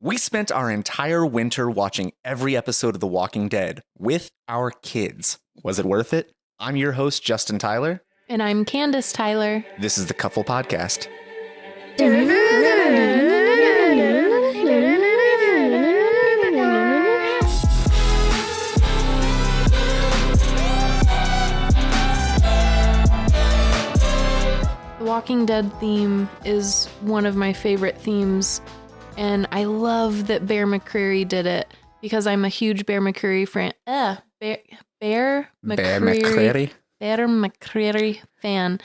We spent our entire winter watching every episode of The Walking Dead with our kids. Was it worth it? I'm your host, Justin Tyler. And I'm Candace Tyler. This is the Couple Podcast. The Walking Dead theme is one of my favorite themes, and I love that Bear McCreary did it because I'm a huge Bear McCreary Bear McCreary fan,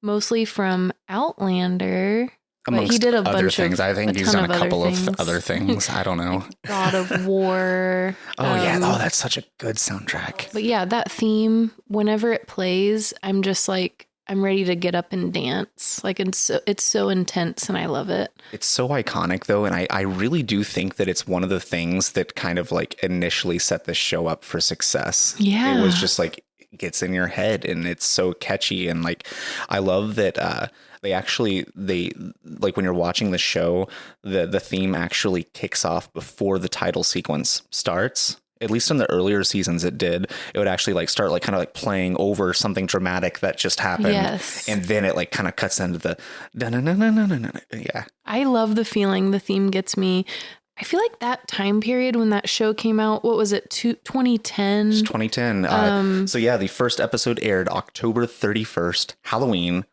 mostly from Outlander. Amongst he did a other bunch things. of I think he's done a couple of other things. I don't know. God of War. That's such a good soundtrack. But yeah, that theme, whenever it plays, I'm just like, I'm ready to get up and dance. Like, it's so intense, and I love it. It's so iconic, though, and I really do think that it's one of the things that kind of like initially set the show up for success. Yeah. It was just like, gets in your head, and it's so catchy, and like, I love that they like when you're watching the show, the theme actually kicks off before the title sequence starts. At least in the earlier seasons it did. It would actually like start like kind of like playing over something dramatic that just happened. Yes. And then it like kind of cuts into the yeah. I love the feeling the theme gets me. I feel like that time period when that show came out, what was it, 2010? It's 2010. So yeah, the first episode aired October 31st, Halloween,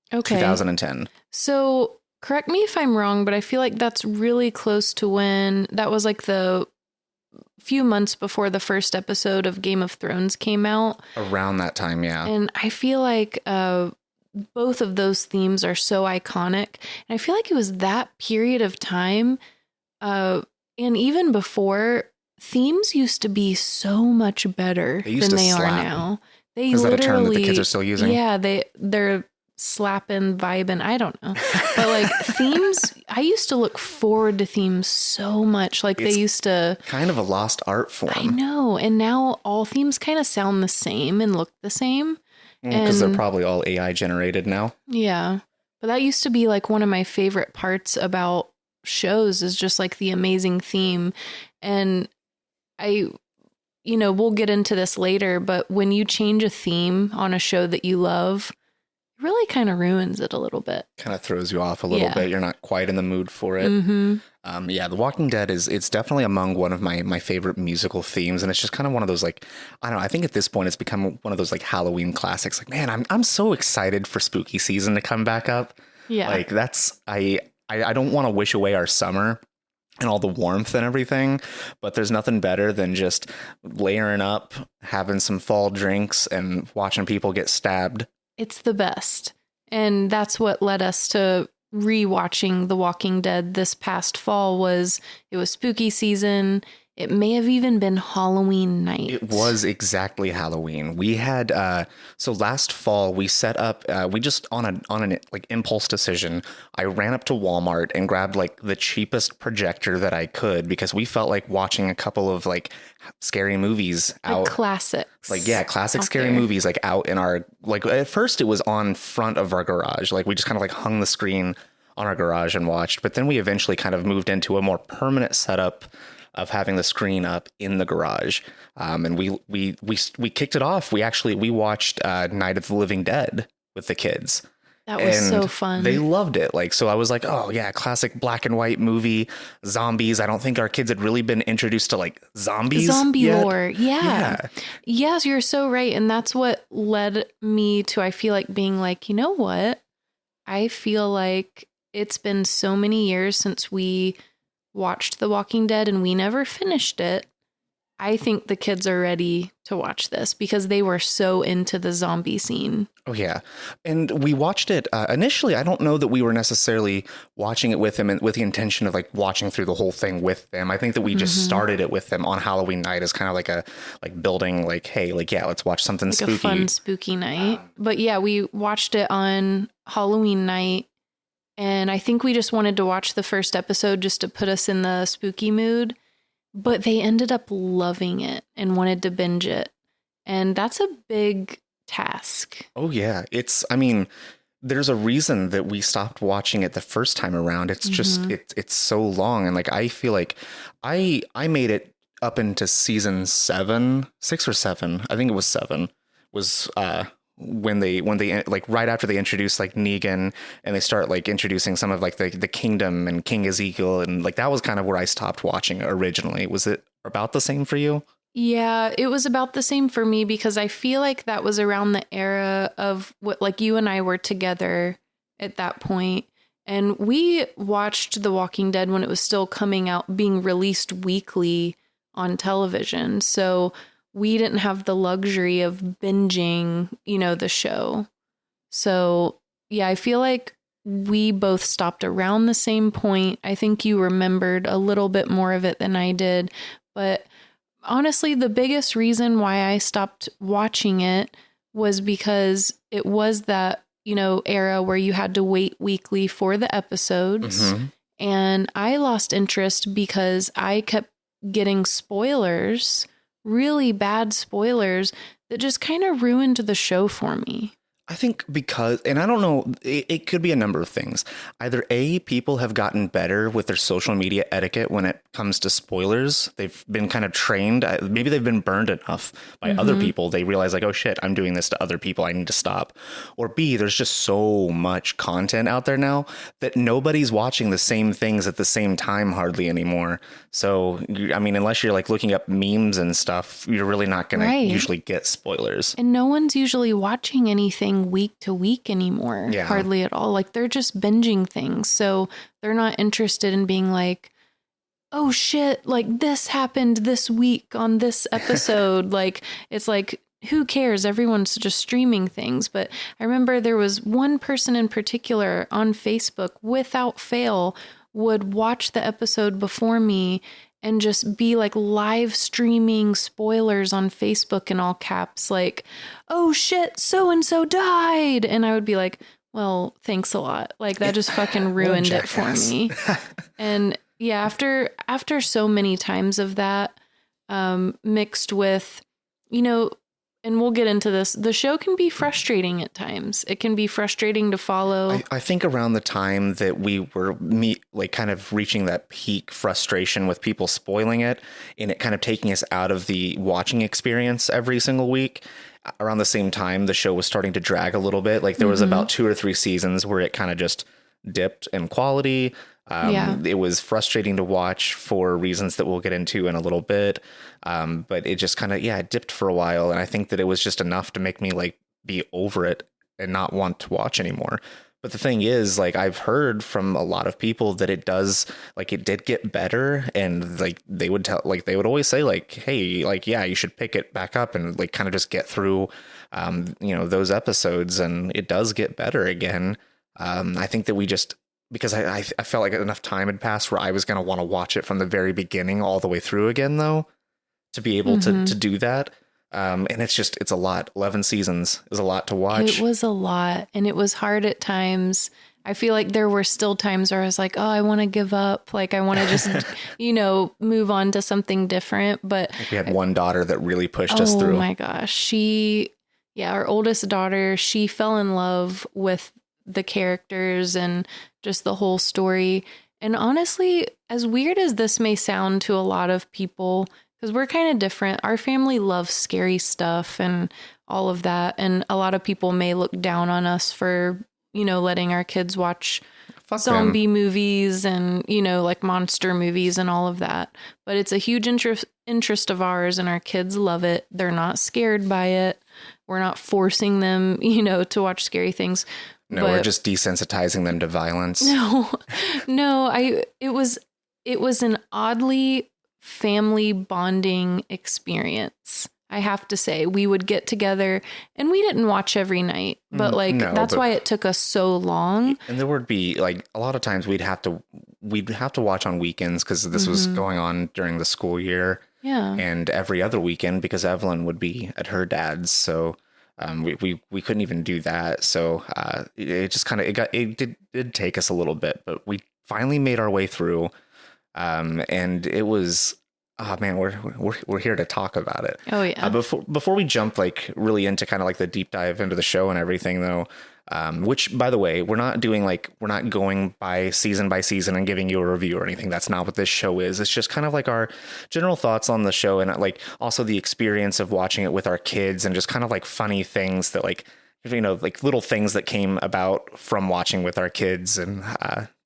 2010. So correct me if I'm wrong, but I feel like that's really close to when that was like the few months before the first episode of Game of Thrones came out. Around that time, yeah. And I feel like both of those themes are so iconic. And I feel like it was that period of time, and even before, themes used to be so much better than they are now. They Is literally, that a term that the kids are still using? Yeah, they're slapping, vibing, I don't know. But like themes, I used to look forward to themes so much. Like It's they used to... kind of a lost art form. I know. And now all themes kind of sound the same and look the same. Because they're probably all AI generated now. Yeah. But that used to be like one of my favorite parts about shows is just like the amazing theme. And we'll get into this later, but when you change a theme on a show that you love, it really kind of ruins it a little bit. Kind of throws you off a little bit. You're not quite in the mood for it. Mm-hmm. The Walking Dead it's definitely among one of my favorite musical themes, and it's just kind of one of those like, I don't know, I think at this point it's become one of those like Halloween classics. Like, man, I'm so excited for spooky season to come back up. Yeah. Like I don't want to wish away our summer and all the warmth and everything, but there's nothing better than just layering up, having some fall drinks, and watching people get stabbed. It's the best. And that's what led us to rewatching The Walking Dead this past fall. It was spooky season. It may have even been Halloween night. It was exactly Halloween. We had so last fall we set up. We just on an like impulse decision. I ran up to Walmart and grabbed like the cheapest projector that I could because we felt like watching a couple of like scary movies out. Classics. Like classic scary movies like out in our like. At first it was on front of our garage. Like we just kind of like hung the screen on our garage and watched. But then we eventually kind of moved into a more permanent setup of having the screen up in the garage. And we kicked it off. We watched Night of the Living Dead with the kids. That was so fun. They loved it. Like, so I was like, oh yeah, classic black and white movie, zombies. I don't think our kids had really been introduced to like zombies. Zombie yet. lore. Yeah. Yes, you're so right. And that's what led me to, I feel like being like, you know what? I feel like it's been so many years since we watched The Walking Dead and we never finished it. I think the kids are ready to watch this because they were so into the zombie scene. Oh, yeah. And we watched it initially. I don't know that we were necessarily watching it with them and with the intention of like watching through the whole thing with them. I think that we just started it with them on Halloween night as kind of like a building like, hey, like, yeah, let's watch something like spooky. A fun spooky night. But yeah, we watched it on Halloween night. And I think we just wanted to watch the first episode just to put us in the spooky mood. But they ended up loving it and wanted to binge it. And that's a big task. Oh, yeah. there's a reason that we stopped watching it the first time around. It's just it's so long, and like I feel like I made it up into season 7, 6 or 7. I think it was 7. Was when they like right after they introduced like Negan, and they start like introducing some of like the kingdom and King Ezekiel, and like that was kind of where I stopped watching originally. Was it about the same for you? Yeah, it was about the same for me because I feel like that was around the era of what, like, you and I were together at that point, and we watched The Walking Dead when it was still coming out, being released weekly on television. So we didn't have the luxury of binging, the show. So yeah, I feel like we both stopped around the same point. I think you remembered a little bit more of it than I did, but honestly, the biggest reason why I stopped watching it was because it was that, era where you had to wait weekly for the episodes. And I lost interest because I kept getting spoilers, really bad spoilers that just kind of ruined the show for me. I think because, and I don't know, it could be a number of things. Either A, people have gotten better with their social media etiquette when it comes to spoilers. They've been kind of trained. Maybe they've been burned enough by other people. They realize like, oh shit, I'm doing this to other people. I need to stop. Or B, there's just so much content out there now that nobody's watching the same things at the same time hardly anymore. So, I mean, unless you're like looking up memes and stuff, you're really not going to usually get spoilers. And no one's usually watching anything week to week anymore. Yeah. Hardly at all. Like, they're just binging things. So they're not interested in being like, oh shit, like this happened this week on this episode. Like, it's like, who cares? Everyone's just streaming things. But I remember there was one person in particular on Facebook, without fail, would watch the episode before me and just be like live streaming spoilers on Facebook in all caps, like, oh shit, so-and-so died. And I would be like, well, thanks a lot. Like, that just fucking ruined it for me. And yeah, after so many times of that, mixed with, and we'll get into this, the show can be frustrating at times. It can be frustrating to follow. I think around the time that we were kind of reaching that peak frustration with people spoiling it and it kind of taking us out of the watching experience every single week, around the same time, the show was starting to drag a little bit. Like there was about 2 or 3 seasons where it kind of just dipped in quality. It was frustrating to watch for reasons that we'll get into in a little bit. But it just kind of, it dipped for a while. And I think that it was just enough to make me like be over it and not want to watch anymore. But the thing is, like, I've heard from a lot of people that it did get better. And like, they would always say like, hey, like, yeah, you should pick it back up and like kind of just get through, those episodes. And it does get better again. I think that because I felt like enough time had passed where I was going to want to watch it from the very beginning all the way through again, though, to be able to do that. And it's a lot. 11 seasons is a lot to watch. It was a lot, and it was hard at times. I feel like there were still times where I was like, oh, I want to give up. Like, I want to just, move on to something different. But we had one daughter that really pushed us through. Oh my gosh. Our oldest daughter, she fell in love with the characters and just the whole story. And honestly, as weird as this may sound to a lot of people, because we're kind of different, our family loves scary stuff and all of that. And a lot of people may look down on us for, letting our kids watch zombie movies and, like monster movies and all of that. But it's a huge interest of ours, and our kids love it. They're not scared by it. We're not forcing them, to watch scary things. No, we're just desensitizing them to violence. No, it was an oddly family bonding experience. I have to say, we would get together and we didn't watch every night, but that's why it took us so long. And there would be like a lot of times we'd have to watch on weekends because this was going on during the school year. Yeah. And every other weekend because Evelyn would be at her dad's. So we couldn't even do that. So it just kind of it did take us a little bit, but we finally made our way through. And it was, oh man, we're here to talk about it. Oh yeah. Before we jump like really into kind of like the deep dive into the show and everything though, Which, by the way, we're not going by season and giving you a review or anything. That's not what this show is. It's just kind of like our general thoughts on the show, and like also the experience of watching it with our kids, and just kind of like funny things that like, like little things that came about from watching with our kids, and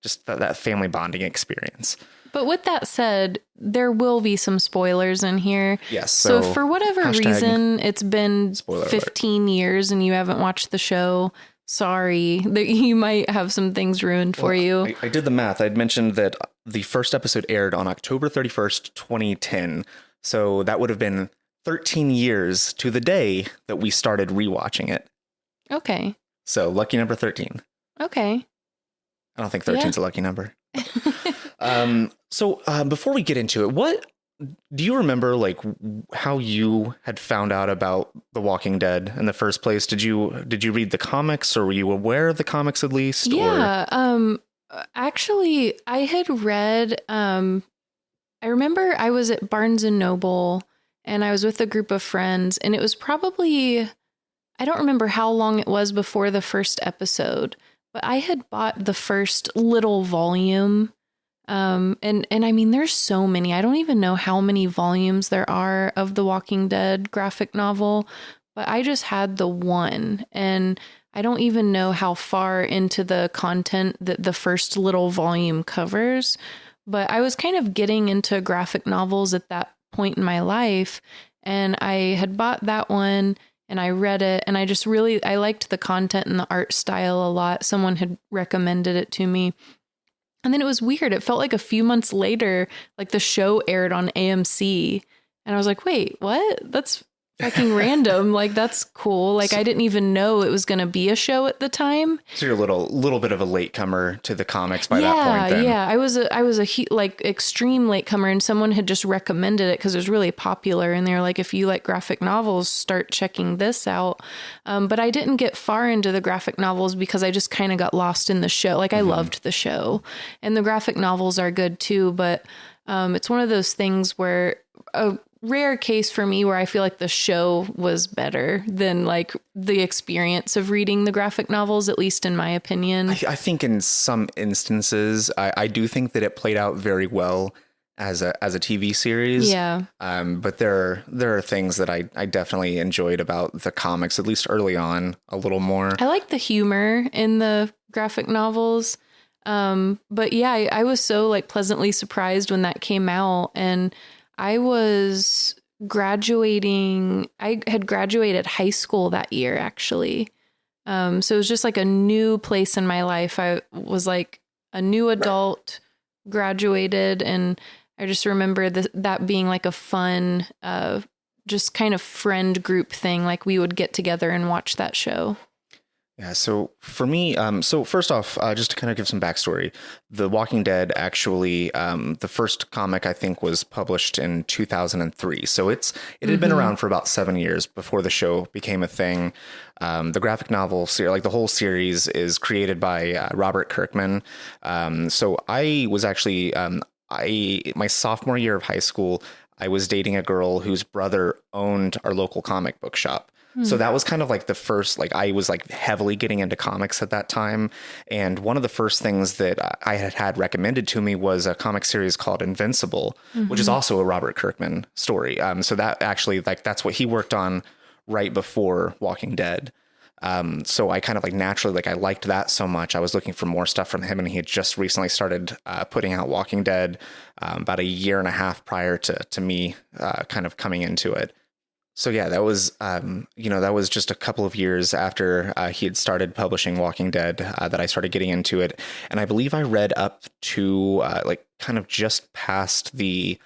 just that family bonding experience. But with that said, there will be some spoilers in here. Yes. So for whatever reason, it's been 15 years and you haven't watched the show, sorry, that you might have some things ruined for you. I did the math. I'd mentioned that the first episode aired on October 31st, 2010. So that would have been 13 years to the day that we started rewatching it. Okay. So lucky number 13. Okay. I don't think 13 is a lucky number. So before we get into it, what do you remember, like how you had found out about The Walking Dead in the first place? Did you read the comics, or were you aware of the comics at least? Yeah. Actually, I had read. I remember I was at Barnes and Noble, and I was with a group of friends, and it was probably, I don't remember how long it was before the first episode, but I had bought the first little volume. And I mean, there's so many. I don't even know how many volumes there are of the Walking Dead graphic novel, but I just had the one, and I don't even know how far into the content that the first little volume covers, but I was kind of getting into graphic novels at that point in my life, and I had bought that one and I read it, and I liked the content and the art style a lot. Someone had recommended it to me. And then it was weird. It felt like a few months later, like the show aired on AMC. And I was like, wait, what? That's fucking random. Like, that's cool. Like, I didn't even know it was going to be a show at the time. So you're a little bit of a latecomer to the comics by that point then. Yeah. I was a extreme latecomer, and someone had just recommended it because it was really popular. And they were like, if you like graphic novels, start checking this out. But I didn't get far into the graphic novels because I just kind of got lost in the show. Like, I loved the show, and the graphic novels are good too. But it's one of those things where a rare case for me where I feel like the show was better than like the experience of reading the graphic novels, at least in my opinion. I think in some instances, I do think that it played out very well as a TV series. Yeah. But there are things that I definitely enjoyed about the comics, at least early on, a little more. I like the humor in the graphic novels. But yeah, I was so like pleasantly surprised when that came out, and I was graduating. I had graduated high school that year, actually. So it was just like a new place in my life. I was like a new adult, graduated, and I just remember that being like a fun, just kind of friend group thing. Like we would get together and watch that show. Yeah, so for me, so first off, just to kind of give some backstory, The Walking Dead actually, the first comic I think was published in 2003. So it had been around for about 7 years before the show became a thing. The graphic novel, like the whole series, is created by Robert Kirkman. So I was actually, my sophomore year of high school, I was dating a girl whose brother owned our local comic book shop. So that was kind of like the first, like I was like heavily getting into comics at that time. And one of the first things that I had recommended to me was a comic series called Invincible, which is also a Robert Kirkman story. So that actually, like, that's what he worked on right before Walking Dead. So I kind of like naturally, like I liked that so much. I was looking for more stuff from him, and he had just recently started putting out Walking Dead about a year and a half prior to me kind of coming into it. So yeah, that was, that was just a couple of years after he had started publishing Walking Dead that I started getting into it. And I believe I read up to like kind of just past the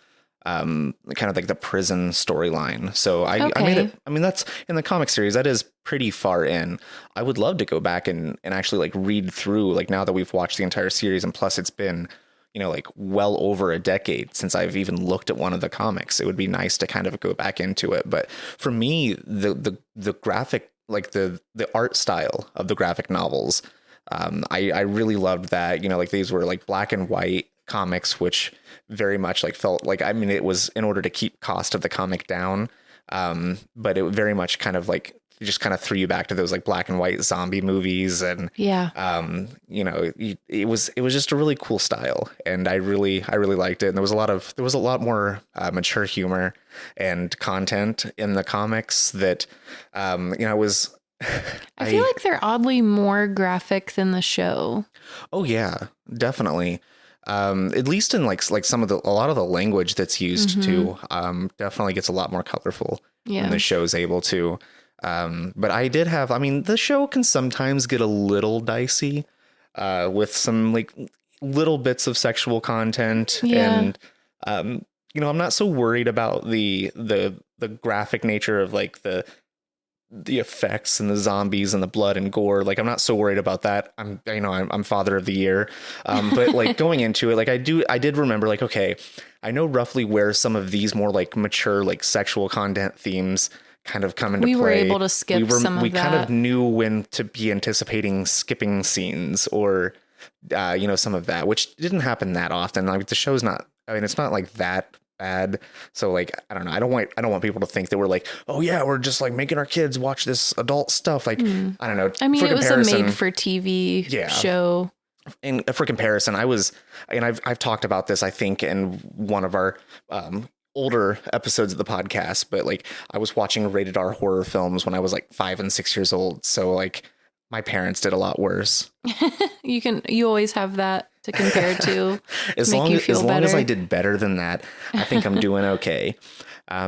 kind of like the prison storyline. So I made it. I mean, that's in the comic series. That is pretty far in. I would love to go back and actually like read through, like now that we've watched the entire series, and plus it's been, like well over a decade since I've even looked at one of the comics. It would be nice to kind of go back into it. But for me, the graphic, like the art style of the graphic novels, I really loved that, like these were like black and white comics, which very much like felt like, I mean, it was in order to keep cost of the comic down. But it very much kind of like it just kind of threw you back to those like black and white zombie movies. And, you know, it was just a really cool style. And I really liked it. And there was a lot more mature humor and content in the comics that, you know, was, I feel like they're oddly more graphic than the show. Oh yeah, definitely. At least in like some of a lot of the language that's used too, definitely gets a lot more colorful than the show's able to. But I mean, the show can sometimes get a little dicey, with some like little bits of sexual content. And, you know, I'm not so worried about the graphic nature of like the effects and the zombies and the blood and gore. Like, I'm not so worried about that. I'm father of the year. But like going into it, like I did remember like, okay, I know roughly where some of these more like mature, like sexual content themes kind of come into play. We were able to skip some of that. We kind of knew when to be anticipating skipping scenes or, you know, some of that, which didn't happen that often. Like the show's not, I mean, it's not like that bad. So like, I don't know. I don't want people to think that we're like, oh yeah, we're just like making our kids watch this adult stuff. Like, I don't know. I mean, it was a made for TV show. And for comparison, I've talked about this, I think, in one of our, older episodes of the podcast, but like I was watching rated R horror films when I was like 5 and 6 years old. So like my parents did a lot worse. You always have that to compare to. As long as I did better than that, I think I'm doing okay.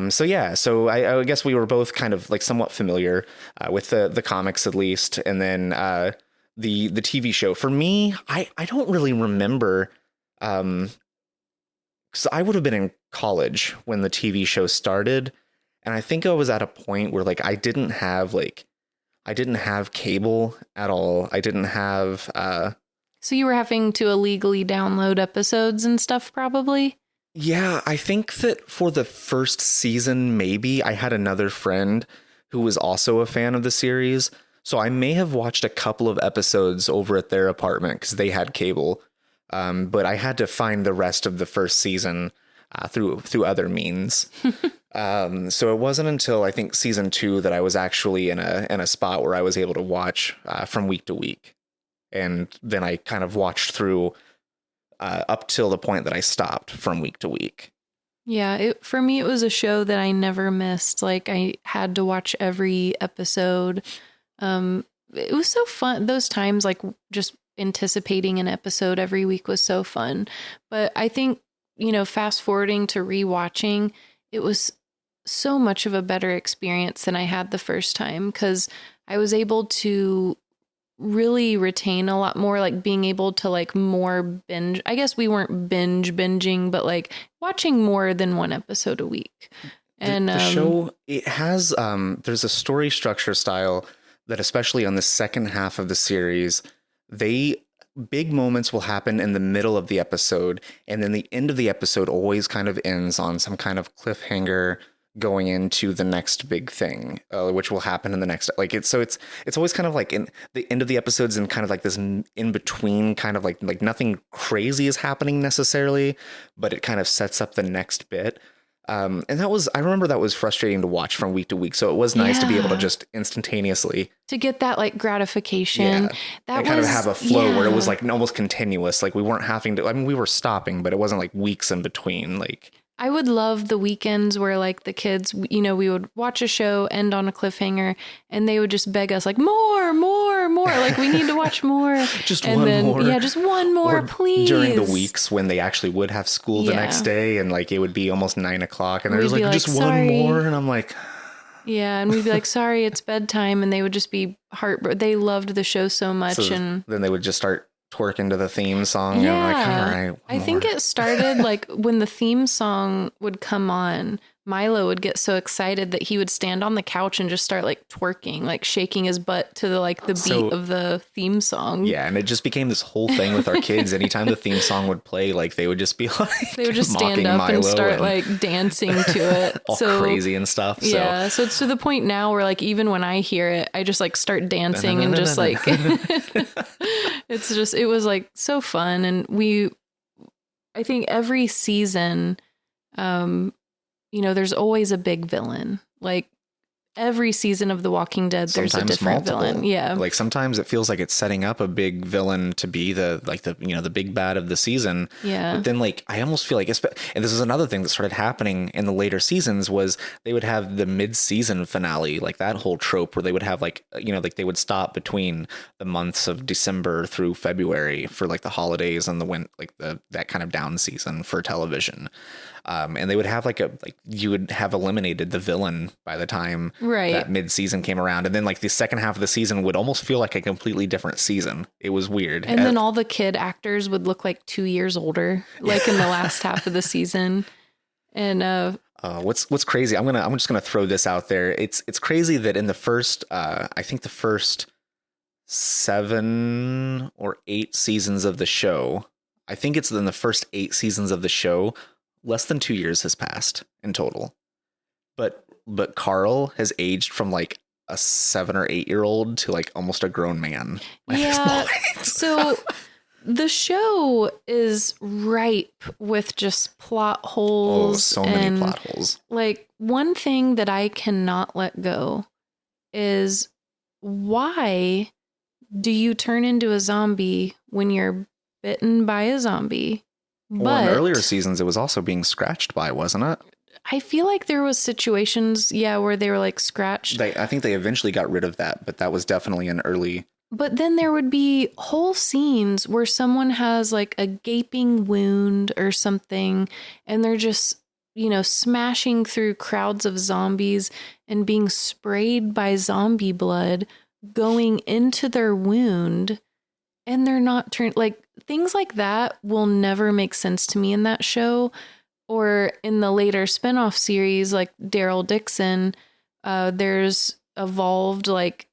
So I guess we were both kind of like somewhat familiar with the comics at least, and then the TV show. For me, I don't really remember, because I would have been in college when the TV show started, and I think I was at a point where like I didn't have cable at all. I didn't have. So you were having to illegally download episodes and stuff, probably? Yeah, I think that for the first season, maybe I had another friend who was also a fan of the series. So I may have watched a couple of episodes over at their apartment because they had cable. But I had to find the rest of the first season through other means. So it wasn't until I think season 2 that I was actually in a spot where I was able to watch from week to week. And then I kind of watched through up till the point that I stopped from week to week. Yeah, for me, it was a show that I never missed. Like, I had to watch every episode. It was so fun. Those times, like, just anticipating an episode every week was so fun. But I think, you know, fast forwarding to rewatching, it was so much of a better experience than I had the first time, because I was able to really retain a lot more, like being able to like more binge. I guess we weren't binging, but like watching more than one episode a week. And the show, it has there's a story structure style that, especially on the second half of the series, big moments will happen in the middle of the episode, and then the end of the episode always kind of ends on some kind of cliffhanger going into the next big thing, which will happen in the next, like it's always kind of like in the end of the episodes and kind of like this in between, kind of like nothing crazy is happening necessarily, but it kind of sets up the next bit. And I remember that was frustrating to watch from week to week. So it was nice to be able to just instantaneously to get that like gratification, that kind of have a flow where it was like almost continuous. Like we weren't having to, I mean, we were stopping, but it wasn't like weeks in between. Like, I would love the weekends where like the kids, you know, we would watch a show, end on a cliffhanger, and they would just beg us like more. Like, we need to watch more. Just more. Yeah, just one more, please. During the weeks when they actually would have school the next day, and like it would be almost 9 o'clock, and there's like just one more, and I'm like, yeah, and we'd be like, sorry, it's bedtime, and they would just be heartbroken. They loved the show so much, and then they would just start twerking to the theme song. Yeah, and I'm like, all right. I think it started like when the theme song would come on, Milo would get so excited that he would stand on the couch and just start like twerking, like shaking his butt to the beat of the theme song. Yeah, and it just became this whole thing with our kids. Anytime the theme song would play, like they would just be like, they would just stand up Milo and start like dancing to it, all crazy and stuff. Yeah, so it's to the point now where like even when I hear it, I just like start dancing and just like it was like so fun. And I think every season, you know, there's always a big villain. Like every season of The Walking Dead, there's a Sometimes different multiple. villain. Yeah. Like sometimes it feels like it's setting up a big villain to be the big bad of the season. Yeah. But then like I almost feel like and this is another thing that started happening in the later seasons was they would have the mid-season finale, like that whole trope where they would have like like they would stop between the months of December through February for like the holidays and that kind of down season for television. And they would have you would have eliminated the villain by the time that mid-season came around. And then like the second half of the season would almost feel like a completely different season. It was weird. And then all the kid actors would look like 2 years older, like in the last half of the season. And what's crazy, I'm just gonna throw this out there. It's crazy that in the first I think the first 7 or 8 seasons of the show, I think it's in the first 8 seasons of the show, less than 2 years has passed in total. But Carl has aged from like a 7 or 8 year old to like almost a grown man. Yeah. So the show is ripe with just plot holes. Oh, so many plot holes. Like one thing that I cannot let go is why do you turn into a zombie when you're bitten by a zombie? Well, in earlier seasons, it was also being scratched by, wasn't it? I feel like there was situations, where they were like scratched. I think they eventually got rid of that, but that was definitely an early. But then there would be whole scenes where someone has like a gaping wound or something, and they're just, smashing through crowds of zombies and being sprayed by zombie blood going into their wound. And they're not turned, like things like that will never make sense to me in that show. Or in the later spinoff series, like Daryl Dixon, there's evolved like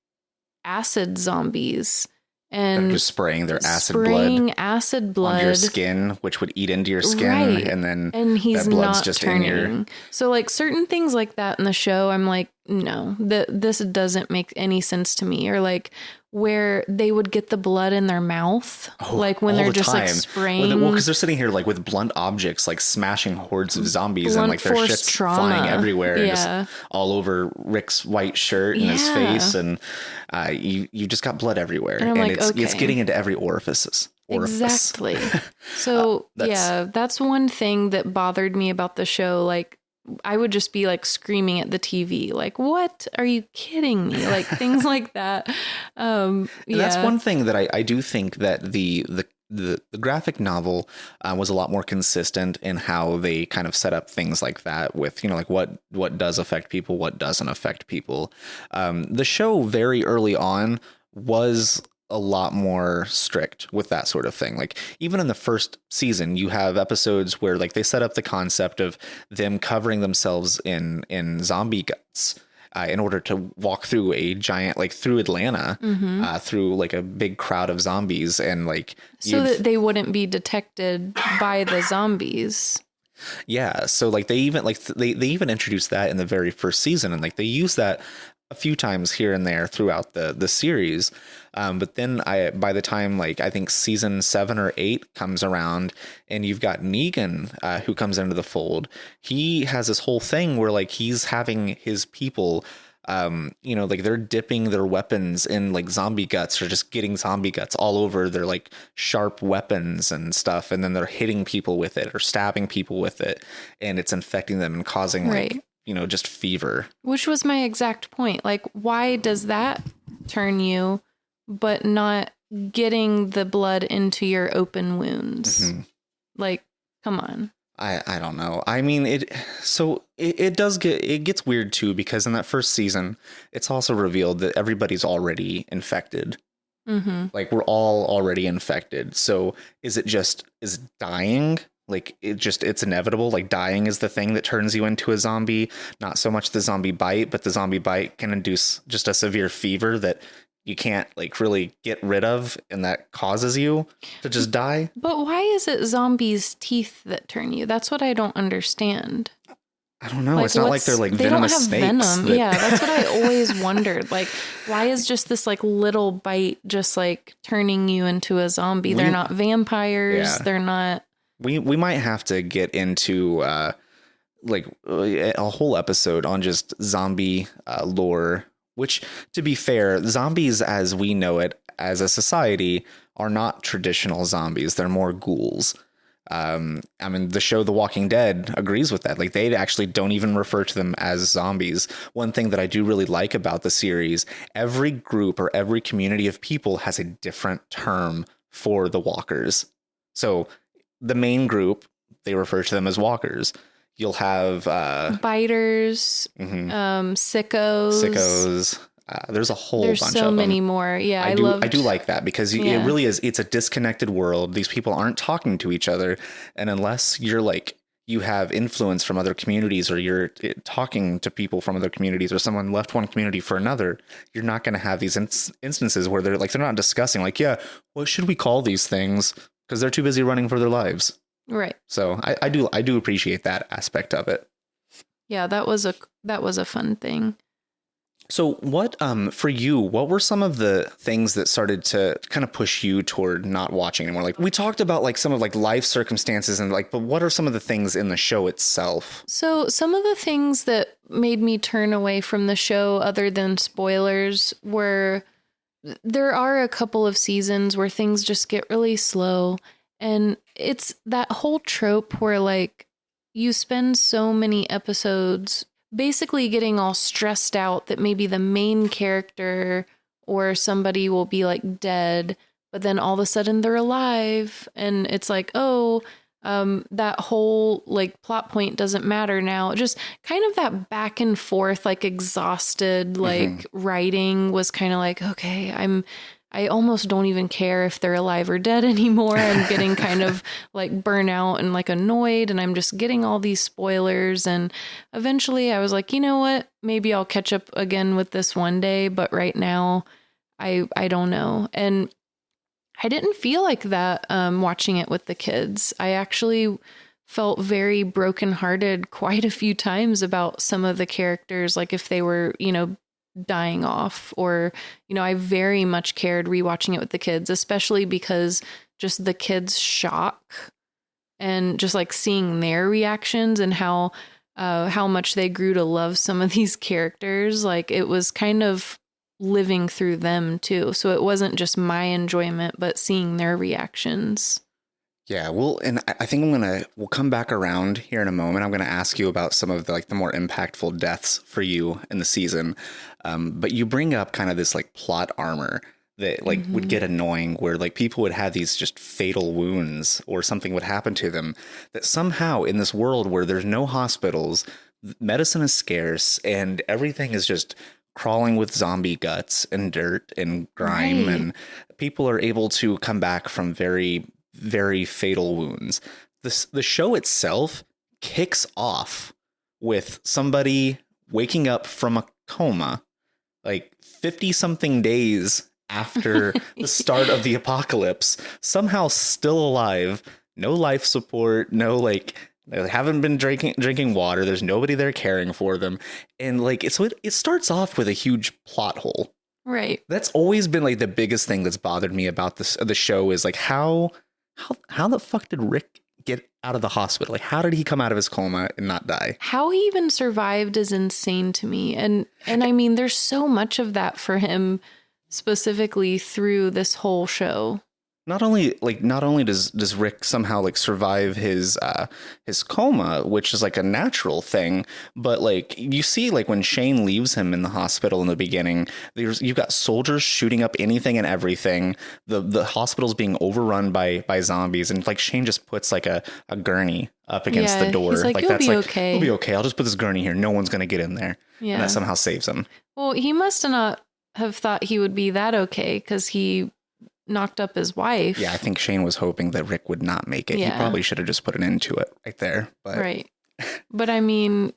acid zombies. And they're just spraying their acid blood on your skin, which would eat into your skin, right. and he's that blood's not just turning. in your. So like certain things like that in the show, I'm like, no, this doesn't make any sense to me. Or like where they would get the blood in their mouth, like when they're just like spraying. Well, because they're sitting here like with blunt objects, like smashing hordes of zombies, and like their shit's trauma. Flying everywhere, and just all over Rick's white shirt and his face, and you just got blood everywhere, and it's getting into every orifice. Exactly. So that's one thing that bothered me about the show. Like I would just be like screaming at the TV, like, what? Are you kidding me? Like things like that. And that's one thing that I do think that the graphic novel was a lot more consistent in how they kind of set up things like that with, like what does affect people, what doesn't affect people. The show very early on was a lot more strict with that sort of thing. Like even in the first season, you have episodes where like they set up the concept of them covering themselves in zombie guts in order to walk through a giant, like through Atlanta, through like a big crowd of zombies, and like so that they wouldn't be detected by the zombies. Yeah. So like they even introduced that in the very first season, and like they use that a few times here and there throughout the series. But then by the time like I think season 7 or 8 comes around, and you've got Negan who comes into the fold, he has this whole thing where like he's having his people, like they're dipping their weapons in like zombie guts, or just getting zombie guts all over their like sharp weapons and stuff. And then they're hitting people with it or stabbing people with it, and it's infecting them and causing like, just fever. Which was my exact point. Like, why does that turn you, but not getting the blood into your open wounds? Mm-hmm. Like, come on. I don't know. I mean, it gets weird too, because in that first season, it's also revealed that everybody's already infected. Mm-hmm. Like we're all already infected. So is dying? Like it's inevitable. Like dying is the thing that turns you into a zombie. Not so much the zombie bite, but the zombie bite can induce just a severe fever that you can't like really get rid of, and that causes you to just die. But why is it zombies' teeth that turn you? That's what I don't understand. I don't know. Like, it's not like they're like venomous snakes. Venom. Yeah, that's what I always wondered. Like, why is just this like little bite just like turning you into a zombie? They're not vampires. Yeah. They're not. We might have to get into a whole episode on just zombie lore, which, to be fair, zombies as we know it as a society are not traditional zombies. They're more ghouls. I mean, the show The Walking Dead agrees with that. Like, they actually don't even refer to them as zombies. One thing that I do really like about the series, every group or every community of people has a different term for the walkers. So the main group, they refer to them as walkers. You'll have biters, sickos. There's a whole There's bunch so of them. many more. Yeah, I do like that because it really is. It's a disconnected world. These people aren't talking to each other, and unless you're like you have influence from other communities, or you're talking to people from other communities, or someone left one community for another, you're not going to have these instances where they're not discussing like, yeah, what should we call these things? Because they're too busy running for their lives. Right. So I do appreciate that aspect of it. Yeah, that was a fun thing. So what, for you, what were some of the things that started to kind of push you toward not watching anymore? Like, we talked about like some of like life circumstances and like, but what are some of the things in the show itself? So some of the things that made me turn away from the show, other than spoilers, were there are a couple of seasons where things just get really slow. And it's that whole trope where like you spend so many episodes basically getting all stressed out that maybe the main character or somebody will be like dead, but then all of a sudden they're alive. And it's like, oh, that whole like plot point doesn't matter now. Just kind of that back and forth, like exhausted, like writing was kind of like, okay, I almost don't even care if they're alive or dead anymore. I'm getting kind of like burnout and like annoyed, and I'm just getting all these spoilers. And eventually I was like, you know what? Maybe I'll catch up again with this one day. But right now I don't know. And I didn't feel like that watching it with the kids. I actually felt very brokenhearted quite a few times about some of the characters, like if they were, dying off, or I very much cared rewatching it with the kids, especially because just the kids' shock and just like seeing their reactions and how much they grew to love some of these characters. Like, it was kind of living through them too, so it wasn't just my enjoyment but seeing their reactions. Yeah, well, and I think we'll come back around here in a moment. I'm going to ask you about some of the more impactful deaths for you in the season. But you bring up kind of this like plot armor that like would get annoying, where like people would have these just fatal wounds or something would happen to them, that somehow in this world where there's no hospitals, medicine is scarce, and everything is just crawling with zombie guts and dirt and grime, Right. and people are able to come back from very, very fatal wounds. The show itself kicks off with somebody waking up from a coma like 50 something days after the start of the apocalypse, somehow still alive, no life support, no like they haven't been drinking water, there's nobody there caring for them, and like it starts off with a huge plot hole. Right. That's always been like the biggest thing that's bothered me about the show is like how the fuck did Rick get out of the hospital? Like, how did he come out of his coma and not die? How he even survived is insane to me. And I mean, there's so much of that for him specifically through this whole show. Not only does Rick somehow like survive his coma, which is like a natural thing, but like you see like when Shane leaves him in the hospital in the beginning, you've got soldiers shooting up anything and everything. The hospital's being overrun by zombies, and like Shane just puts like a gurney up against the door. He's like, you'll be okay. You'll be okay. I'll just put this gurney here. No one's gonna get in there. Yeah. And that somehow saves him. Well, he must not have thought he would be that okay, because he knocked up his wife. Yeah, I think Shane was hoping that Rick would not make it. Yeah. He probably should have just put an end to it right there. But. Right. But I mean...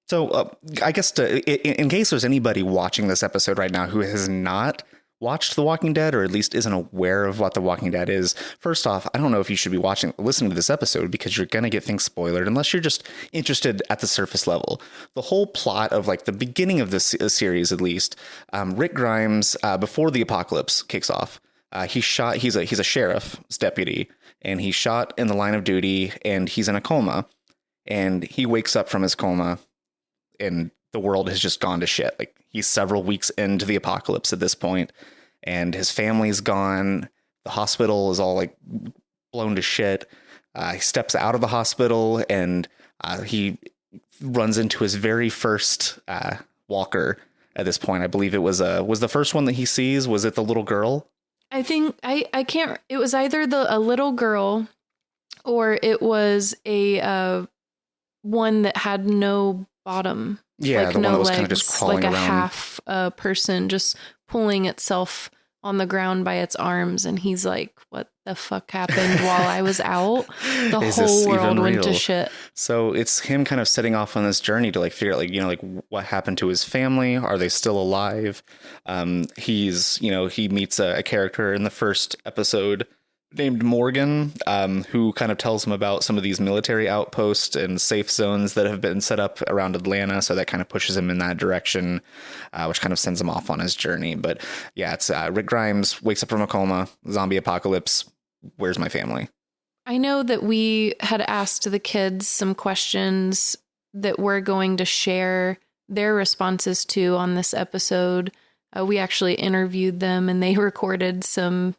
So I guess in case there's anybody watching this episode right now who has not watched The Walking Dead, or at least isn't aware of what The Walking Dead is, first off, I don't know if you should be listening to this episode, because you're going to get things spoiled unless you're just interested at the surface level. The whole plot of like the beginning of this series, at least, Rick Grimes, before the apocalypse kicks off, he's a sheriff's deputy, and he's shot in the line of duty, and he's in a coma. and he wakes up from his coma, and the world has just gone to shit. Like, he's several weeks into the apocalypse at this point, and his family's gone. The hospital is all like blown to shit. He steps out of the hospital, and he runs into his very first walker at this point. I believe it was the first one that he sees. Was it the little girl? I think I can't. It was either a little girl, or it was a one that had no bottom. Yeah, like the no one that was legs, kind of just crawling like a around. half person just pulling itself on the ground by its arms, and he's like, "What the fuck happened while I was out?" The whole world went to shit. So it's him kind of setting off on this journey to like figure out, like, like what happened to his family. Are they still alive? He's, he meets a character in the first episode named Morgan, who kind of tells him about some of these military outposts and safe zones that have been set up around Atlanta. So that kind of pushes him in that direction, which kind of sends him off on his journey. But yeah, it's Rick Grimes wakes up from a coma, zombie apocalypse. Where's my family? I know that we had asked the kids some questions that we're going to share their responses to on this episode. We actually interviewed them, and they recorded some,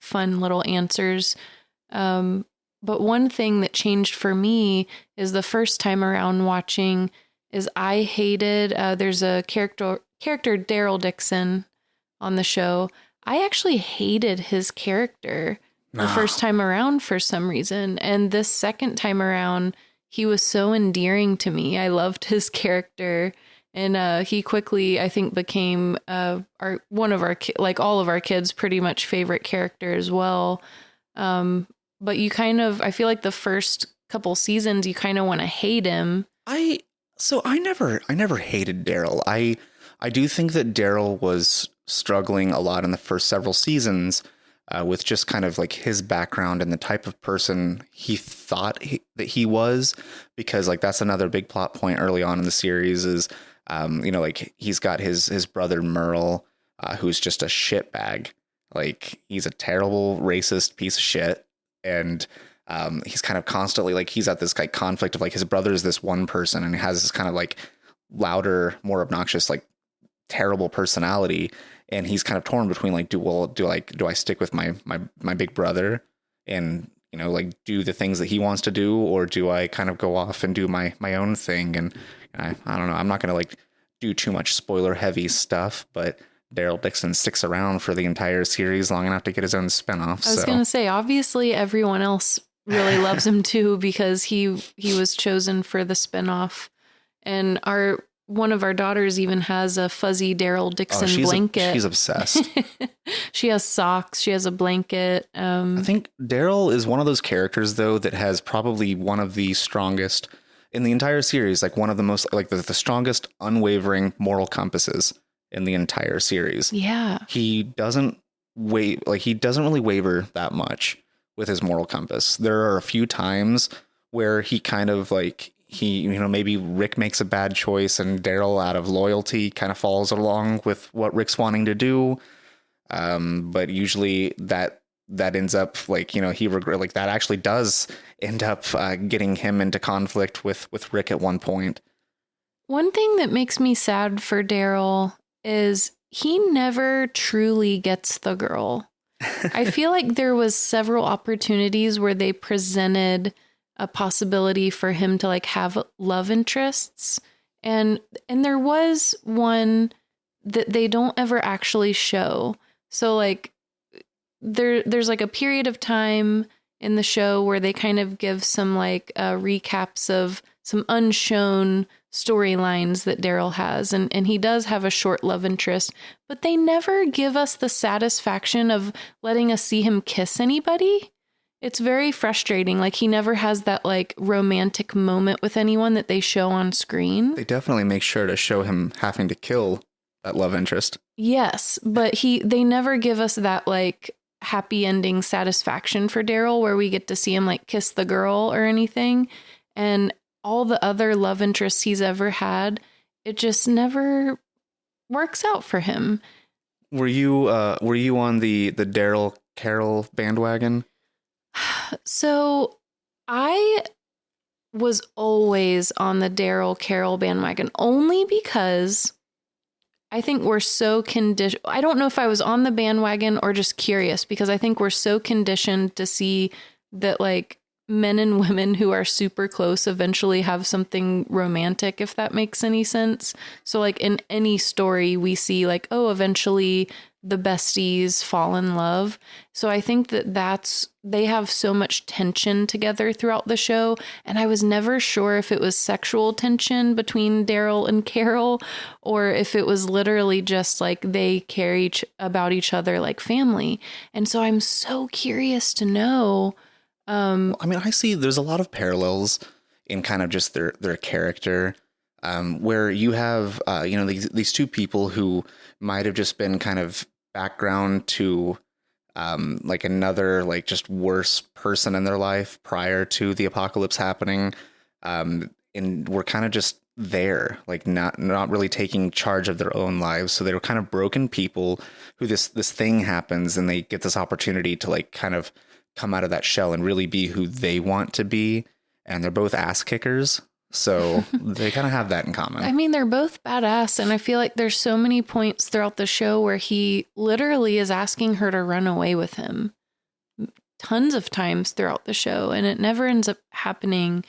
fun little answers. But one thing that changed for me is the first time around watching is I hated, there's a character Daryl Dixon on the show. I actually hated his character the first time around for some reason. And this second time around, he was so endearing to me. I loved his character. And he quickly, I think, became one of our, like all of our kids' pretty much favorite character as well. But you kind of, I feel like the first couple seasons, you kind of want to hate him. I never hated Daryl. I do think that Daryl was struggling a lot in the first several seasons with just kind of like his background and the type of person he thought that he was, because like that's another big plot point early on in the series is, like he's got his brother Merle, who's just a shitbag. Like, he's a terrible racist piece of shit. And he's kind of constantly like, he's at this like conflict of like, his brother is this one person and he has this kind of like louder, more obnoxious, like terrible personality. And he's kind of torn between like, do I stick with my big brother and, like do the things that he wants to do, or do I kind of go off and do my own thing? And I don't know. I'm not going to like do too much spoiler heavy stuff, but Daryl Dixon sticks around for the entire series long enough to get his own spinoff. I was going to say, obviously everyone else really loves him too, because he was chosen for the spinoff. And one of our daughters even has a fuzzy Daryl Dixon blanket. She's obsessed. She has socks. She has a blanket. I think Daryl is one of those characters, though, that has probably one of the strongest in the entire series, like one of the most, like the strongest unwavering moral compasses in the entire series. Yeah. He doesn't really waver that much with his moral compass. There are a few times where he kind of like, maybe Rick makes a bad choice and Daryl, out of loyalty, kind of follows along with what Rick's wanting to do. But usually that ends up like, he regret, like that actually does end up getting him into conflict with Rick at one point. One thing that makes me sad for Daryl is he never truly gets the girl. I feel like there was several opportunities where they presented a possibility for him to like have love interests. And there was one that they don't ever actually show. So like there's like a period of time in the show where they kind of give some like recaps of some unshown storylines that Daryl has. And he does have a short love interest, but they never give us the satisfaction of letting us see him kiss anybody. It's very frustrating. Like, he never has that like romantic moment with anyone that they show on screen. They definitely make sure to show him having to kill that love interest. Yes, but they never give us that like happy ending satisfaction for Daryl where we get to see him like kiss the girl or anything. And all the other love interests he's ever had, it just never works out for him. Were you on the Daryl Carol bandwagon? So I was always on the Daryl Carol bandwagon, only because I think we're so conditioned. I don't know if I was on the bandwagon or just curious, because I think we're so conditioned to see that like men and women who are super close eventually have something romantic, if that makes any sense. So like in any story we see like, oh, eventually the besties fall in love. So I think that they have so much tension together throughout the show. And I was never sure if it was sexual tension between Daryl and Carol, or if it was literally just like they care about each other like family. And so I'm so curious to know. Well, I mean, I see there's a lot of parallels in kind of just their character, where you have, these two people who might have just been kind of background to like another like just worse person in their life prior to the apocalypse happening, and we're kind of just there, like not really taking charge of their own lives. So they were kind of broken people who this thing happens, and they get this opportunity to like kind of come out of that shell and really be who they want to be. And they're both ass kickers. So they kind of have that in common. I mean, they're both badass. And I feel like there's so many points throughout the show where he literally is asking her to run away with him tons of times throughout the show. And it never ends up happening.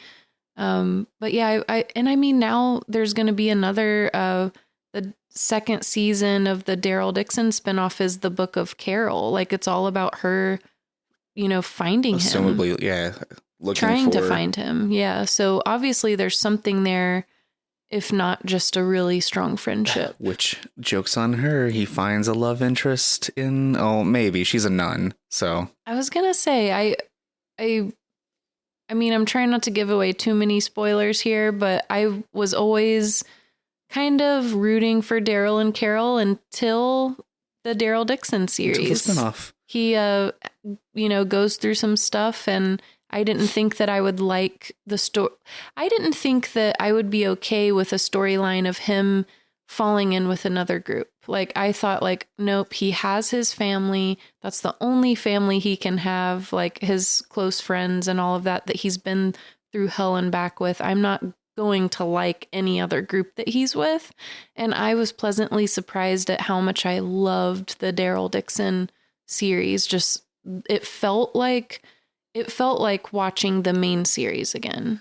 But yeah, I mean, now there's going to be another, the second season of the Daryl Dixon spinoff is the Book of Carol. Like it's all about her, finding him. Assumably, yeah. Trying to find him. Yeah. So obviously there's something there, if not just a really strong friendship. Which, joke's on her, he finds a love interest in, maybe she's a nun. So I was going to say, I mean, I'm trying not to give away too many spoilers here, but I was always kind of rooting for Daryl and Carol until the Daryl Dixon series. Until the spinoff. He, goes through some stuff, and I didn't think that I would like the story. I didn't think that I would be okay with a storyline of him falling in with another group. Like, I thought, like, nope, he has his family. That's the only family he can have, like his close friends and all of that he's been through hell and back with. I'm not going to like any other group that he's with. And I was pleasantly surprised at how much I loved the Daryl Dixon series. Just, it felt like watching the main series again.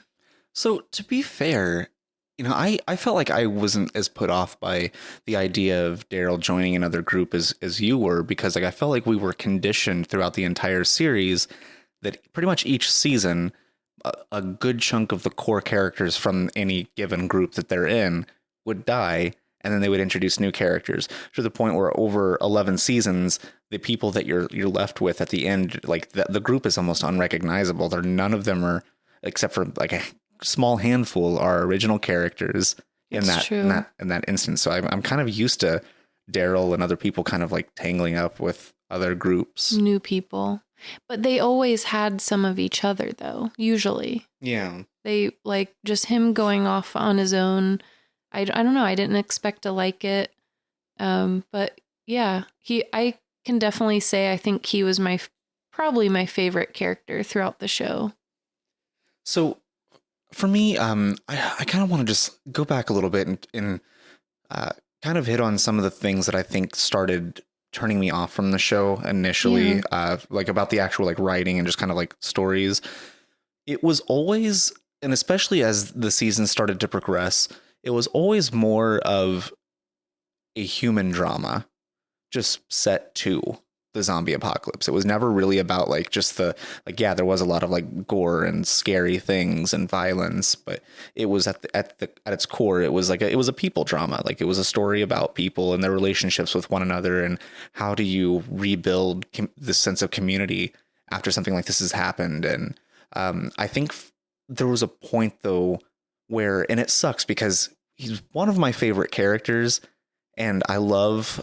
So to be fair, I felt like I wasn't as put off by the idea of Daryl joining another group as you were, because like I felt like we were conditioned throughout the entire series that pretty much each season, a good chunk of the core characters from any given group that they're in would die, and then they would introduce new characters to the point where over 11 seasons, the people that you're left with at the end, like the group is almost unrecognizable. None of them are, except for like a small handful, are original characters in that instance. So I'm kind of used to Daryl and other people kind of like tangling up with other groups, new people, but they always had some of each other though. Usually, yeah, they like just him going off on his own. I don't know. I didn't expect to like it. But yeah, I can definitely say I think he was probably my favorite character throughout the show. So for me, I kind of want to just go back a little bit and kind of hit on some of the things that I think started turning me off from the show initially, like about the actual like writing and just kind of like stories. It was always, and especially as the season started to progress, it was always more of a human drama just set to the zombie apocalypse. It was never really about like just there was a lot of like gore and scary things and violence, but it was at its core, it was a people drama. Like it was a story about people and their relationships with one another, and how do you rebuild this sense of community after something like this has happened. And I think there was a point though where, and it sucks because he's one of my favorite characters, and I love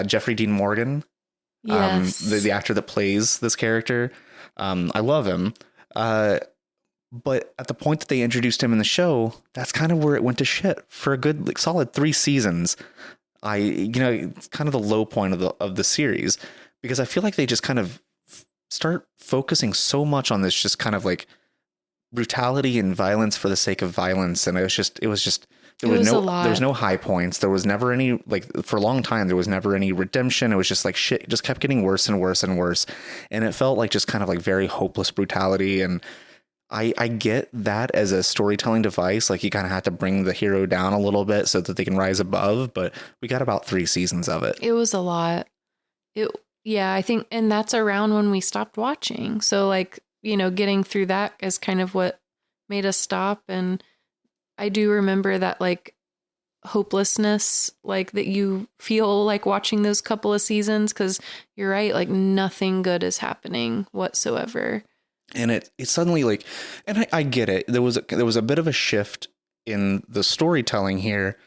Jeffrey Dean Morgan, yes, the actor that plays this character. I love him, but at the point that they introduced him in the show, that's kind of where it went to shit for a good like solid 3 seasons. It's kind of the low point of the series, because I feel like they just kind of start focusing so much on this just kind of like brutality and violence for the sake of violence. And it was just, It was a lot. there was no high points. There was never any, like, for a long time, there was never any redemption. It was just like shit, it just kept getting worse and worse and worse. And it felt like just kind of like very hopeless brutality. And I get that as a storytelling device. Like, you kind of have to bring the hero down a little bit so that they can rise above. But we got about 3 seasons of it. It was a lot. Yeah, I think, and that's around when we stopped watching. So like, getting through that is kind of what made us stop. And I do remember that like hopelessness, like that you feel like watching those couple of seasons, because you're right, like nothing good is happening whatsoever. And it suddenly, like, and I get it. There was a bit of a shift in the storytelling here,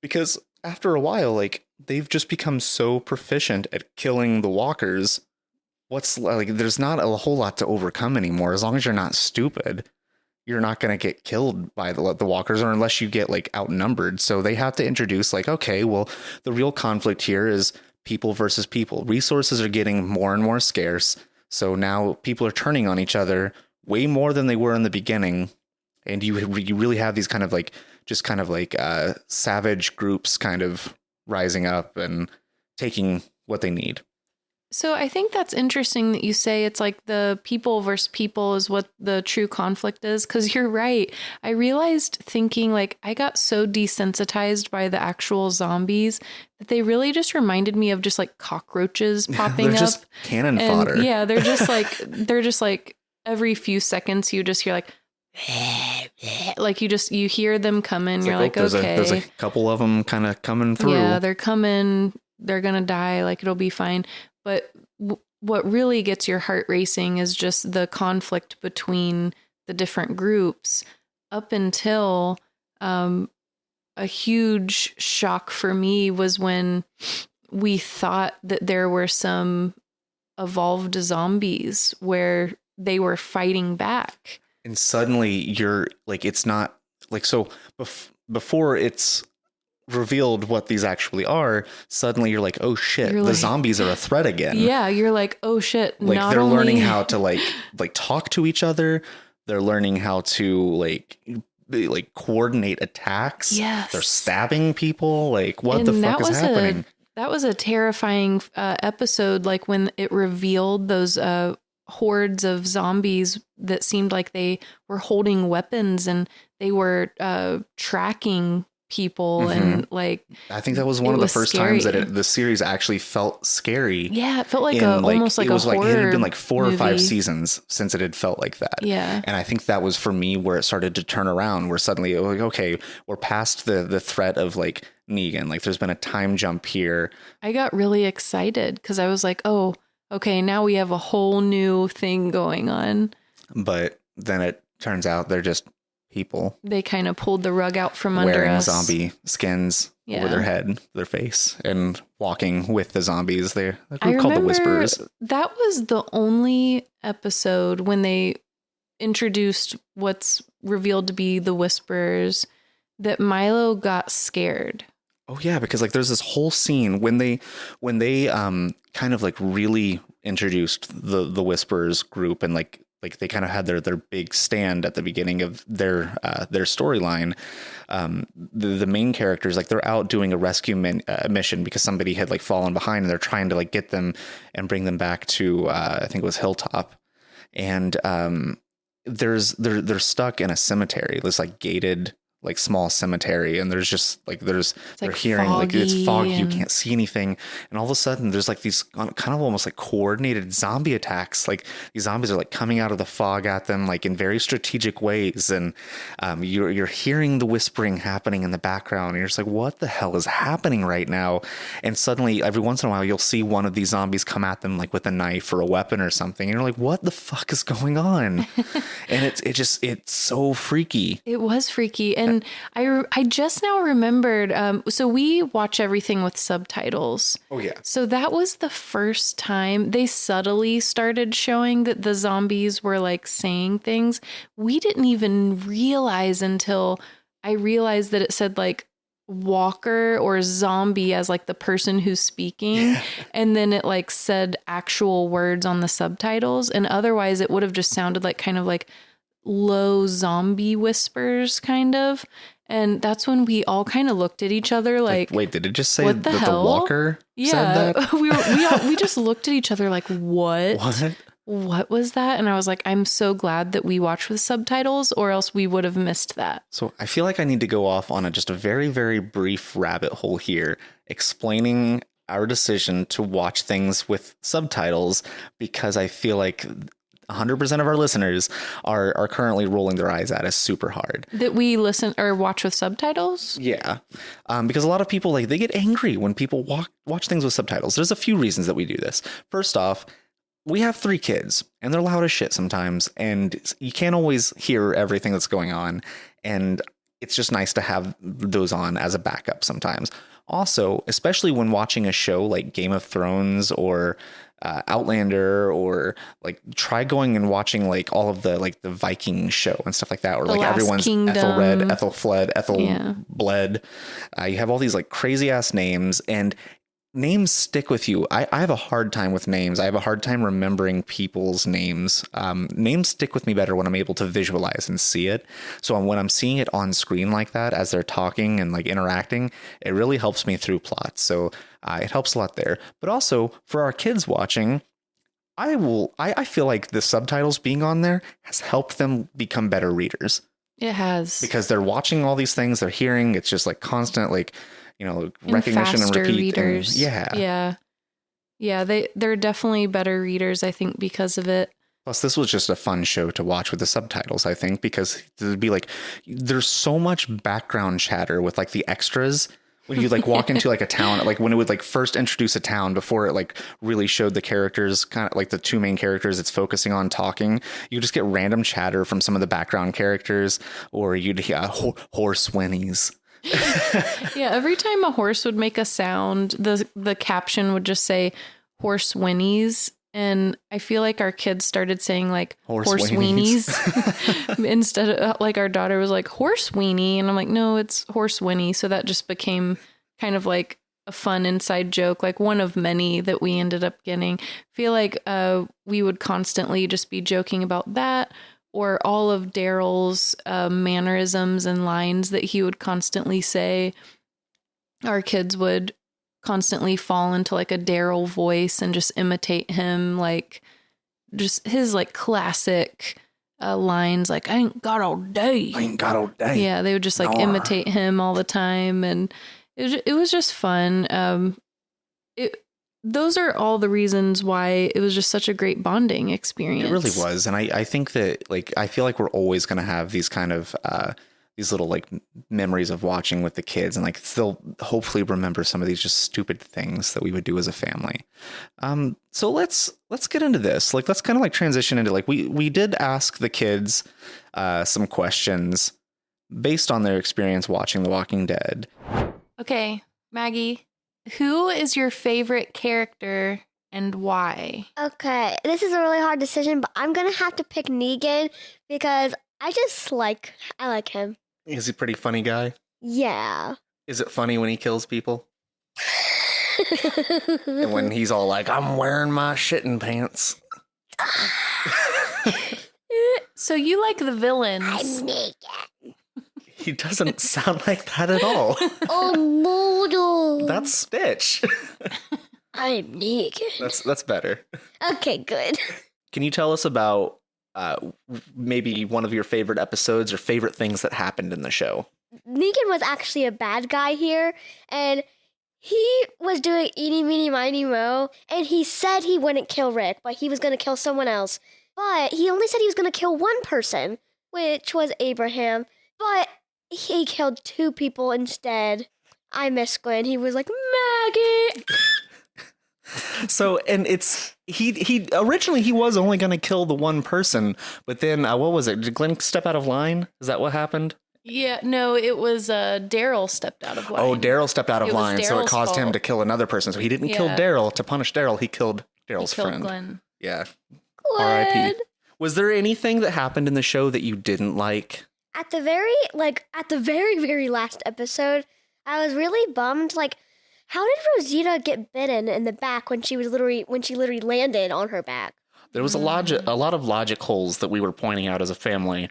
because after a while, like, they've just become so proficient at killing the walkers. What's like, there's not a whole lot to overcome anymore. As long as you're not stupid, you're not going to get killed by the walkers, or unless you get like outnumbered. So they have to introduce like, okay, well, the real conflict here is people versus people. Resources are getting more and more scarce. So now people are turning on each other way more than they were in the beginning. And you really have these kind of like, just kind of like savage groups kind of rising up and taking what they need. So I think that's interesting that you say it's like the people versus people is what the true conflict is, because you're right. I realized thinking like I got so desensitized by the actual zombies that they really just reminded me of just like cockroaches popping They're up. just cannon fodder. Yeah, they're just like every few seconds you just hear like you hear them coming. You're like, okay, there's a couple of them kind of coming through. Yeah, they're coming. They're gonna die. Like, it'll be fine. But what really gets your heart racing is just the conflict between the different groups. Up until a huge shock for me was when we thought that there were some evolved zombies where they were fighting back. And suddenly you're like, it's not like, so before it's revealed what these actually are, suddenly you're like, oh shit, the zombies are a threat again. Yeah, you're like, oh shit. Like, they're learning how to like talk to each other. They're learning how to like coordinate attacks. Yes. They're stabbing people. Like, what the fuck is happening? That was a terrifying episode, like when it revealed those hordes of zombies that seemed like they were holding weapons and they were tracking people. Mm-hmm. And like, I think that was one of the first times that the series actually felt scary. Yeah, it felt like almost like a horror. It had been like 4 or 5 seasons since it had felt like that. Yeah, and I think that was for me where it started to turn around, where suddenly like, okay, we're past the threat of like Negan. Like, there's been a time jump here. I got really excited because I was like, oh, okay, now we have a whole new thing going on. But then it turns out they're just people. They kind of pulled the rug out from under us. Wearing zombie skins over their head, their face, and walking with the zombies. They're called the Whisperers. That was the only episode when they introduced what's revealed to be the Whisperers that Milo got scared. Oh yeah, because like there's this whole scene when they kind of like really introduced the Whisperers group, and like they kind of had their big stand at the beginning of their storyline. The main characters, like, they're out doing a rescue mission because somebody had like fallen behind, and they're trying to like get them and bring them back to I think it was Hilltop, and they're stuck in a cemetery, this like gated like small cemetery, and there's just like they're hearing like it's foggy, you can't see anything, and all of a sudden there's like these kind of almost like coordinated zombie attacks. Like, these zombies are like coming out of the fog at them like in very strategic ways, and you're hearing the whispering happening in the background, and you're just like, what the hell is happening right now? And suddenly every once in a while you'll see one of these zombies come at them like with a knife or a weapon or something, and you're like, what the fuck is going on? And it's so freaky. It was freaky. And I just now remembered, so we watch everything with subtitles. Oh, yeah. So that was the first time they subtly started showing that the zombies were like saying things. We didn't even realize until I realized that it said like walker or zombie as like the person who's speaking. Yeah. And then it like said actual words on the subtitles. And otherwise it would have just sounded like kind of like low zombie whispers, kind of. And that's when we all kind of looked at each other like, wait, did it just say what that the hell? the walker said that? we just looked at each other like, what was that? And I was like, I'm so glad that we watched with subtitles, or else we would have missed that. So I feel like I need to go off on just a very, very brief rabbit hole here, explaining our decision to watch things with subtitles, because I feel like 100% of our listeners are currently rolling their eyes at us super hard. That we listen or watch with subtitles? Yeah. Because a lot of people, like, they get angry when people watch things with subtitles. There's a few reasons that we do this. First off, we have 3 kids and they're loud as shit sometimes, and you can't always hear everything that's going on. And it's just nice to have those on as a backup sometimes. Also, especially when watching a show like Game of Thrones or Outlander, or like try going and watching like all of the like the Viking show and stuff like that, or The like Last everyone's Kingdom. Ethelred, Ethelfled, Ethelbled. You have all these like crazy ass names, and names stick with you. I have a hard time with names. I have a hard time remembering people's names. Names stick with me better when I'm able to visualize and see it. So when I'm seeing it on screen like that, as they're talking and like interacting, it really helps me through plots. So it helps a lot there. But also for our kids watching, I feel like the subtitles being on there has helped them become better readers. It has. Because they're watching all these things, they're hearing, it's just like constant, like, and recognition and repeat. Readers. And They're definitely better readers, I think, because of it. Plus, this was just a fun show to watch with the subtitles, I think, because there'd be like, there's so much background chatter with like the extras when you like walk into like a town, like when it would like first introduce a town before it like really showed the characters, kind of like the 2 main characters it's focusing on talking. You just get random chatter from some of the background characters, or you'd hear horse whinnies. Yeah, every time a horse would make a sound, the caption would just say horse whinnies, and I feel like our kids started saying like horse weenies instead of like our daughter was like horse weenie, and I'm like, no, it's horse whinny. So that just became kind of like a fun inside joke, like one of many that we ended up getting. I feel like we would constantly just be joking about that, or all of Daryl's mannerisms and lines that he would constantly say. Our kids would constantly fall into like a Daryl voice and just imitate him, like just his like classic lines, like, I ain't got all day. I ain't got all day. Yeah, they would just like imitate him all the time, and it was just fun. Those are all the reasons why it was just such a great bonding experience. It really was. And I think that, like, I feel like we're always going to have these kind of, these little like memories of watching with the kids, and like they'll hopefully remember some of these just stupid things that we would do as a family. So let's get into this. Like, let's kind of like transition into like, we did ask the kids some questions based on their experience watching The Walking Dead. Okay, Maggie, who is your favorite character and why? Okay, this is a really hard decision, but I'm going to have to pick Negan because I like him. Is he a pretty funny guy? Yeah. Is it funny when he kills people? And when he's all like, I'm wearing my shitting pants. So you like the villains. I'm Negan. He doesn't sound like that at all. Oh, Moodle. That's Stitch. I'm Negan. That's better. Okay, good. Can you tell us about maybe one of your favorite episodes or favorite things that happened in the show? Negan was actually a bad guy here, and he was doing eeny, meeny, miny, moe, and he said he wouldn't kill Rick, but he was going to kill someone else. But he only said he was going to kill one person, which was Abraham, but he killed 2 people instead. I miss Glenn. He was like, Maggie! So, and he originally he was only going to kill the one person, but then what was it? Did Glenn step out of line? Is that what happened? Yeah, no, it was Daryl stepped out of line. Oh, Daryl stepped out of line, so it Daryl's caused him fault. to kill another person. So he didn't kill Daryl to punish Daryl. He killed Daryl's friend. Glenn. Yeah. Glenn. R.I.P. Was there anything that happened in the show that you didn't like? At the very, very last episode, I was really bummed. Like, how did Rosita get bitten in the back when she literally landed on her back? There was a lot of logic holes that we were pointing out as a family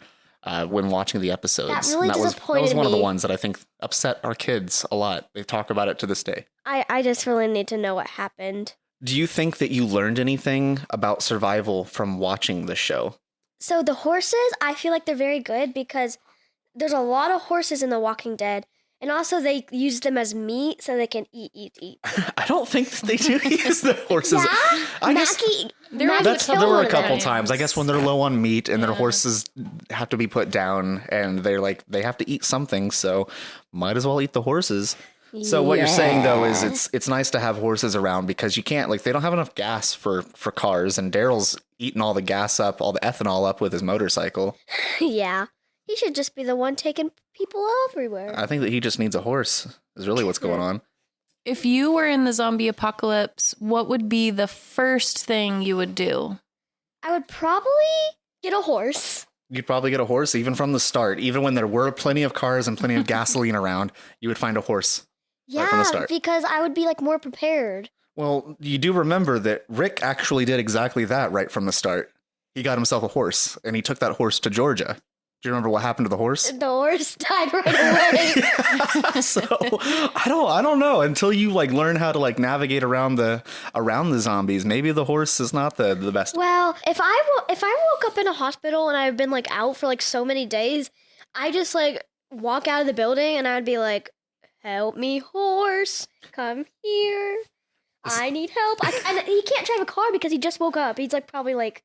when watching the episodes. That really that disappointed was one of the me. ones that I think upset our kids a lot. They talk about it to this day. I just really need to know what happened. Do you think that you learned anything about survival from watching the show? So the horses, I feel like they're very good because there's a lot of horses in The Walking Dead. And also they use them as meat so they can eat. I don't think that they do use the horses. Yeah? I guess There was Mackie a there killed were one a of couple them. times. I guess when they're low on meat and their Yeah. horses have to be put down and they're like, they have to eat something. So might as well eat the horses. So what you're saying though is it's nice to have horses around because you can't, like, they don't have enough gas for cars, and Daryl's eating all the gas up, all the ethanol up with his motorcycle. Yeah. He should just be the one taking people everywhere. I think that he just needs a horse is really what's going on. If you were in the zombie apocalypse, what would be the first thing you would do? I would probably get a horse. You'd probably get a horse even from the start. Even when there were plenty of cars and plenty of gasoline around, you would find a horse. Right from the Yeah, start. because I would be like more prepared. Well, you do remember that Rick actually did exactly that right from the start. He got himself a horse, and he took that horse to Georgia. Do you remember what happened to the horse? The horse died right away. So I don't know until you like learn how to like navigate around the zombies. Maybe the horse is not the best. Well, if I woke up in a hospital and I've been like out for like so many days, I just like walk out of the building and I'd be like, "Help me, horse, come here. I need help." And he can't drive a car because he just woke up. He's like probably like,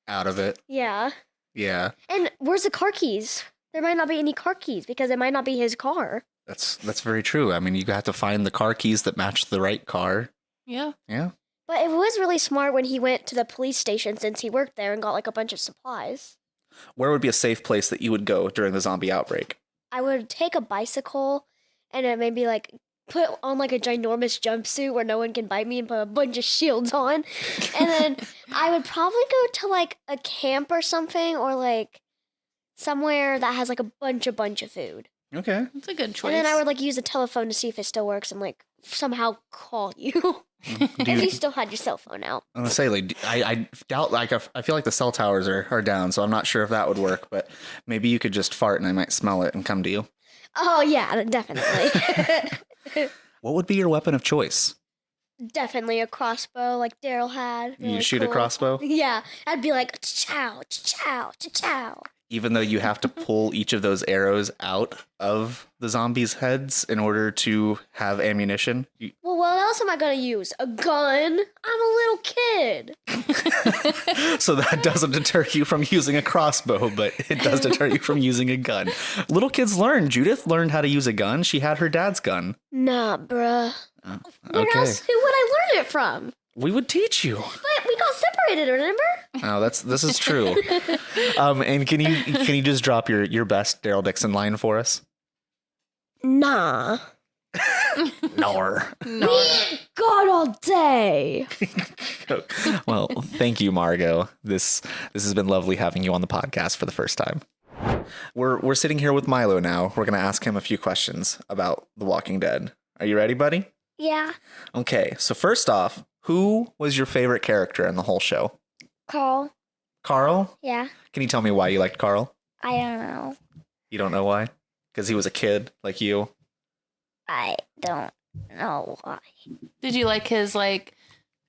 Out of it. yeah. Yeah, And where's the car keys? There might not be any car keys because it might not be his car. that's very true. I mean, you have to find the car keys that match the right car. Yeah. Yeah. But it was really smart when he went to the police station since he worked there and got like a bunch of supplies. Where would be a safe place that you would go during the zombie outbreak? I would take a bicycle and then maybe like put on like a ginormous jumpsuit where no one can bite me and put a bunch of shields on. And then I would probably go to like a camp or something or like somewhere that has like a bunch of food. Okay. That's a good choice. And then I would like use the telephone to see if it still works and like somehow call you. Do If you, you still had your cell phone out. I'm gonna say, like, I doubt, like, I feel like the cell towers are down, so I'm not sure if that would work. But maybe you could just fart and I might smell it and come to you. Oh yeah, definitely. What would be your weapon of choice? Definitely a crossbow like Daryl had. You Really shoot a cool. crossbow, Yeah, I'd be like, chow, chow, chow. even though you have to pull each of those arrows out of the zombies' heads in order to have ammunition. Well, what else am I gonna use? A gun? I'm a little kid. So that doesn't deter you from using a crossbow, but it does deter you from using a gun. Little kids learn. Judith learned how to use a gun. She had her dad's gun. Nah, bruh. Where Okay. else? Who would I learn it from? We would teach you. But we got separated, remember? Oh, this is true. And can you just drop your best Daryl Dixon line for us? Nah. Nor. God all day. Well, thank you, Margot. This has been lovely having you on the podcast for the first time. We're sitting here with Milo now. We're gonna ask him a few questions about The Walking Dead. Are you ready, buddy? Yeah. Okay. So first off, who was your favorite character in the whole show? Carl. Carl? Yeah. Can you tell me why you liked Carl? I don't know. You don't know why? Because he was a kid like you. I don't know why. Did you like his like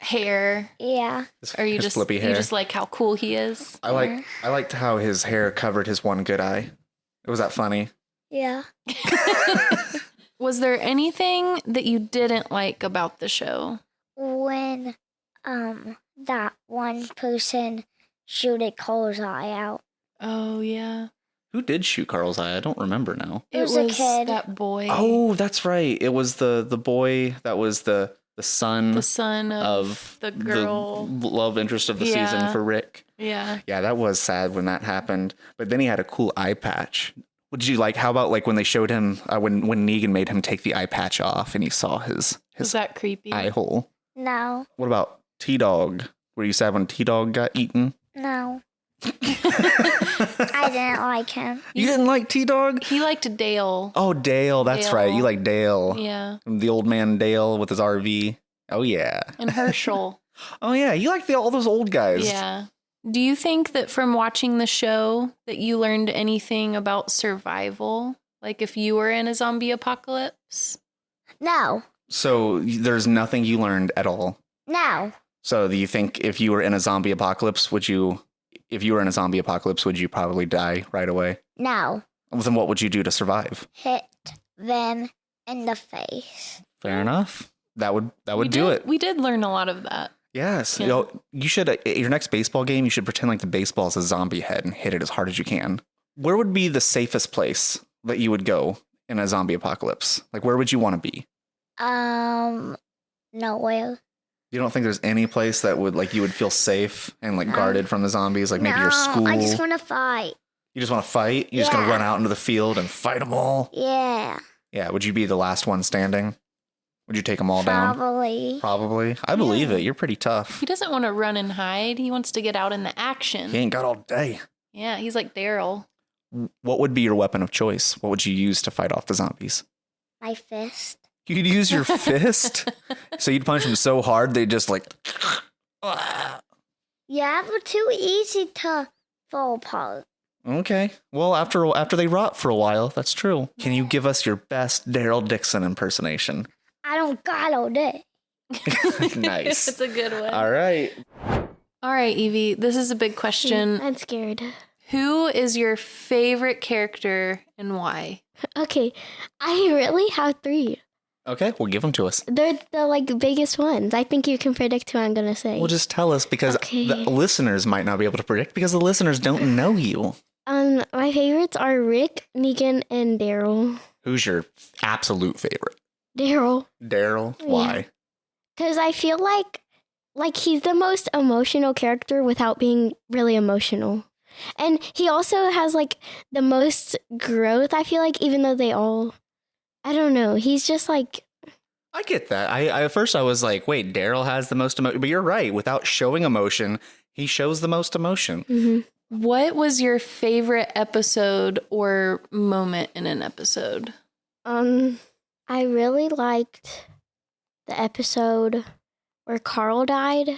hair, Yeah. or you His just flippy hair. you just like how cool he is? I liked how his hair covered his one good eye. Was that funny? Yeah. Was there anything that you didn't like about the show? When that one person shooted Cole's eye out. Oh yeah, Who did shoot Carl's eye? I don't remember now. It was a kid. that boy. Oh, that's right. It was the boy that was the son the son of the girl. the love interest of the Yeah. season for Rick. Yeah. Yeah, that was sad when that happened. But then he had a cool eye patch. What did you like? How about like when they showed him when Negan made him take the eye patch off and he saw his Was that creepy? eye hole? No, What about T-Dog? Were you sad when T-Dog got eaten? no. I didn't like him. You didn't like T-Dog? He liked Dale. Oh, Dale. That's Dale. right. You like Dale. Yeah. The old man Dale with his RV. Oh, yeah. And Herschel. Oh, yeah. You like all those old guys. Yeah. Do you think that from watching the show that you learned anything about survival? Like if you were in a zombie apocalypse? No. So there's nothing you learned at all. No. So do you think if you were in a zombie apocalypse, would you probably die right away? No. Well, then what would you do to survive? Hit them in the face. Fair enough. That would do it. We did learn a lot of that. Yes. Yeah. You know, you should, at your next baseball game, you should pretend like the baseball is a zombie head and hit it as hard as you can. Where would be the safest place that you would go in a zombie apocalypse? Like, where would you want to be? Nowhere. You don't think there's any place that would, like, you would feel safe and, like, guarded from the zombies? Like, maybe your school? I just want to fight. You just want to fight? You're just going to run out into the field and fight them all? Yeah. Yeah. Would you be the last one standing? Would you take them all down? Probably. I believe it. You're pretty tough. He doesn't want to run and hide. He wants to get out in the action. He ain't got all day. Yeah, he's like Daryl. What would be your weapon of choice? What would you use to fight off the zombies? My fist. You'd use your fist? So you'd punch them so hard they'd just like... Yeah, but too easy to fall apart. Okay. Well, after they rot for a while, that's true. Can you give us your best Daryl Dixon impersonation? I don't got all day. Nice. It's a good one. All right. All right, Evie, this is a big question. I'm scared. Who is your favorite character and why? Okay, I really have 3. Okay, well, give them to us. They're the like biggest ones. I think you can predict who I'm gonna say. Well, just tell us because Okay. the listeners might not be able to predict because the listeners don't know you. My favorites are Rick, Negan, and Daryl. Who's your absolute favorite? Daryl, Daryl? Why? because I feel like he's the most emotional character without being really emotional, and he also has like the most growth. I feel like even though they all, I don't know, he's just like. I get that. I at first I was like, wait, Daryl has the most emotion, but you're right. Without showing emotion, he shows the most emotion. Mm-hmm. What was your favorite episode or moment in an episode? I really liked the episode where Carl died.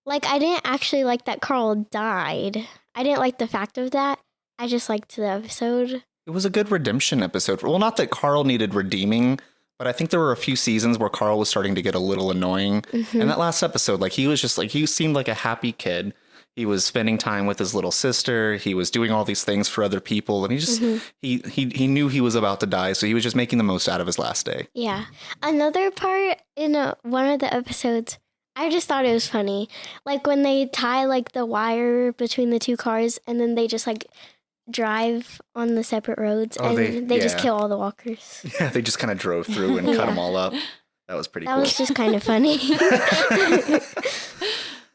Like, I didn't actually like that Carl died. I didn't like the fact of that. I just liked the episode. It was a good redemption episode. Well, not that Carl needed redeeming, but I think there were a few seasons where Carl was starting to get a little annoying. Mm-hmm. And that last episode, like, he was just like, he seemed like a happy kid. He was spending time with his little sister. He was doing all these things for other people. And he just, he knew he was about to die. So he was just making the most out of his last day. Yeah. Another part in one of the episodes, I just thought it was funny. Like when they tie like the wire between the 2 cars and then they just like drive on the separate roads and they just kill all the walkers. Yeah, they just kind of drove through and cut them all up. That was pretty cool. That was just kind of funny.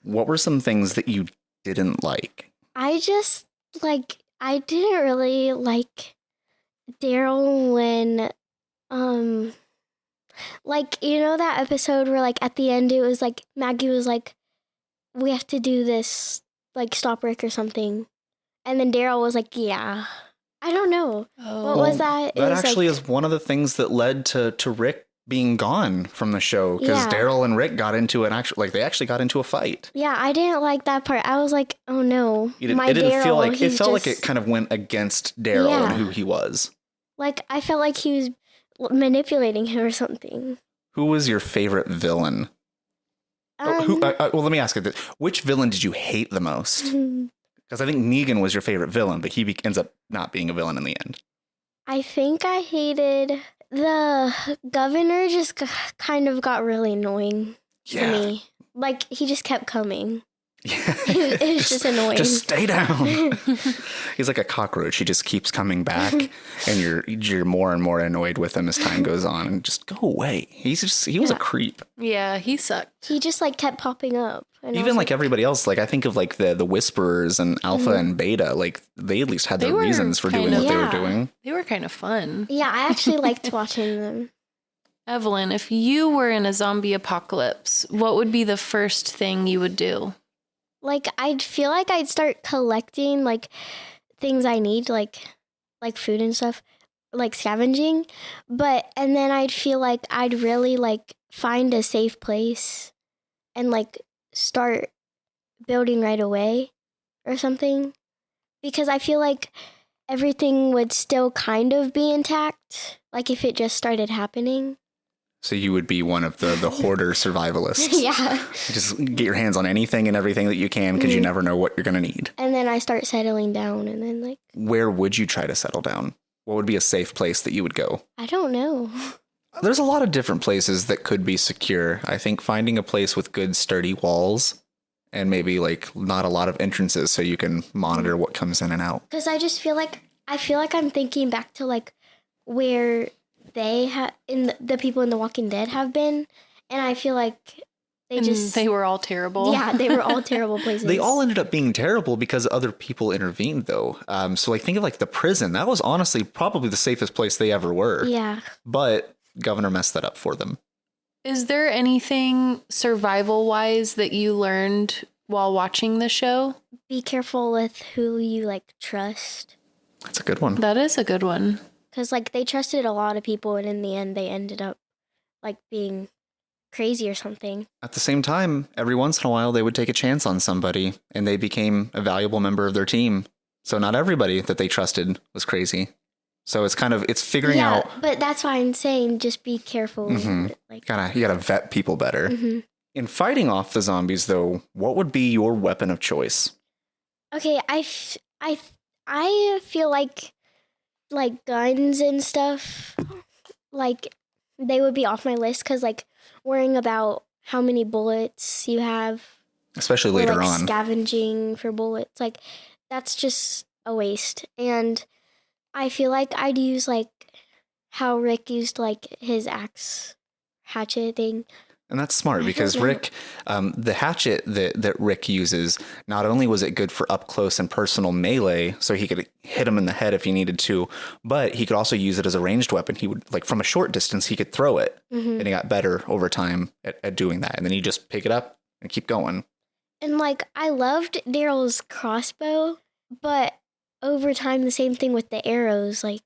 What were some things that you didn't like? I didn't really like Daryl when, like, you know that episode where, like, at the end it was, like, Maggie was like, we have to do this, like, stop Rick or something. And then Daryl was like, yeah. I don't know. What was that? That actually is one of the things that led to Rick being gone from the show because Daryl and Rick got into they actually got into a fight. Yeah, I didn't like that part. I was like, oh no, It felt like it kind of went against Daryl and who he was. Like I felt like he was manipulating him or something. Who was your favorite villain? Well, let me ask you this: which villain did you hate the most? Because I think Negan was your favorite villain, but he ends up not being a villain in the end. I think I hated the governor. Just kind of got really annoying to me. Like he just kept coming. Yeah, it was just annoying. Just stay down. He's like a cockroach. He just keeps coming back, and you're more and more annoyed with him as time goes on. And just go away. He was a creep. Yeah, he sucked. He just like kept popping up. And even like everybody else, like I think of like the Whisperers and Alpha and Beta, like they at least had their reasons for doing what they were doing. They were kind of fun. Yeah, I actually liked watching them. Evelyn, if you were in a zombie apocalypse, what would be the first thing you would do? Like, I'd feel like I'd start collecting, like, things I need, like food and stuff, like scavenging. And then I'd feel like I'd really, like, find a safe place and, like, start building right away. or something. Because I feel like everything would still kind of be intact, like if it just started happening. So you would be one of the hoarder survivalists. Yeah. Just get your hands on anything and everything that you can because you never know what you're going to need. And then I start settling down and then like... Where would you try to settle down? What would be a safe place that you would go? I don't know. There's a lot of different places that could be secure. I think finding a place with good sturdy walls and maybe like not a lot of entrances so you can monitor what comes in and out. Because I just feel like I'm thinking back to like where they have in the people in The Walking Dead have been, and I feel like they were all terrible. Yeah, they were all terrible places. They all ended up being terrible because other people intervened, though. So like think of like the prison. That was honestly probably the safest place they ever were. Yeah, but governor messed that up for them. Is there anything survival-wise that you learned while watching the show? Be careful with who you like trust. That's a good one. That is a good one. Because like they trusted a lot of people, and in the end, they ended up like being crazy or something. At the same time, every once in a while, they would take a chance on somebody, and they became a valuable member of their team. So not everybody that they trusted was crazy. So it's figuring out. Yeah, but that's why I'm saying just be careful. Like You gotta vet people better. Mm-hmm. In fighting off the zombies, though, what would be your weapon of choice? Okay, I feel like guns and stuff, like they would be off my list because like worrying about how many bullets you have, especially later like on, scavenging for bullets, like that's just a waste. And I feel like I'd use like how Rick used like his axe hatchet thing. And that's smart because Rick, the hatchet that Rick uses, not only was it good for up close and personal melee, so he could hit him in the head if he needed to, but he could also use it as a ranged weapon. He would, like, from a short distance, he could throw it, and he got better over time at doing that. And then you just pick it up and keep going. And like, I loved Daryl's crossbow, but over time, the same thing with the arrows, like...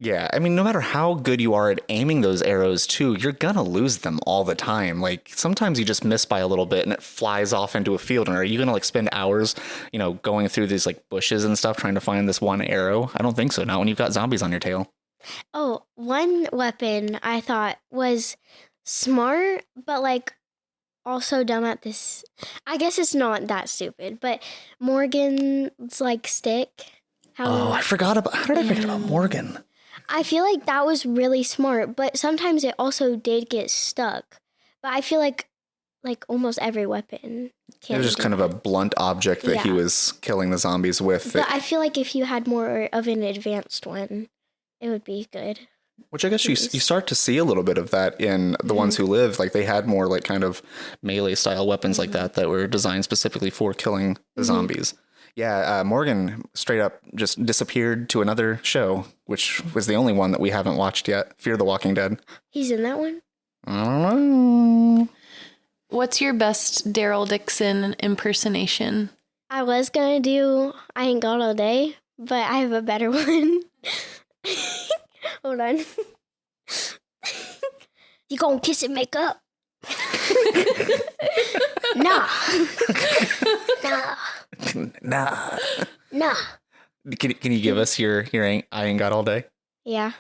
Yeah, I mean, no matter how good you are at aiming those arrows, too, you're gonna lose them all the time. Like, sometimes you just miss by a little bit and it flies off into a field. And are you gonna, like, spend hours, going through these, like, bushes and stuff trying to find this one arrow? I don't think so, not when you've got zombies on your tail. Oh, one weapon I thought was smart, but, like, also dumb at this. I guess it's not that stupid, but Morgan's, like, stick. How did I forget about Morgan? I feel like that was really smart, but sometimes it also did get stuck. But I feel like almost every weapon can. It was just kind of a blunt object that he was killing the zombies with. But I feel like if you had more of an advanced one, it would be good. Which I guess you start to see a little bit of that in the ones who live. Like they had more like kind of melee style weapons like that were designed specifically for killing the zombies. Yeah, Morgan straight up just disappeared to another show, which was the only one that we haven't watched yet, Fear the Walking Dead. He's in that one? I don't know. What's your best Daryl Dixon impersonation? I was going to do I Ain't Got All Day, but I have a better one. Hold on. You gonna kiss and make up? Nah. Can you give us your I Ain't Got All Day? Yeah.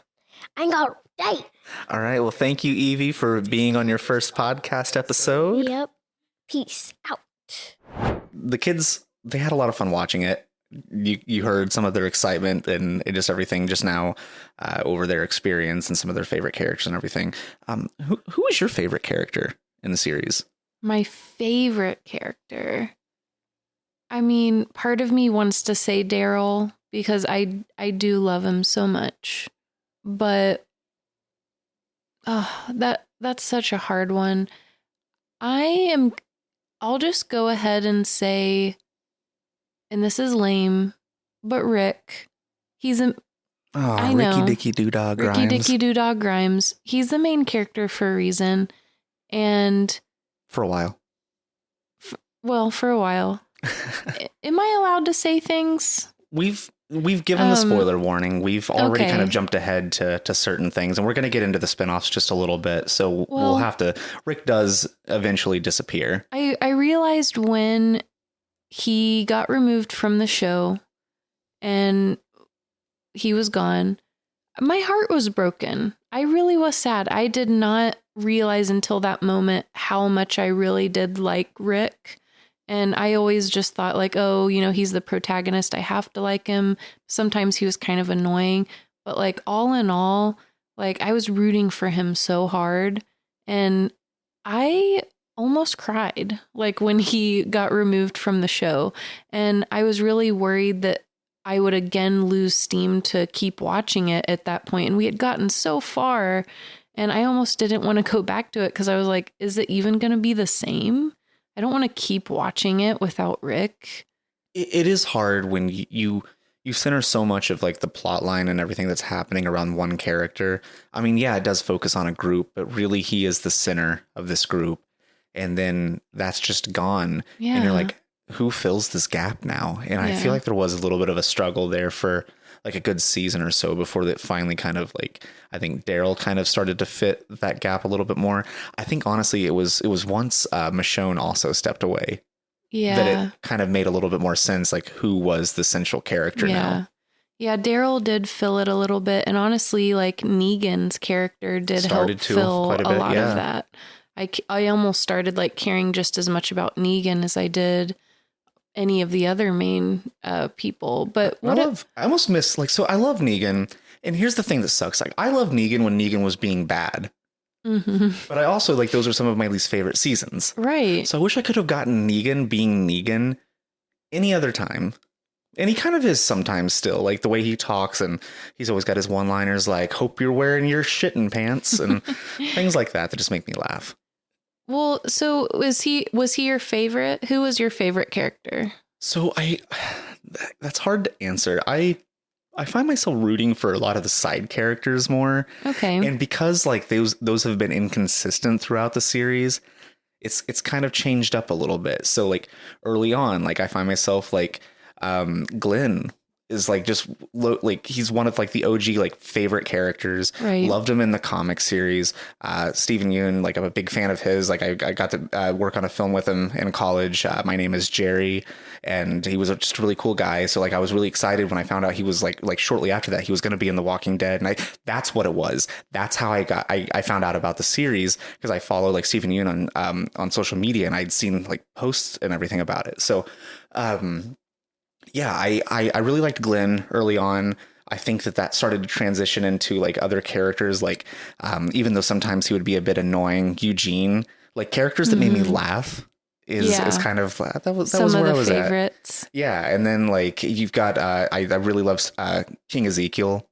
I ain't got all day. All right. Well, thank you, Evie, for being on your first podcast episode. Yep. Peace out. The kids, they had a lot of fun watching it. You heard some of their excitement and just everything just now over their experience and some of their favorite characters and everything. Who is your favorite character in the series? My favorite character. I mean, part of me wants to say Daryl because I do love him so much, but that's such a hard one. I'll just go ahead and say, and this is lame, but Rick, I know. Ricky Dicky Doodog Grimes. Ricky Dicky Doodog Grimes. He's the main character for a reason, and for a while. For a while. Am I allowed to say things? We've given the spoiler warning. We've already kind of jumped ahead to certain things, and we're going to get into the spinoffs just a little bit. So we'll have to. Rick does eventually disappear. I realized when he got removed from the show and he was gone. My heart was broken. I really was sad. I did not realize until that moment how much I really did like Rick. And I always just thought like, oh, you know, he's the protagonist. I have to like him. Sometimes he was kind of annoying, but like all in all, like I was rooting for him so hard. And I almost cried like when he got removed from the show. And I was really worried that I would again lose steam to keep watching it at that point. And we had gotten so far and I almost didn't want to go back to it because I was like, is it even going to be the same? I don't want to keep watching it without Rick. It is hard when you center so much of like the plot line and everything that's happening around one character. I mean, yeah, it does focus on a group, but really he is the center of this group. And then that's just gone. Yeah. And you're like, who fills this gap now? And I feel like there was a little bit of a struggle there for like a good season or so before that finally kind of like, I think Daryl kind of started to fit that gap a little bit more. I think honestly, it was once Michonne also stepped away. Yeah. That it kind of made a little bit more sense, like who was the central character now. Yeah, Daryl did fill it a little bit. And honestly, like Negan's character did Started help to fill quite a a bit, lot yeah. of that. I almost started like caring just as much about Negan as I did any of the other main people. But I almost miss like, so I love Negan. And here's the thing that sucks. Like I love Negan when Negan was being bad. Mm-hmm. But I also like those are some of my least favorite seasons. Right. So I wish I could have gotten Negan being Negan any other time. And he kind of is sometimes still, like the way he talks, and he's always got his one-liners like, hope you're wearing your shitting pants and things like that just make me laugh. Well, so was he your favorite? Who was your favorite character? So that's hard to answer. I find myself rooting for a lot of the side characters more. Okay. And because like those have been inconsistent throughout the series, it's kind of changed up a little bit. So like early on, like I find myself like Glenn is like just like he's one of like the OG like favorite characters. Right. Loved him in the comic series. Stephen Yeun, like I'm a big fan of his. Like I got to work on a film with him in college. My Name is Jerry, and he was just a really cool guy. So like I was really excited when I found out he was like shortly after that he was going to be in The Walking Dead, and that's what it was. That's how I found out about the series because I follow like Stephen Yeun on social media, and I'd seen like posts and everything about it. So. Yeah, I really liked Glenn early on. I think that started to transition into like other characters, like even though sometimes he would be a bit annoying, Eugene, like characters that made me laugh is kind of that was where I was favorites. at. Yeah, and then like you've got I really love King Ezekiel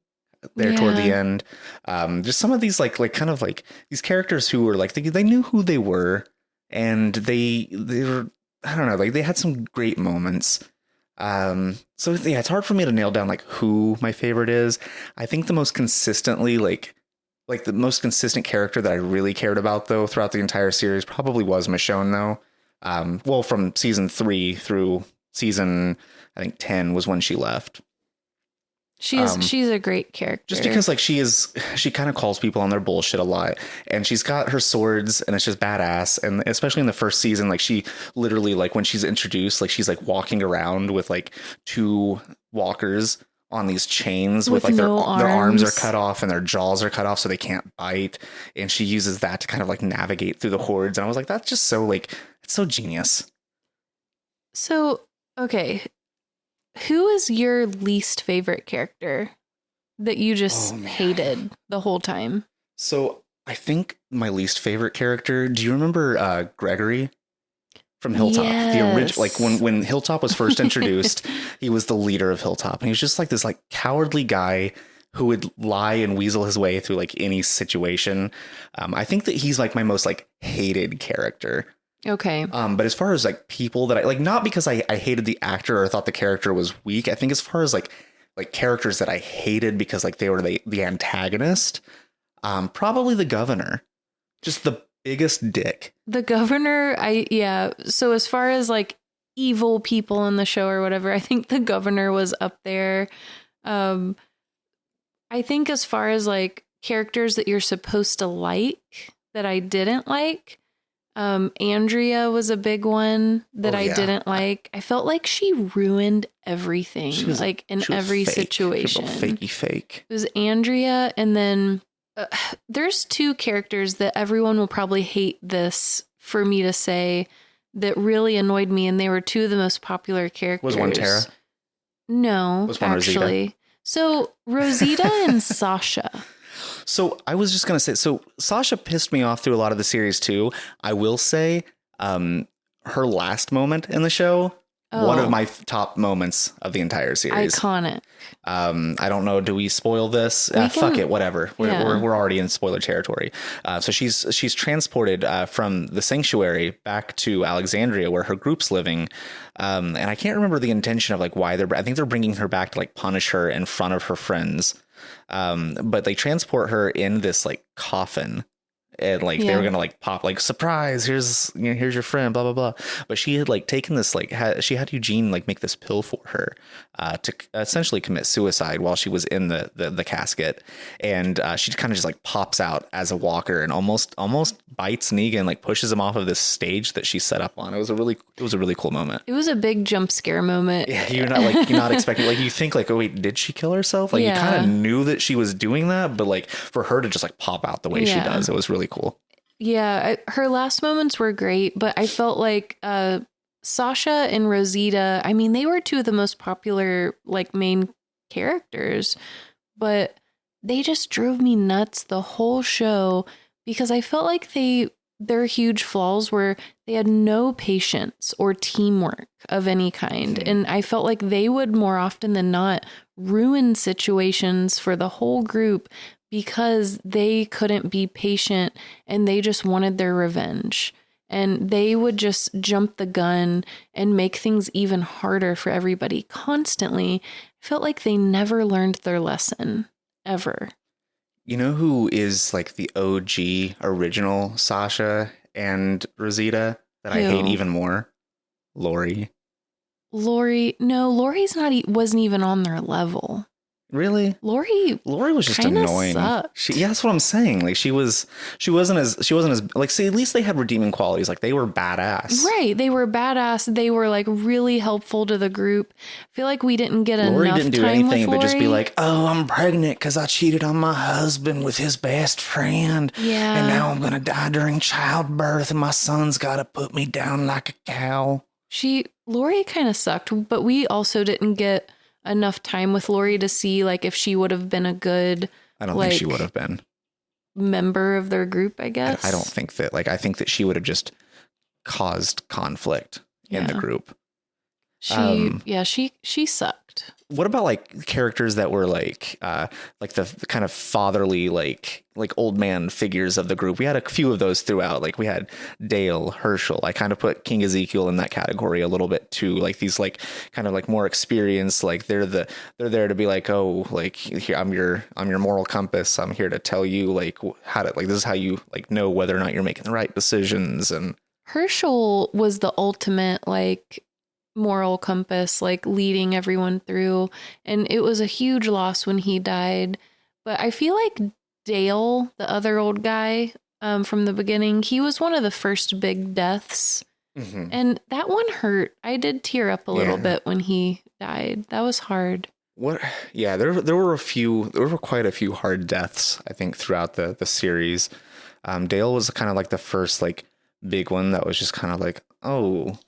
there toward the end. Just some of these like kind of like these characters who were like they knew who they were, and they were, I don't know, like they had some great moments. So yeah, it's hard for me to nail down like who my favorite is. I think the most consistently like the most consistent character that I really cared about though throughout the entire series probably was Michonne though. Well, from season 3 through season I think 10 was when she left. She's a great character. Just because like she kind of calls people on their bullshit a lot, and she's got her swords and it's just badass. And especially in the first season, like she literally like when she's introduced, like she's like walking around with like 2 walkers on these chains with like their arms are cut off and their jaws are cut off so they can't bite. And she uses that to kind of like navigate through the hordes. And I was like, that's just so like, it's so genius. So, okay. Who is your least favorite character that you just hated the whole time? So I think my least favorite character, do you remember Gregory from Hilltop? Yes. The original, like when Hilltop was first introduced, he was the leader of Hilltop, and he was just like this like cowardly guy who would lie and weasel his way through like any situation. I think that he's like my most like hated character. Okay. But as far as like people that I like, not because I hated the actor or thought the character was weak. I think as far as like characters that I hated because like they were the antagonist, probably the governor, just the biggest dick. The governor, so as far as like evil people in the show or whatever, I think the governor was up there. I think as far as like characters that you're supposed to like that I didn't like, Andrea was a big one that Oh, I yeah. didn't like. I felt like she ruined everything, like in she was every fake. situation. She was real fakey fake. It was Andrea, and then there's two characters that everyone will probably hate this for me to say that really annoyed me, and they were two of the most popular characters. Was one Tara? No, Was one actually. Rosita? So Rosita and Sasha. So I was just going to say, so Sasha pissed me off through a lot of the series too. I will say her last moment in the show, one of my top moments of the entire series. Iconic. I don't know. Do we spoil this? Fuck it. Whatever. We're already in spoiler territory. So she's transported from the sanctuary back to Alexandria where her group's living. And I can't remember the intention of like why I think they're bringing her back to like punish her in front of her friends. But they transport her in this like coffin. And like they were gonna like pop like surprise, here's your friend, blah blah blah. But she had like taken this like she had Eugene like make this pill for her to essentially commit suicide while she was in the casket, and she kind of just like pops out as a walker and almost bites Negan, like pushes him off of this stage that she set up on. It was a really cool moment. It was a big jump scare moment. Yeah, you're not expecting, like you think like, oh wait, did she kill herself? Like you kind of knew that she was doing that, but like for her to just like pop out the way she does, it was really cool. Yeah, her last moments were great, but I felt like Sasha and Rosita, I mean, they were two of the most popular like main characters, but they just drove me nuts the whole show because I felt like their huge flaws were they had no patience or teamwork of any kind. And I felt like they would more often than not ruin situations for the whole group because they couldn't be patient and they just wanted their revenge. And they would just jump the gun and make things even harder for everybody constantly. I felt like they never learned their lesson, ever. You know who is like the OG original Sasha and Rosita that I hate even more? Lori. No, Lori's wasn't even on their level. Really? Lori was just annoying. Sucked. Yeah, that's what I'm saying. Like she wasn't as like, see, at least they had redeeming qualities. Like they were badass. Right. They were badass. They were like really helpful to the group. I feel like we didn't get Lori enough didn't do time anything with but just be Lori. like, oh, I'm pregnant because I cheated on my husband with his best friend. Yeah. And now I'm going to die during childbirth and my son's got to put me down like a cow. Lori kind of sucked, but we also didn't get enough time with Lori to see like if she would have been a good I don't think she would have been member of their group, I guess. I don't think that, like, I think that she would have just caused conflict in the group. She sucked. What about like characters that were like the kind of fatherly, like old man figures of the group? We had a few of those throughout. Like we had Dale, Herschel. I kind of put King Ezekiel in that category a little bit too. Like these like kind of like more experienced, like they're there to be like, oh, like here, I'm your moral compass. I'm here to tell you like how to, like, this is how you like know whether or not you're making the right decisions. And Herschel was the ultimate like moral compass, like leading everyone through, and it was a huge loss when he died. But I feel like Dale, the other old guy from the beginning, he was one of the first big deaths. Mm-hmm. And that one hurt. I did tear up a little bit when he died. That was hard. There were quite a few hard deaths, I think, throughout the series. Dale was kind of like the first like big one that was just kind of like, oh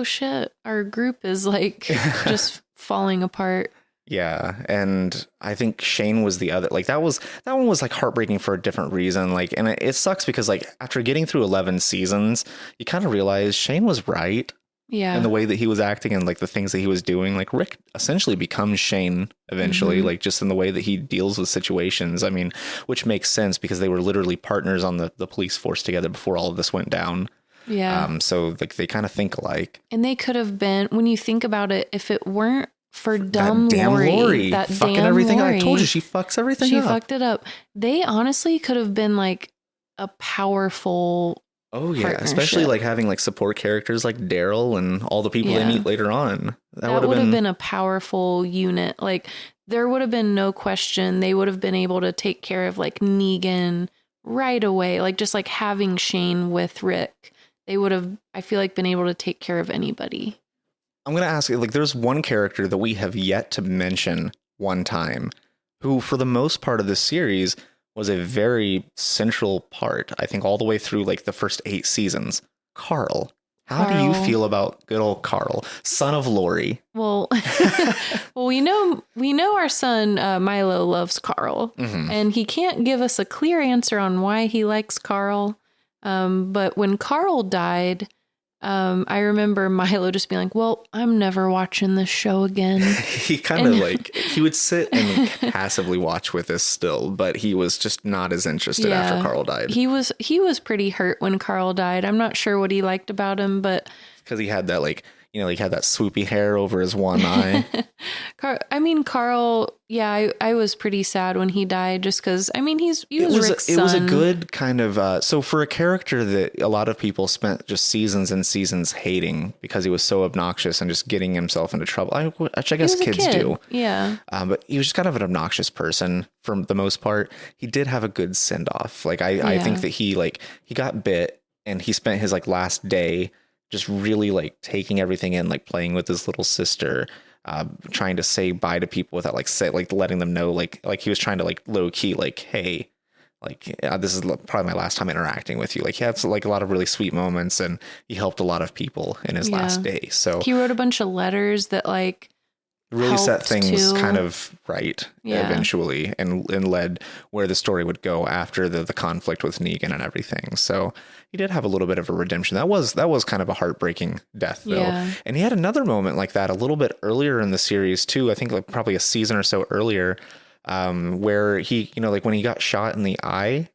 shit, our group is like just falling apart. Yeah. And I think Shane was the other, like that one was like heartbreaking for a different reason. Like, and it sucks because like after getting through 11 seasons, you kind of realize Shane was right. Yeah. And the way that he was acting and like the things that he was doing, like Rick essentially becomes Shane eventually, like just in the way that he deals with situations. I mean, which makes sense because they were literally partners on the police force together before all of this went down. Yeah. So like they kind of think alike. And they could have been, when you think about it, if it weren't for dumb Lori, that fucking damn everything. Lori, I told you she fucks everything up. She fucked it up. They honestly could have been like a powerful especially like having like support characters like Daryl and all the people they meet later on. That would have been a powerful unit. Like there would have been no question. They would have been able to take care of like Negan right away. Like just like having Shane with Rick. they would have, I feel like, been able to take care of anybody. I'm going to ask you, like, there's one character that we have yet to mention one time who, for the most part of the series, was a very central part, I think, all the way through, like, the first 8 seasons. Carl. How do you feel about good old Carl, son of Lori? Well, well, we know our son Milo loves Carl, and he can't give us a clear answer on why he likes Carl. But when Carl died, I remember Milo just being like, well, I'm never watching this show again. He kind of like, he would sit and passively watch with us still, but he was just not as interested after Carl died. He was pretty hurt when Carl died. I'm not sure what he liked about him, but because he had that, like, you know, he had that swoopy hair over his one eye. Carl, yeah, I was pretty sad when he died just because, I mean, he was Rick's son. It was a good kind of, so for a character that a lot of people spent just seasons and seasons hating because he was so obnoxious and just getting himself into trouble, which I guess kids do. Yeah. But he was just kind of an obnoxious person for the most part. He did have a good send off. Like, I think that he got bit and he spent his like last day just really like taking everything in, like playing with his little sister, trying to say bye to people without like letting them know, like he was trying to like low key, like, hey, like, this is probably my last time interacting with you. Like, he had like a lot of really sweet moments and he helped a lot of people in his last day. So he wrote a bunch of letters that like really set things kind of right eventually and led where the story would go after the conflict with Negan and everything. So he did have a little bit of a redemption. That was kind of a heartbreaking death though. Yeah. And he had another moment like that a little bit earlier in the series too. I think like probably a season or so earlier, where he, you know, like when he got shot in the eye.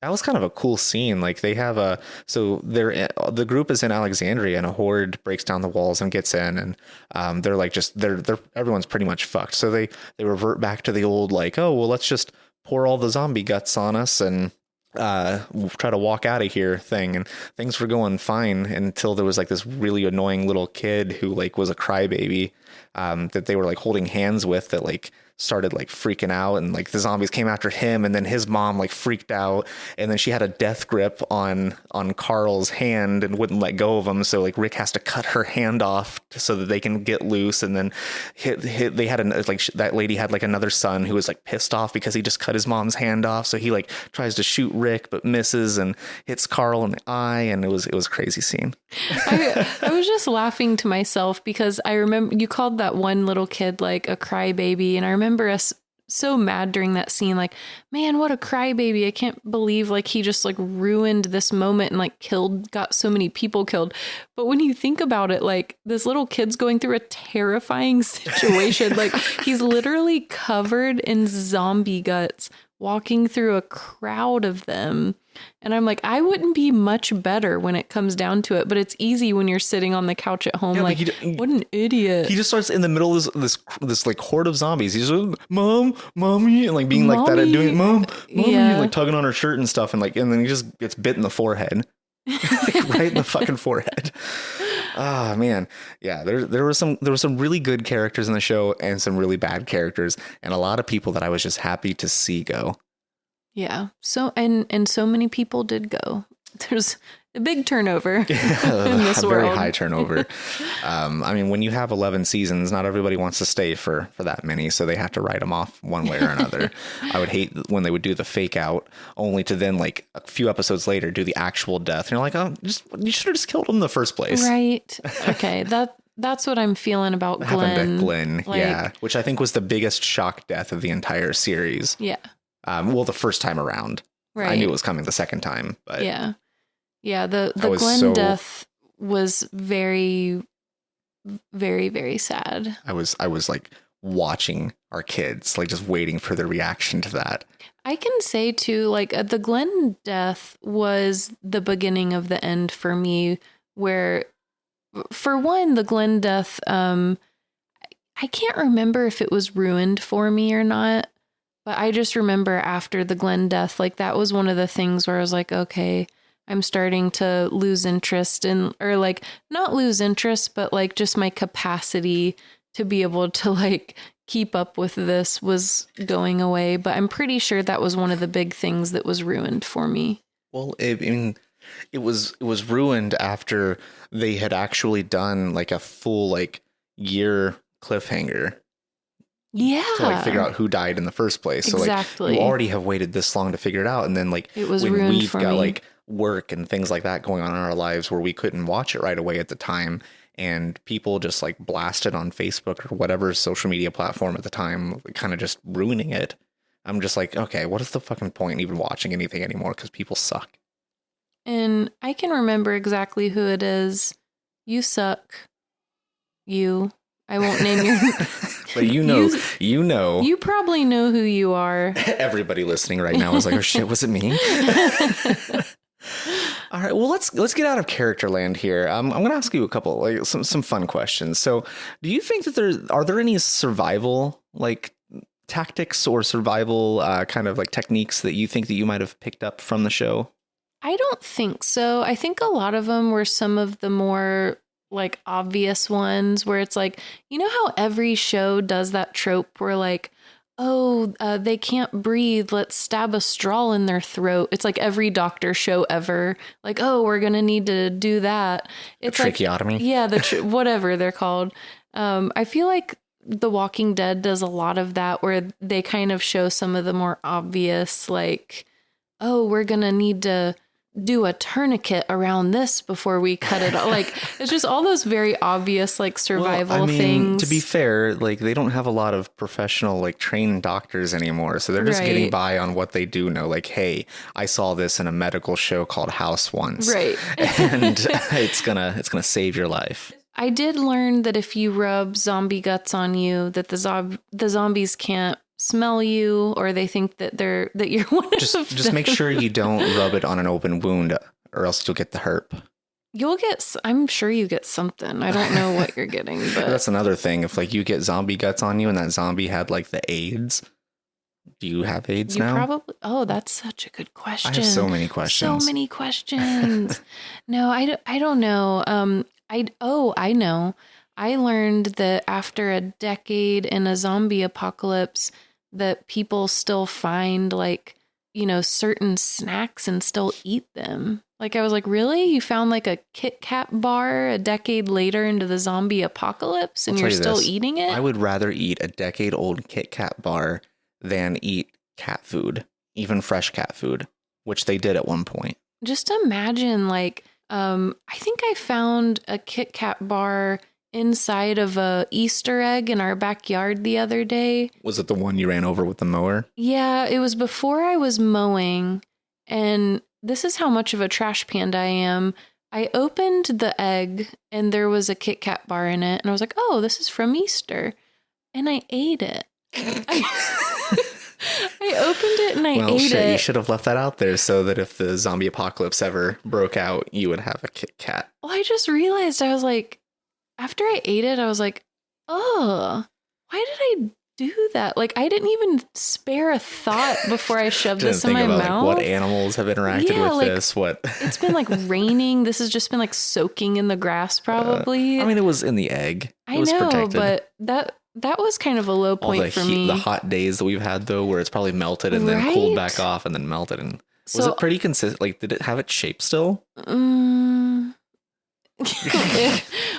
That was kind of a cool scene. Like they have the group is in Alexandria and a horde breaks down the walls and gets in, and they're like they're everyone's pretty much fucked. So they revert back to the old like, oh well, let's just pour all the zombie guts on us and try to walk out of here thing. And things were going fine until there was like this really annoying little kid who like was a crybaby that they were like holding hands with that like started like freaking out, and like the zombies came after him, and then his mom like freaked out, and then she had a death grip on Carl's hand and wouldn't let go of him, so like Rick has to cut her hand off so that they can get loose. And then they had that lady had like another son who was like pissed off because he just cut his mom's hand off, so he like tries to shoot Rick but misses and hits Carl in the eye, and it was a crazy scene. I was just laughing to myself because I remember you called that one little kid like a crybaby, and I remember us so mad during that scene, like, man, what a crybaby. I can't believe like he just like ruined this moment and like got so many people killed. But when you think about it, like this little kid's going through a terrifying situation. Like he's literally covered in zombie guts, walking through a crowd of them. And I'm like, I wouldn't be much better when it comes down to it, but it's easy when you're sitting on the couch at home. Like, what an idiot. He just starts in the middle of this like horde of zombies. He's just, mommy, and like being like that at doing mommy, and, like tugging on her shirt and stuff. And then he just gets bit in the forehead, like, right in the fucking forehead. Oh man. Yeah. There were some really good characters in the show and some really bad characters, and a lot of people that I was just happy to see go. Yeah. So, and so many people did go. There's a big turnover in this world. Very high turnover. I mean, when you have 11 seasons, not everybody wants to stay for that many, so they have to write them off one way or another. I would hate when they would do the fake out, only to then like a few episodes later do the actual death. And you're like, oh, you should have just killed him in the first place. Right. Okay. That's what I'm feeling about Glenn. Happened to Glenn, like, yeah, which I think was the biggest shock death of the entire series. Yeah. Well, the first time around, right. I knew it was coming the second time, but yeah. The Glenn death was very, very, very sad. I was like watching our kids, like just waiting for their reaction to that. I can say too, like the Glenn death was the beginning of the end for me, where for one, the Glenn death, I can't remember if it was ruined for me or not. But I just remember after the Glenn death, like that was one of the things where I was like, okay, I'm starting to lose interest or like not lose interest, but like just my capacity to be able to like keep up with this was going away. But I'm pretty sure that was one of the big things that was ruined for me. Well, I mean, It was ruined after they had actually done like a full like year cliffhanger Yeah. to like figure out who died in the first place. So Exactly. like you already have waited this long to figure it out, and then like It was when ruined we've for got me. like work and things like that going on in our lives where we couldn't watch it right away at the time, and people just like blasted on Facebook or whatever social media platform at the time, kind of just ruining it. I'm just like, okay, what is the fucking point in even watching anything anymore? Because people suck. And I can remember exactly who it is. You suck. You. I won't name your... But you know. You probably know who you are. Everybody listening right now is like, oh shit, was it me? All right, well let's get out of character land here. I'm going to ask you a couple like some fun questions. So, do you think that are there any survival like tactics or survival kind of like techniques that you think that you might have picked up from the show? I don't think so. I think a lot of them were some of the more like obvious ones where it's like, you know how every show does that trope where like, oh, they can't breathe. Let's stab a straw in their throat. It's like every doctor show ever. Like, oh, we're going to need to do that. It's a tracheotomy. Like, yeah, whatever they're called. I feel like The Walking Dead does a lot of that where they kind of show some of the more obvious, like, oh, we're going to need to do a tourniquet around this before we cut it off. Like, it's just all those very obvious, like, survival things. To be fair, like, they don't have a lot of professional, like, trained doctors anymore. So they're just getting by on what they do know. Like, hey, I saw this in a medical show called House once. Right. And it's gonna save your life. I did learn that if you rub zombie guts on you, that the zombies can't smell you, or they think that you're one of them. Just make sure you don't rub it on an open wound, or else you'll get the herp. I'm sure you get something. I don't know what you're getting, but that's another thing. If like you get zombie guts on you, and that zombie had like the AIDS, do you have AIDS now? Probably. Oh, that's such a good question. I have so many questions. No, I don't know. I know. I learned that after a decade in a zombie apocalypse, that people still find like, you know, certain snacks and still eat them. Like, I was like, really? You found like a Kit Kat bar a decade later into the zombie apocalypse and you're still eating it? I would rather eat a decade-old Kit Kat bar than eat cat food, even fresh cat food, which they did at one point. Just imagine, like, I think I found a Kit Kat bar inside of a Easter egg in our backyard the other day. Was it the one you ran over with the mower? Yeah, it was before I was mowing, and this is how much of a trash panda I am. I opened the egg, and there was a Kit Kat bar in it, and I was like, oh, this is from Easter, and I ate it. I opened it and I ate it. You should have left that out there so that if the zombie apocalypse ever broke out, you would have a Kit Kat. Well, I just realized, I was like, after I ate it, I was like, oh, why did I do that? Like, I didn't even spare a thought before I shoved this in my mouth. Like, what animals have interacted with this? What? It's been like raining. This has just been like soaking in the grass, probably. I mean, it was in the egg. It was protected. But that was kind of a low point for me. The hot days that we've had, though, where it's probably melted and then cooled back off and then melted. And was it pretty consistent? Like, did it have its shape still?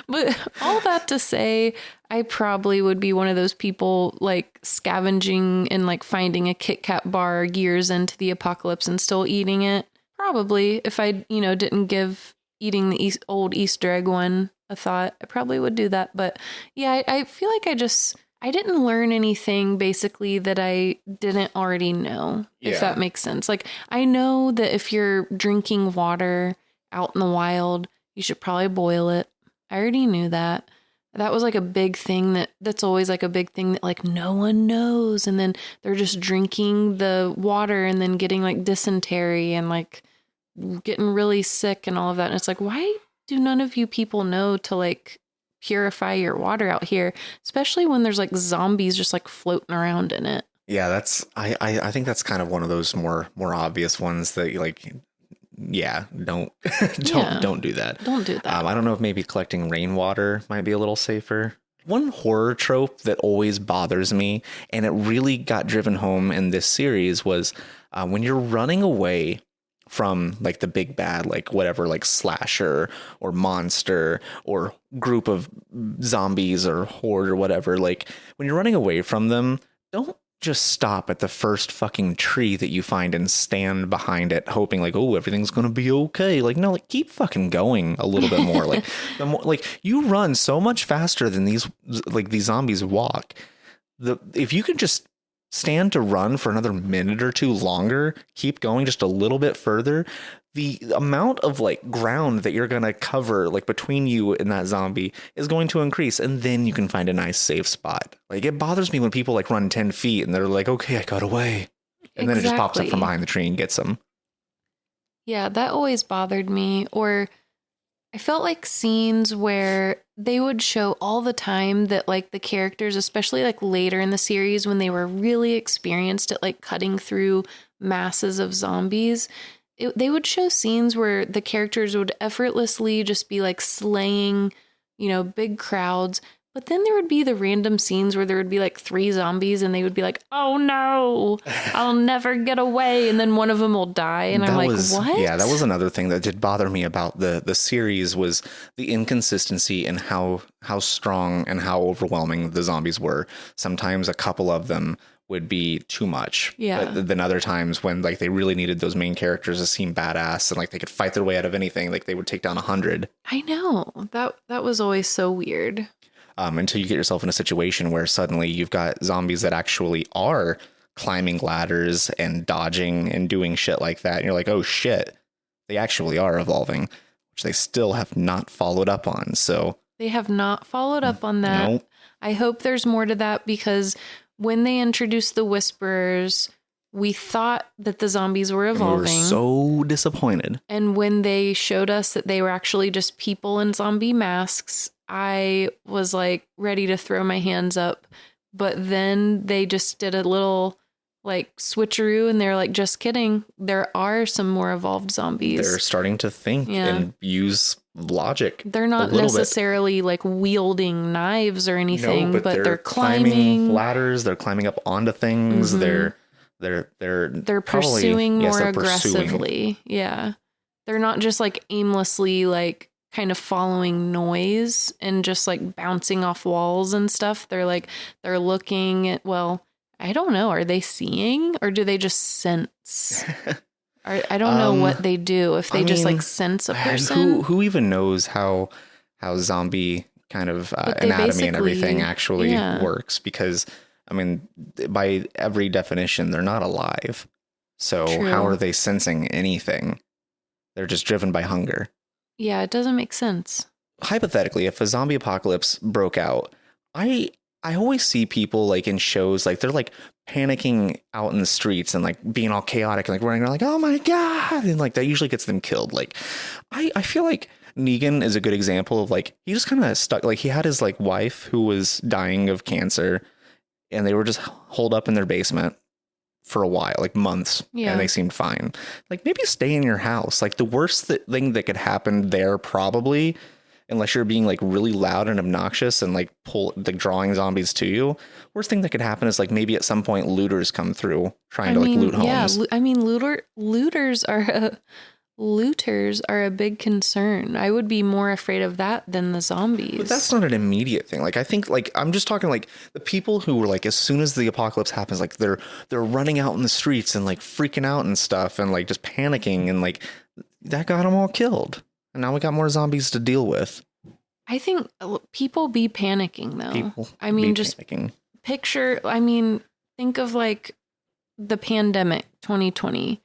But all that to say, I probably would be one of those people like scavenging and like finding a Kit Kat bar years into the apocalypse and still eating it. Probably, if I, didn't give eating the old Easter egg one a thought, I probably would do that. But yeah, I feel like I didn't learn anything basically that I didn't already know, if that makes sense. Like, I know that if you're drinking water out in the wild, you should probably boil it. I already knew that. That was like a big thing that's always like a big thing that like no one knows. And then they're just drinking the water and then getting like dysentery and like getting really sick and all of that. And it's like, why do none of you people know to like purify your water out here, especially when there's like zombies just like floating around in it? Yeah, I think that's kind of one of those more obvious ones that like, yeah, don't do that. Don't do that. I don't know if maybe collecting rainwater might be a little safer. One horror trope that always bothers me, and it really got driven home in this series, was when you're running away from like the big bad, like whatever, like slasher or monster or group of zombies or horde or whatever, like when you're running away from them, don't just stop at the first fucking tree that you find and stand behind it hoping like, oh, everything's gonna be okay. Like, no, like keep fucking going a little bit more. Like the more, like you run so much faster than these zombies walk. If you can just stand to run for another minute or two longer, keep going just a little bit further, the amount of like ground that you're going to cover like between you and that zombie is going to increase, and then you can find a nice safe spot. Like it bothers me when people like run 10 feet and they're like, okay, I got away, and then it just pops up from behind the tree and gets them. Yeah, that always bothered me. Or I felt like scenes where they would show all the time that like the characters, especially like later in the series when they were really experienced at like cutting through masses of zombies, they would show scenes where the characters would effortlessly just be like slaying, big crowds. But then there would be the random scenes where there would be like 3 zombies and they would be like, oh no, I'll never get away. And then one of them will die. And I'm like, what? Yeah, that was another thing that did bother me about the series was the inconsistency in how strong and how overwhelming the zombies were. Sometimes a couple of them would be too much. Yeah. But then other times when like they really needed those main characters to seem badass and like they could fight their way out of anything, like they would take down 100. I know. That was always so weird. Until you get yourself in a situation where suddenly you've got zombies that actually are climbing ladders and dodging and doing shit like that. And you're like, oh shit, they actually are evolving, which they still have not followed up on. So they have not followed up on that. Nope. I hope there's more to that, because when they introduced the Whisperers, we thought that the zombies were evolving. We were so disappointed. And when they showed us that they were actually just people in zombie masks, I was like ready to throw my hands up. But then they just did a little like switcheroo and they're like, just kidding. There are some more evolved zombies. They're starting to think and use logic. They're not necessarily like wielding knives or anything, no, but they're climbing ladders. They're climbing up onto things. Mm-hmm. They're pursuing more aggressively. Yeah. They're not just like aimlessly like kind of following noise and just like bouncing off walls and stuff. They're looking at, well, I don't know. Are they seeing or do they just sense? I don't know what they do. If they just like sense a person. Who even knows how zombie kind of anatomy and everything actually works? Because I mean, by every definition, they're not alive. So how are they sensing anything? They're just driven by hunger. Yeah, it doesn't make sense. Hypothetically, if a zombie apocalypse broke out, I always see people like in shows, like they're like panicking out in the streets and like being all chaotic and like running around like, oh my God. And like that usually gets them killed. Like I feel like Negan is a good example of like, he just kind of stuck, like he had his like wife who was dying of cancer and they were just holed up in their basement for a while, like months, and they seemed fine. Like maybe stay in your house. Like the worst thing that could happen there probably, unless you're being like really loud and obnoxious and like drawing zombies to you, worst thing that could happen is like maybe at some point looters come through trying to like loot homes. Yeah, I mean looters are a big concern. I would be more afraid of that than the zombies. But that's not an immediate thing. Like I think like I'm just talking like the people who were like as soon as the apocalypse happens, like they're running out in the streets and like freaking out and stuff and like just panicking and like that got them all killed. And now we got more zombies to deal with. I think people be panicking though. Panicking. Think of like the pandemic 2020.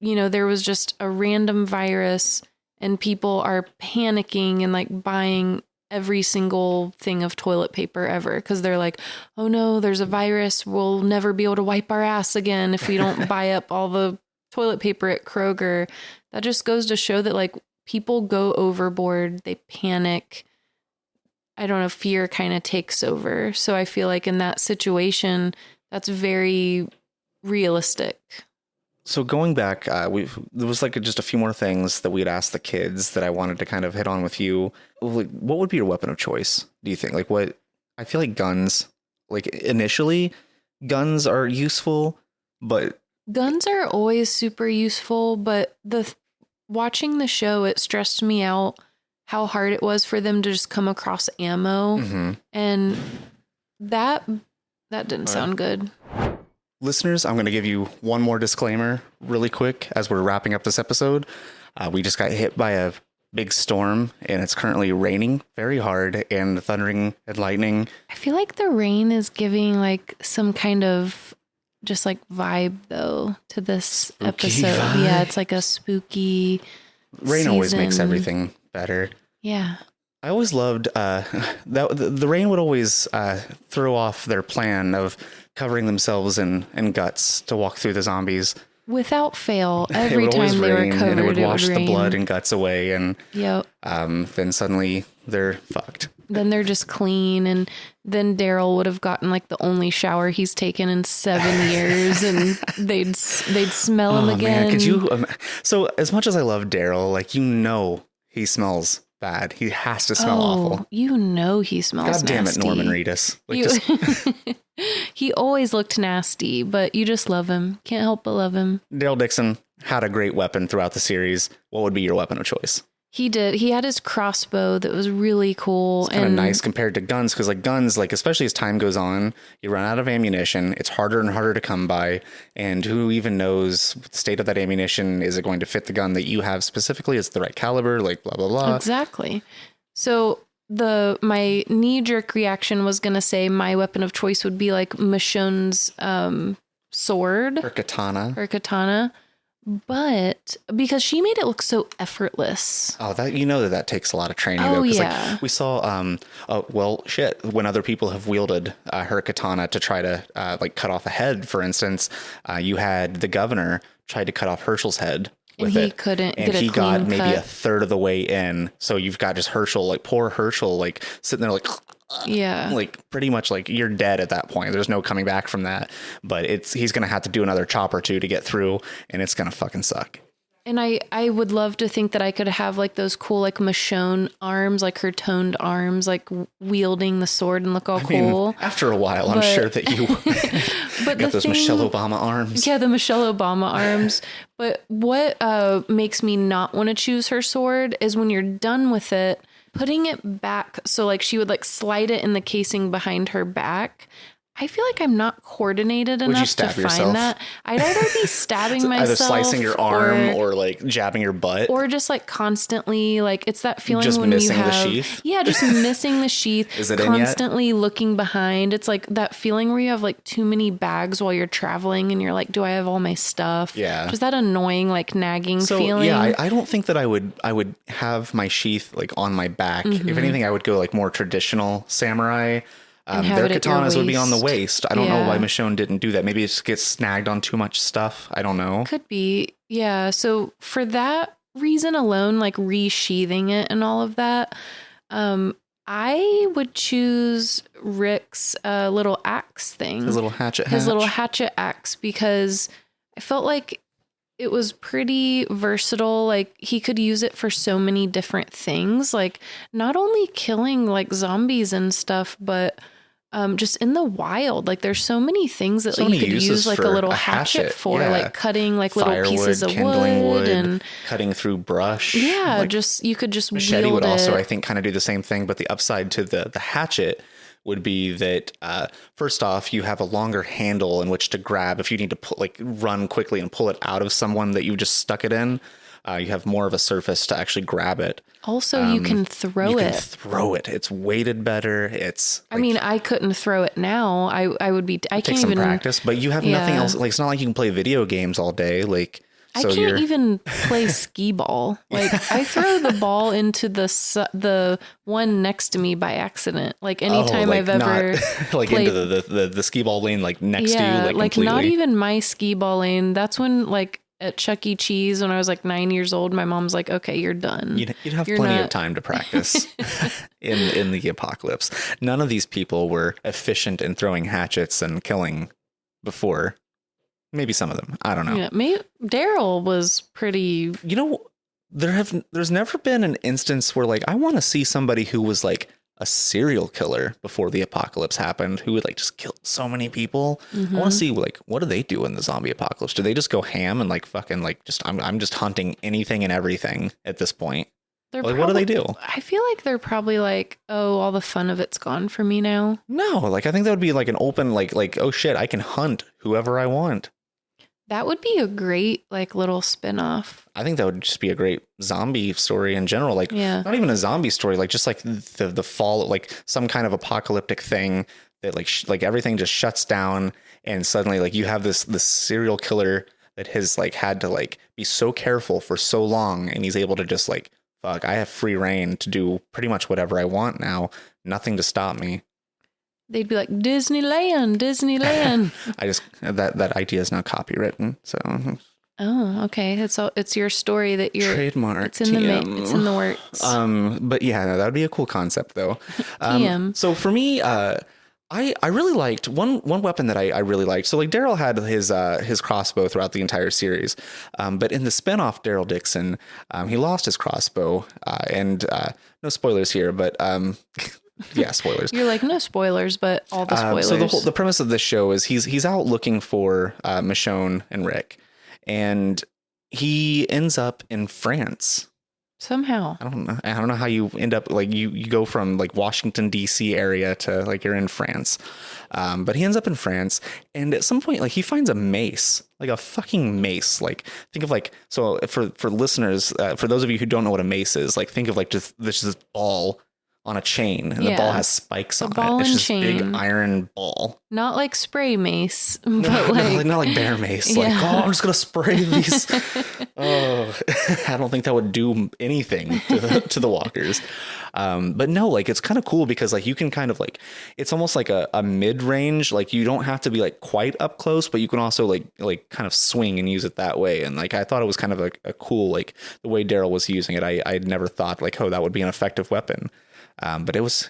There was just a random virus and people are panicking and like buying every single thing of toilet paper ever because they're like, oh no, there's a virus. We'll never be able to wipe our ass again if we don't buy up all the toilet paper at Kroger. That just goes to show that like people go overboard. They panic. I don't know, fear kind of takes over. So I feel like in that situation, that's very realistic. So going back, there was like just a few more things that we'd asked the kids that I wanted to kind of hit on with you. Like, what would be your weapon of choice? Do you think? Like, what? I feel like guns. Like initially, guns are useful, but Guns are always super useful, but watching the show, it stressed me out how hard it was for them to just come across ammo. Mm-hmm. And that didn't sound good. Listeners, I'm going to give you one more disclaimer really quick as we're wrapping up this episode. We just got hit by a big storm, and it's currently raining very hard and thundering and lightning. I feel like the rain is giving like some kind of just like vibe though to this Spooky episode. vibe. Yeah, it's like a spooky Rain always makes season. everything better. Yeah. I always loved that the rain would always throw off their plan of covering themselves in guts to walk through the zombies. Without fail, It every would always time they were rain, covered, and it would wash the rain. blood and guts away, and Yep. then suddenly they're fucked. Then they're just clean, and then Daryl would have gotten like the only shower he's taken in 7 years, and they'd smell him again. Man, could you? So as much as I love Daryl, like he smells bad. He has to smell awful. You know he smells God damn it, nasty. Norman Reedus. Like You- just He always looked nasty, but you just love him. Can't help but love him. Daryl Dixon had a great weapon throughout the series. What would be your weapon of choice? He did. He had his crossbow that was really cool. It's kind of nice compared to guns, because like guns, like especially as time goes on, you run out of ammunition. It's harder and harder to come by, and who even knows the state of that ammunition? Is it going to fit the gun that you have specifically? Is it the right caliber? Like blah blah blah. Exactly. So my knee-jerk reaction was going to say my weapon of choice would be like Michonne's sword Or katana. or katana, but because she made it look so effortless. Oh, that takes a lot of training. Oh, though, 'cause, yeah. like, we saw, when other people have wielded her katana to try to like cut off a head, for instance, you had the governor tried to cut off Herschel's head. And he couldn't and get a he got clean maybe cut. a third of the way in. So you've got just Herschel, like poor Herschel, like sitting there like, Yeah. like pretty much like you're dead at that point. There's no coming back from that. But he's going to have to do another chop or two to get through, and it's going to fucking suck. And I would love to think that I could have like those cool like Michonne arms, like her toned arms, like wielding the sword and look all cool. After a while, I'm But- sure that you But got those Michelle Obama arms. Yeah, the Michelle Obama arms. But what makes me not want to choose her sword is when you're done with it, putting it back. So like she would like slide it in the casing behind her back. I feel like I'm not coordinated you enough to stab find yourself? that. I'd either be stabbing myself, Either slicing your arm or like jabbing your butt. or just like constantly, like it's that feeling Just when you missing the have, sheath? yeah, just missing the sheath. Is it in yet? Constantly looking behind. It's like that feeling where you have like too many bags while you're traveling, and you're like, do I have all my stuff? Yeah. Just that annoying, like nagging So feeling. yeah, I don't think that I would have my sheath like on my back. Mm-hmm. If anything, I would go like more traditional samurai. And have Their it at your katanas would be on the waist. waist. I don't know Yeah. why Michonne didn't do that. Maybe it just gets snagged on too much stuff. I don't know. Could be. Yeah. So for that reason alone, like resheathing it and all of that, I would choose Rick's little axe thing. His little hatchet. His little hatch. hatchet axe, because I felt like it was pretty versatile. Like he could use it for so many different things, like not only killing like zombies and stuff, but just in the wild. Like there's so many things that So like, you many could uses use like a for little a hatchet hatchet, for, yeah. like cutting like little Firewood, pieces of kindling wood and cutting through brush. yeah, Like, just you could just machete wield would also, it. I think, kind of do the same thing. But the upside to the hatchet would be that first off, you have a longer handle in which to grab if you need to run quickly and pull it out of someone that you just stuck it in. You have more of a surface to actually grab it. Also, you can throw You it. can throw it. It's weighted better. It's. I mean, I couldn't throw it now. I would be. I take can't some even practice, but you have nothing Yeah. else. Like it's not like you can play video games all day. Like I so can't even play skee ball. Like I throw the ball into the one next to me by accident. Like anytime I've ever like played, into the skee ball lane, like next to you, yeah, like completely. not even my skee ball lane. That's when like at Chuck E. Cheese when I was like 9 years old, my mom's like, "Okay, you're done." You'd have You're plenty of not- time to practice in the apocalypse. None of these people were efficient in throwing hatchets and killing before. Maybe some of them. I don't know. Yeah, maybe Daryl was pretty. You know, there's never been an instance where like I want to see somebody who was like a serial killer before the apocalypse happened who would like just kill so many people. I want to see like what do they do in the zombie apocalypse? Do they just go ham and like fucking like just I'm just hunting anything and everything at this point? They're Like what do they do? I feel like they're probably like, oh, all the fun of it's gone for me now. No, like I think that would be like an open like oh shit, I can hunt whoever I want. That would be a great like little spin-off. I think that would just be a great zombie story in general. Like not even a zombie story, like just like the fall, like some kind of apocalyptic thing that like everything just shuts down and suddenly like you have this serial killer that has like had to like be so careful for so long and he's able to just like, fuck, I have free reign to do pretty much whatever I want now. Nothing to stop me. They'd be like, Disneyland. I just, that idea is now copywritten. So. Oh, okay. It's your story that you're trademark. It's in it's in the works. But yeah, no, that would be a cool concept though. TM. So for me, I really liked one weapon that I really liked. So like Daryl had his crossbow throughout the entire series, but in the spinoff Daryl Dixon, he lost his crossbow, and no spoilers here, but yeah, spoilers. You're like, no spoilers, but all the spoilers. So the premise of this show is he's out looking for Michonne and Rick, and he ends up in France. Somehow. I don't know how you end up like you go from like Washington D.C. area to like you're in France. But he ends up in France, and at some point like he finds a mace, like a fucking mace. Like think of like, so for listeners, for those of you who don't know what a mace is, like think of like just this ball on a chain, and the ball has spikes on it. It's just a big iron ball. Not like spray mace, but not like bear mace. Like, oh, I'm just gonna spray these. Oh, I don't think that would do anything to the walkers. But no, like it's kind of cool because like you can kind of like, it's almost like a mid range. Like you don't have to be like quite up close, but you can also like kind of swing and use it that way. And like I thought it was kind of a cool, like the way Daryl was using it. I'd never thought like, oh, that would be an effective weapon. But it was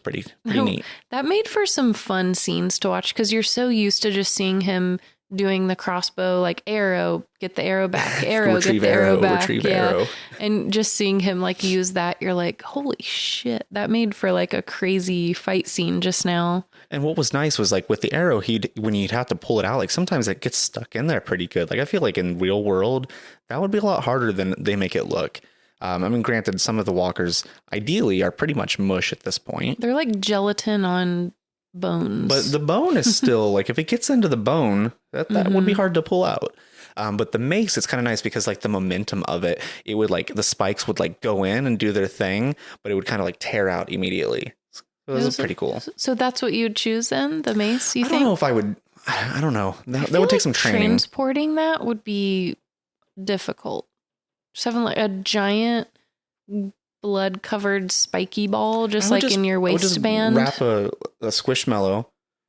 pretty neat. That made for some fun scenes to watch because you're so used to just seeing him doing the crossbow, like arrow, get the arrow back, arrow, get the arrow back. Arrow. And just seeing him like use that, you're like, holy shit, that made for like a crazy fight scene just now. And what was nice was like with the arrow, when you'd have to pull it out, like sometimes it gets stuck in there pretty good. Like I feel like in real world, that would be a lot harder than they make it look. I mean, granted, some of the walkers ideally are pretty much mush at this point. They're like gelatin on bones. But the bone is still like, if it gets into the bone, that would be hard to pull out. But the mace, it's kind of nice because like the momentum of it, it would like, the spikes would like go in and do their thing, but it would kind of like tear out immediately. So it was pretty cool. So that's what you'd choose then, the mace, you think? I don't know if I would, I don't know. That would take some training. Transporting that would be difficult. Just having like a giant blood covered spiky ball just like in your waistband. Wrap a squishmallow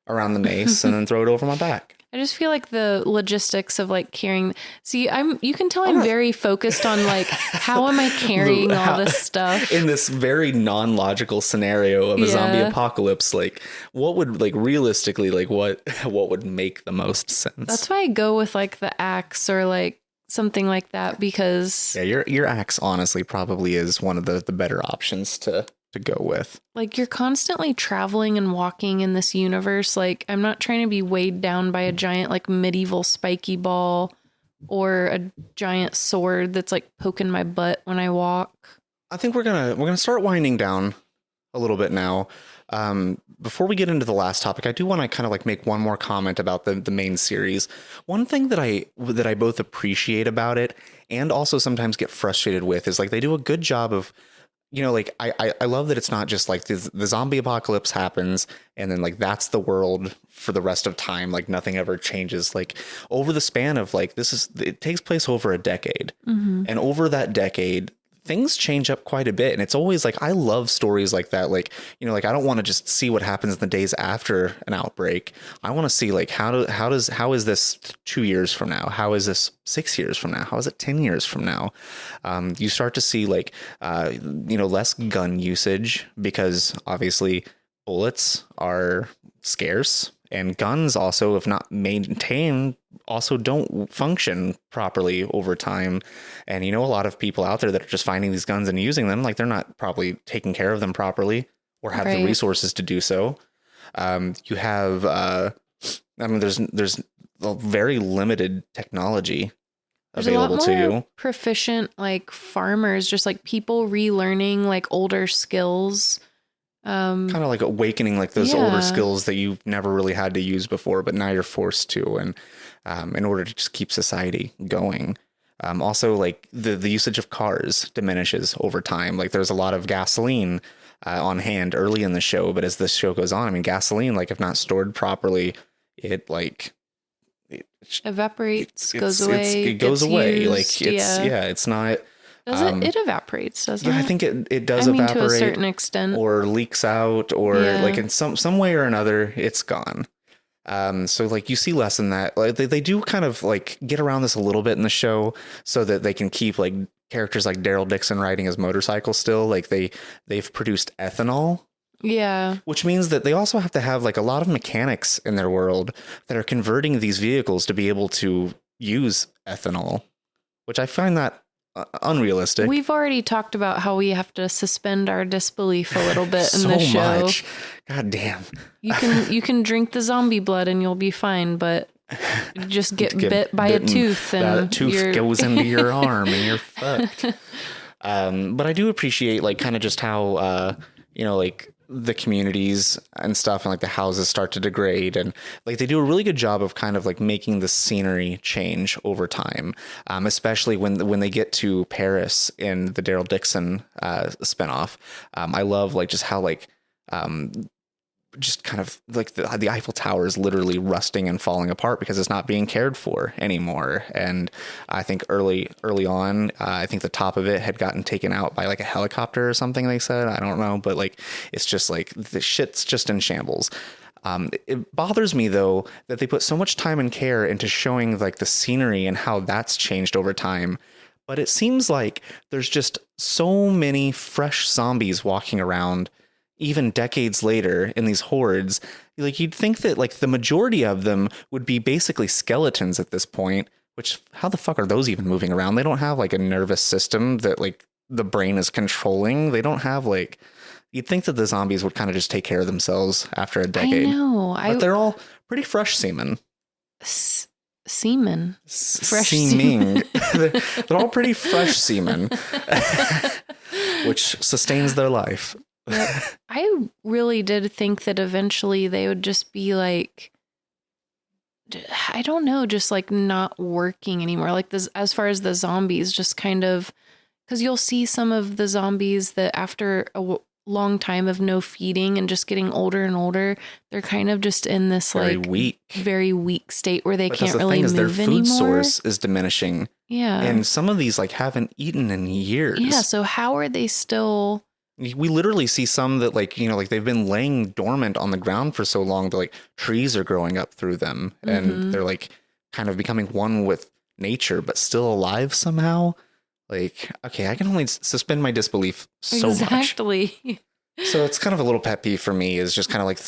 around the mace and then throw it over my back. I just feel like the logistics of like carrying. See, you can tell I'm very focused on like, how am I carrying all this stuff in this very non-logical scenario of a zombie apocalypse? Like, what would like realistically, like what would make the most sense? That's why I go with like the axe or like something like that, because your axe honestly probably is one of the better options to go with. Like you're constantly traveling and walking in this universe. Like I'm not trying to be weighed down by a giant like medieval spiky ball or a giant sword that's like poking my butt when I walk. I think we're gonna start winding down a little bit now. Before we get into the last topic, I do want to kind of like make one more comment about the main series. One thing that I both appreciate about it and also sometimes get frustrated with is like they do a good job of, you know, like I love that it's not just like the zombie apocalypse happens and then like that's the world for the rest of time. Like nothing ever changes. Like over the span of like it takes place over a decade, and over that decade, things change up quite a bit. And it's always like, I love stories like that. Like, you know, like I don't want to just see what happens in the days after an outbreak. I want to see like, how is this 2 years from now? How is this 6 years from now? How is it 10 years from now? You start to see like, you know, less gun usage because obviously bullets are scarce. And guns also, if not maintained, also don't function properly over time. And, you know, a lot of people out there that are just finding these guns and using them, like they're not probably taking care of them properly or have the resources to do so. You have, there's a very limited technology available to you. Proficient like farmers, just like people relearning like older skills. Kind of like awakening like those older skills that you've never really had to use before, but now you're forced to, and in order to just keep society going. Also, like the usage of cars diminishes over time. Like there's a lot of gasoline on hand early in the show, but as the show goes on, I mean, gasoline, like if not stored properly, it evaporates, goes away. It goes away. Used, like it's not. It evaporates, doesn't it? I think it does evaporate to a certain extent, or leaks out, or like in some way or another, it's gone. So like you see less in that. Like they do kind of like get around this a little bit in the show so that they can keep like characters like Daryl Dixon riding his motorcycle still. Like they've produced ethanol. Yeah. Which means that they also have to have like a lot of mechanics in their world that are converting these vehicles to be able to use ethanol, which I find that unrealistic. We've already talked about how we have to suspend our disbelief a little bit in the show. Much. God damn. You can drink the zombie blood and you'll be fine, but you just get bit by a tooth and that tooth goes into your arm and you're fucked. But I do appreciate like kind of just how like the communities and stuff and like the houses start to degrade, and like they do a really good job of kind of like making the scenery change over time, especially when they get to Paris in the Daryl Dixon spinoff. I love like just how like just kind of like the Eiffel Tower is literally rusting and falling apart because it's not being cared for anymore. And I think early on, I think the top of it had gotten taken out by like a helicopter or something, they said. I don't know, but like it's just like the shit's just in shambles. It bothers me though that they put so much time and care into showing like the scenery and how that's changed over time. But it seems like there's just so many fresh zombies walking around even decades later in these hordes. Like you'd think that like the majority of them would be basically skeletons at this point, which how the fuck are those even moving around? They don't have like a nervous system that like the brain is controlling. They don't have like, you'd think that the zombies would kind of just take care of themselves after a decade. I know. But they're all pretty fresh semen. Semen. Fresh seeming. They're all pretty fresh semen, which sustains their life. Yep. I really did think that eventually they would just be like, I don't know, just like not working anymore. Like this, as far as the zombies, just kind of, because you'll see some of the zombies that after a long time of no feeding and just getting older and older, they're kind of just in this very weak state where they can't really move anymore. Their food source is diminishing. Yeah. And some of these like haven't eaten in years. Yeah. So how are they still... We literally see some that like, like they've been laying dormant on the ground for so long that like trees are growing up through them and they're like kind of becoming one with nature, but still alive somehow. Like, okay, I can only suspend my disbelief so much. Exactly. So it's kind of a little pet peeve for me is just kind of like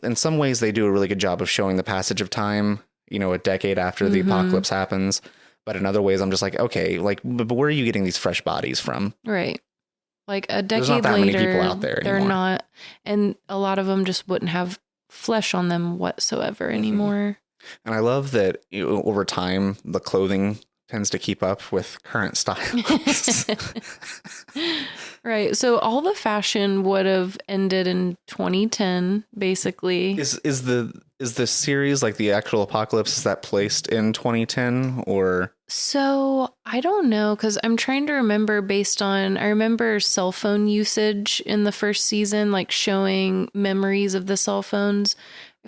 in some ways they do a really good job of showing the passage of time, a decade after the apocalypse happens. But in other ways, I'm just like, okay, like, but where are you getting these fresh bodies from? Right. Like a decade There's not that later, many people out there they're anymore. not, and a lot of them just wouldn't have flesh on them whatsoever anymore. And I love that over time, the clothing tends to keep up with current styles. Right. So all the fashion would have ended in 2010, basically. Is the series like the actual apocalypse, is that placed in 2010 or? So I don't know, because I'm trying to remember I remember cell phone usage in the first season, like showing memories of the cell phones.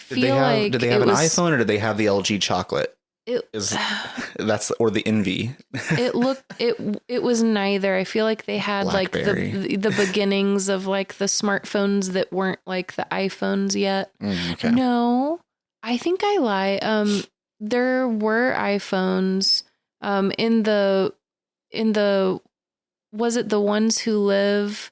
Did they have an iPhone or did they have the LG chocolate? Or the Envy? It was neither. I feel like they had BlackBerry. Like the beginnings of like the smartphones that weren't like the iPhones yet. Okay. No, I think I lie. There were iPhones in the was it The Ones Who Live?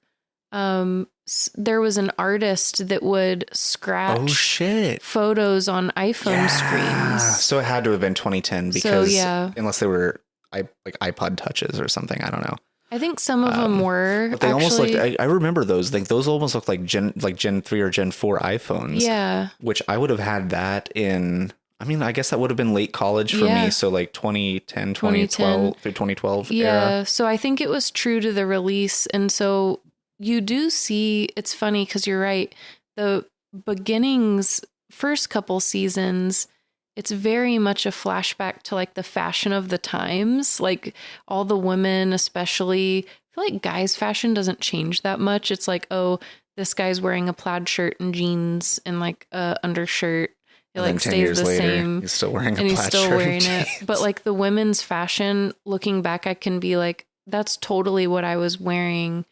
There was an artist that would scratch photos on iPhone screens. So it had to have been 2010 because unless they were like iPod touches or something, I don't know. I think some of them were. But they actually, almost looked, I remember those. Like those almost look like Gen 3 or Gen 4 iPhones. Yeah. Which I would have had that in, I mean, I guess that would have been late college for me. So like 2010, 2012 through 2012 era. So I think it was true to the release. And so you do see, it's funny because you're right. The beginnings, first couple seasons, it's very much a flashback to like the fashion of the times. Like all the women, especially, I feel like guys' fashion doesn't change that much. It's like, oh, this guy's wearing a plaid shirt and jeans and like a undershirt. It like stays the same. He's still wearing a and he's plaid still shirt wearing it. But like the women's fashion, looking back, I can be like, that's totally what I was wearing.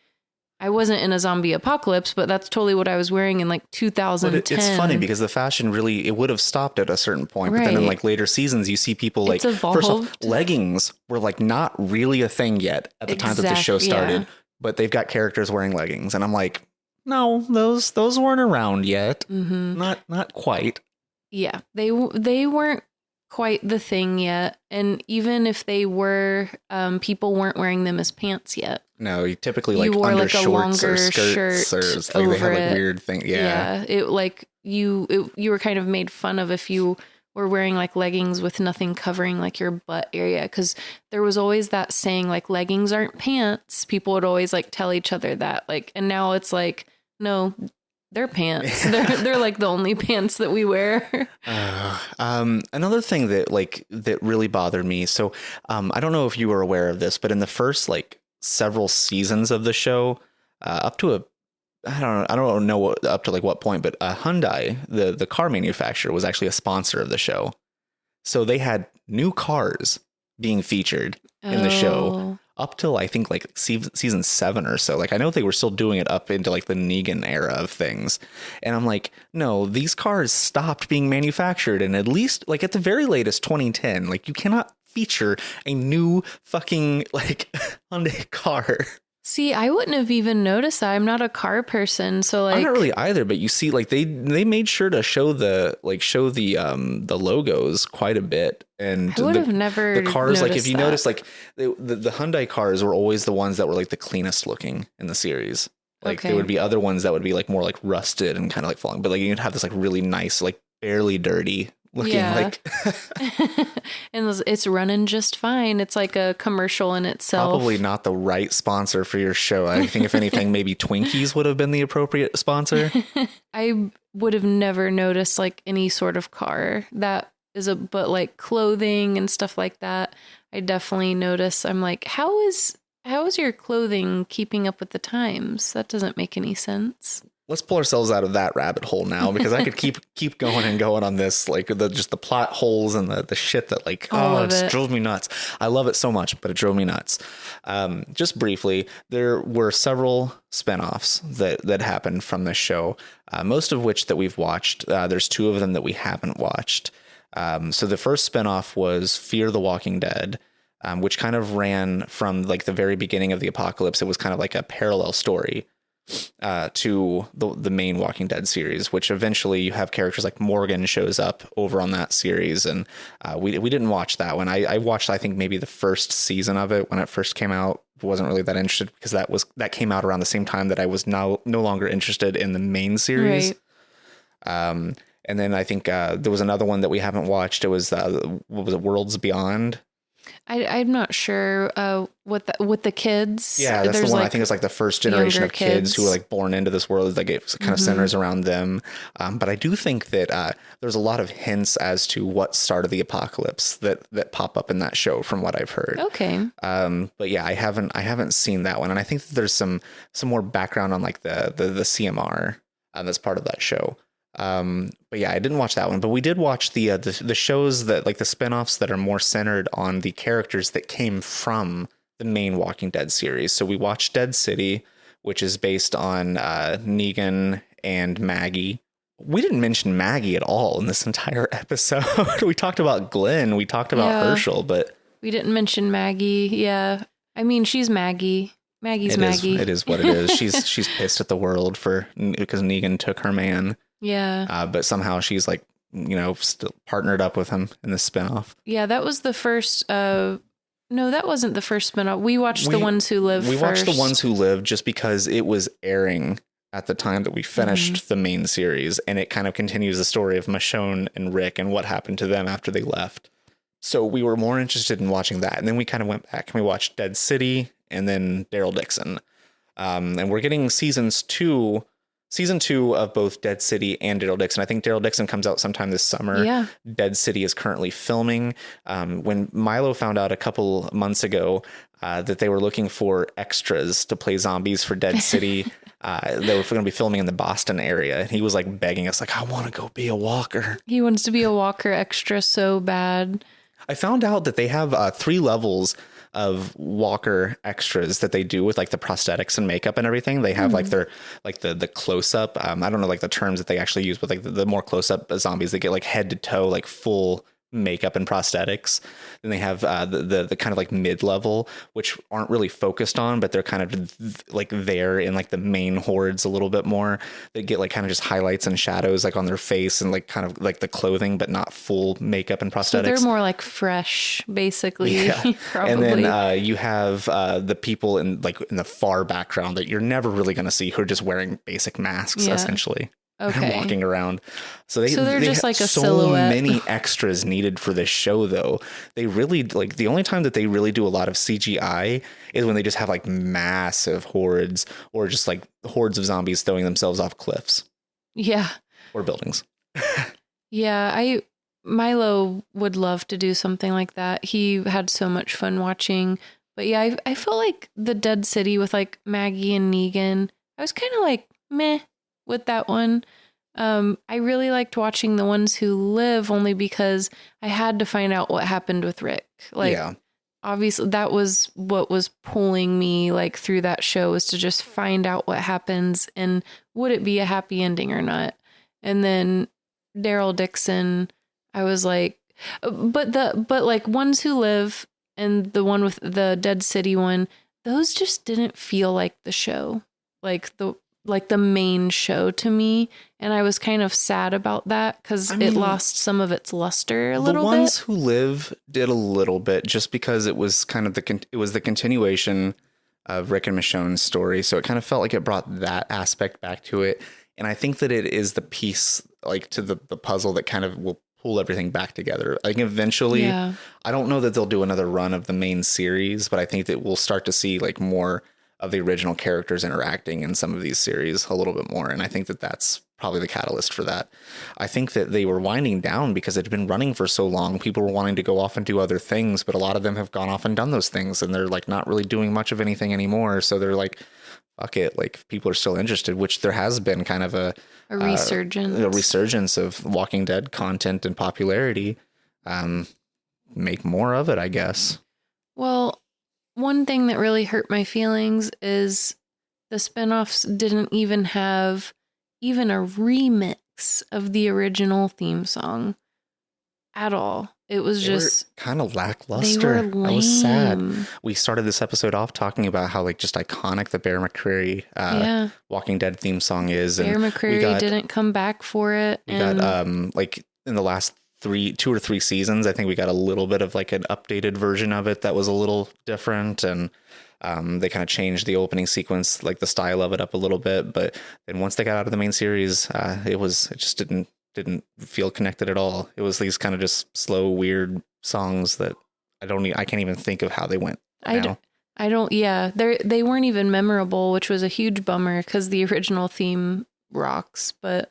I wasn't in a zombie apocalypse, but that's totally what I was wearing in like 2010. But it's funny because the fashion really, it would have stopped at a certain point. But then in like later seasons, you see people like, first off, leggings were like not really a thing yet at the time that the show started. But they've got characters wearing leggings. And I'm like, no, those weren't around yet. Not quite. Yeah, they weren't quite the thing yet. And even if they were, people weren't wearing them as pants yet. No, you typically like wore under like a shorts longer or skirts shirt or like over they have like it. weird thing. Yeah. It like you were kind of made fun of if you were wearing like leggings with nothing covering like your butt area, because there was always that saying like leggings aren't pants. People would always like tell each other that, like, and now it's like, no, they're pants. They're like the only pants that we wear. Another thing that really bothered me. So I don't know if you were aware of this, but in the first like several seasons of the show, up to I don't know up to like what point, but Hyundai, the car manufacturer, was actually a sponsor of the show. So they had new cars being featured in the show up till I think like season 7 or so. Like I know they were still doing it up into like the Negan era of things. And I'm like, no, these cars stopped being manufactured. And at least like at the very latest 2010, like you cannot feature a new fucking like Hyundai car. See, I wouldn't have even noticed that. I'm not a car person, so like I'm not really either. But you see, like they made sure to show the logos quite a bit, and I would have never the cars. Like if you that. notice, like the Hyundai cars were always the ones that were like the cleanest looking in the series. Like there would be other ones that would be like more like rusted and kind of like falling, but like you'd have this like really nice, like barely dirty looking like and it's running just fine. It's like a commercial in itself. Probably not the right sponsor for your show. I think if anything, maybe Twinkies would have been the appropriate sponsor. I would have never noticed like any sort of car that is but like clothing and stuff like that. I definitely notice. I'm like, how is your clothing keeping up with the times? That doesn't make any sense. Let's pull ourselves out of that rabbit hole now, because I could keep going and going on this, like just the plot holes and the shit that like, it drove me nuts. I love it so much, but it drove me nuts. Just briefly, there were several spinoffs that happened from this show, most of which that we've watched. There's 2 of them that we haven't watched. So the first spinoff was Fear the Walking Dead, which kind of ran from like the very beginning of the apocalypse. It was kind of like a parallel story to the main Walking Dead series, which eventually you have characters like Morgan shows up over on that series. And we didn't watch that one. I watched, I think maybe the first season of it when it first came out. Wasn't really that interested because that came out around the same time that I was no longer interested in the main series. Right. And then I think there was another one that we haven't watched. It was what was it, Worlds Beyond? I'm not sure with the kids. Yeah, that's the one. Like, I think it's like the first generation of kids who are like born into this world. Like it kind of centers around them. But I do think that there's a lot of hints as to what started the apocalypse that pop up in that show from what I've heard. Okay. But yeah, I haven't seen that one, and I think that there's some more background on like the CMR that's part of that show. But yeah, I didn't watch that one, but we did watch the shows that like the spinoffs that are more centered on the characters that came from the main Walking Dead series. So we watched Dead City, which is based on Negan and Maggie. We didn't mention Maggie at all in this entire episode. We talked about Glenn, we talked about Herschel, but we didn't mention Maggie. Yeah. I mean, she's Maggie. Maggie. It is what it is. She's pissed at the world because Negan took her man. Yeah. But somehow she's like, still partnered up with him in the spinoff. Yeah, that was the first No, that wasn't the first spinoff. We watched The Ones Who Live We first. watched The Ones Who Live just because it was airing at the time that we finished the main series, and it kind of continues the story of Michonne and Rick and what happened to them after they left. So we were more interested in watching that. And then we kind of went back and we watched Dead City and then Daryl Dixon. And we're getting season two of both Dead City and Daryl Dixon. I think Daryl Dixon comes out sometime this summer. Yeah. Dead City is currently filming. When Milo found out a couple months ago that they were looking for extras to play zombies for Dead City, they were going to be filming in the Boston area. He was like begging us, like, I want to go be a walker. He wants to be a walker extra so bad. I found out that they have 3 levels of walker extras that they do with like the prosthetics and makeup and everything. They have like their like the close up. I don't know like the terms that they actually use, but like the more close up zombies, they get like head to toe, like full makeup and prosthetics. Then they have the kind of like mid level, which aren't really focused on, but they're kind of like there in like the main hordes a little bit more. They get like kind of just highlights and shadows like on their face and like kind of like the clothing, but not full makeup and prosthetics. So they're more like fresh, basically. Yeah. Probably. And then you have the people in the far background that you're never really going to see who are just wearing basic masks, essentially. Okay. Walking around. So they're just like a so silhouette. many extras needed for this show, though. They really like the only time that they really do a lot of CGI is when they just have like massive hordes or just like hordes of zombies throwing themselves off cliffs. Yeah. Or buildings. Yeah. Milo would love to do something like that. He had so much fun watching. But yeah, I felt like the Dead City with like Maggie and Negan, I was kind of like meh with that one. I really liked watching The Ones Who Live only because I had to find out what happened with Rick. Like, yeah. Obviously that was what was pulling me like through that show, was to just find out what happens and would it be a happy ending or not. And then Daryl Dixon, I was like, but like Ones Who Live and the one with the Dead City one, those just didn't feel like the show. Like the main show to me, and I was kind of sad about that because it lost some of its luster a little bit. The Ones Who Live did a little bit just because it was kind of the continuation of Rick and Michonne's story, so it kind of felt like it brought that aspect back to it, and I think that it is the piece like to the puzzle that kind of will pull everything back together. Like eventually, I don't know that they'll do another run of the main series, but I think that we'll start to see like more of the original characters interacting in some of these series a little bit more. And I think that that's probably the catalyst for that. I think that they were winding down because it had been running for so long. People were wanting to go off and do other things, but a lot of them have gone off and done those things and they're like not really doing much of anything anymore. So they're like, fuck it. Like people are still interested, which there has been kind of a resurgence of Walking Dead content and popularity. Make more of it, I guess. Well, one thing that really hurt my feelings is the spinoffs didn't even have even a remix of the original theme song at all. It was just kind of lackluster. They were lame. I was sad. We started this episode off talking about how like just iconic the Bear McCreary Walking Dead theme song is. Bear McCreary didn't come back for it. We got like in the last 2 or 3 seasons, I think we got a little bit of like an updated version of it that was a little different, and they kind of changed the opening sequence, like the style of it up a little bit. But then once they got out of the main series, it just didn't feel connected at all. It was these kind of just slow, weird songs that I can't even think of how they went. Yeah, they weren't even memorable, which was a huge bummer because the original theme rocks. But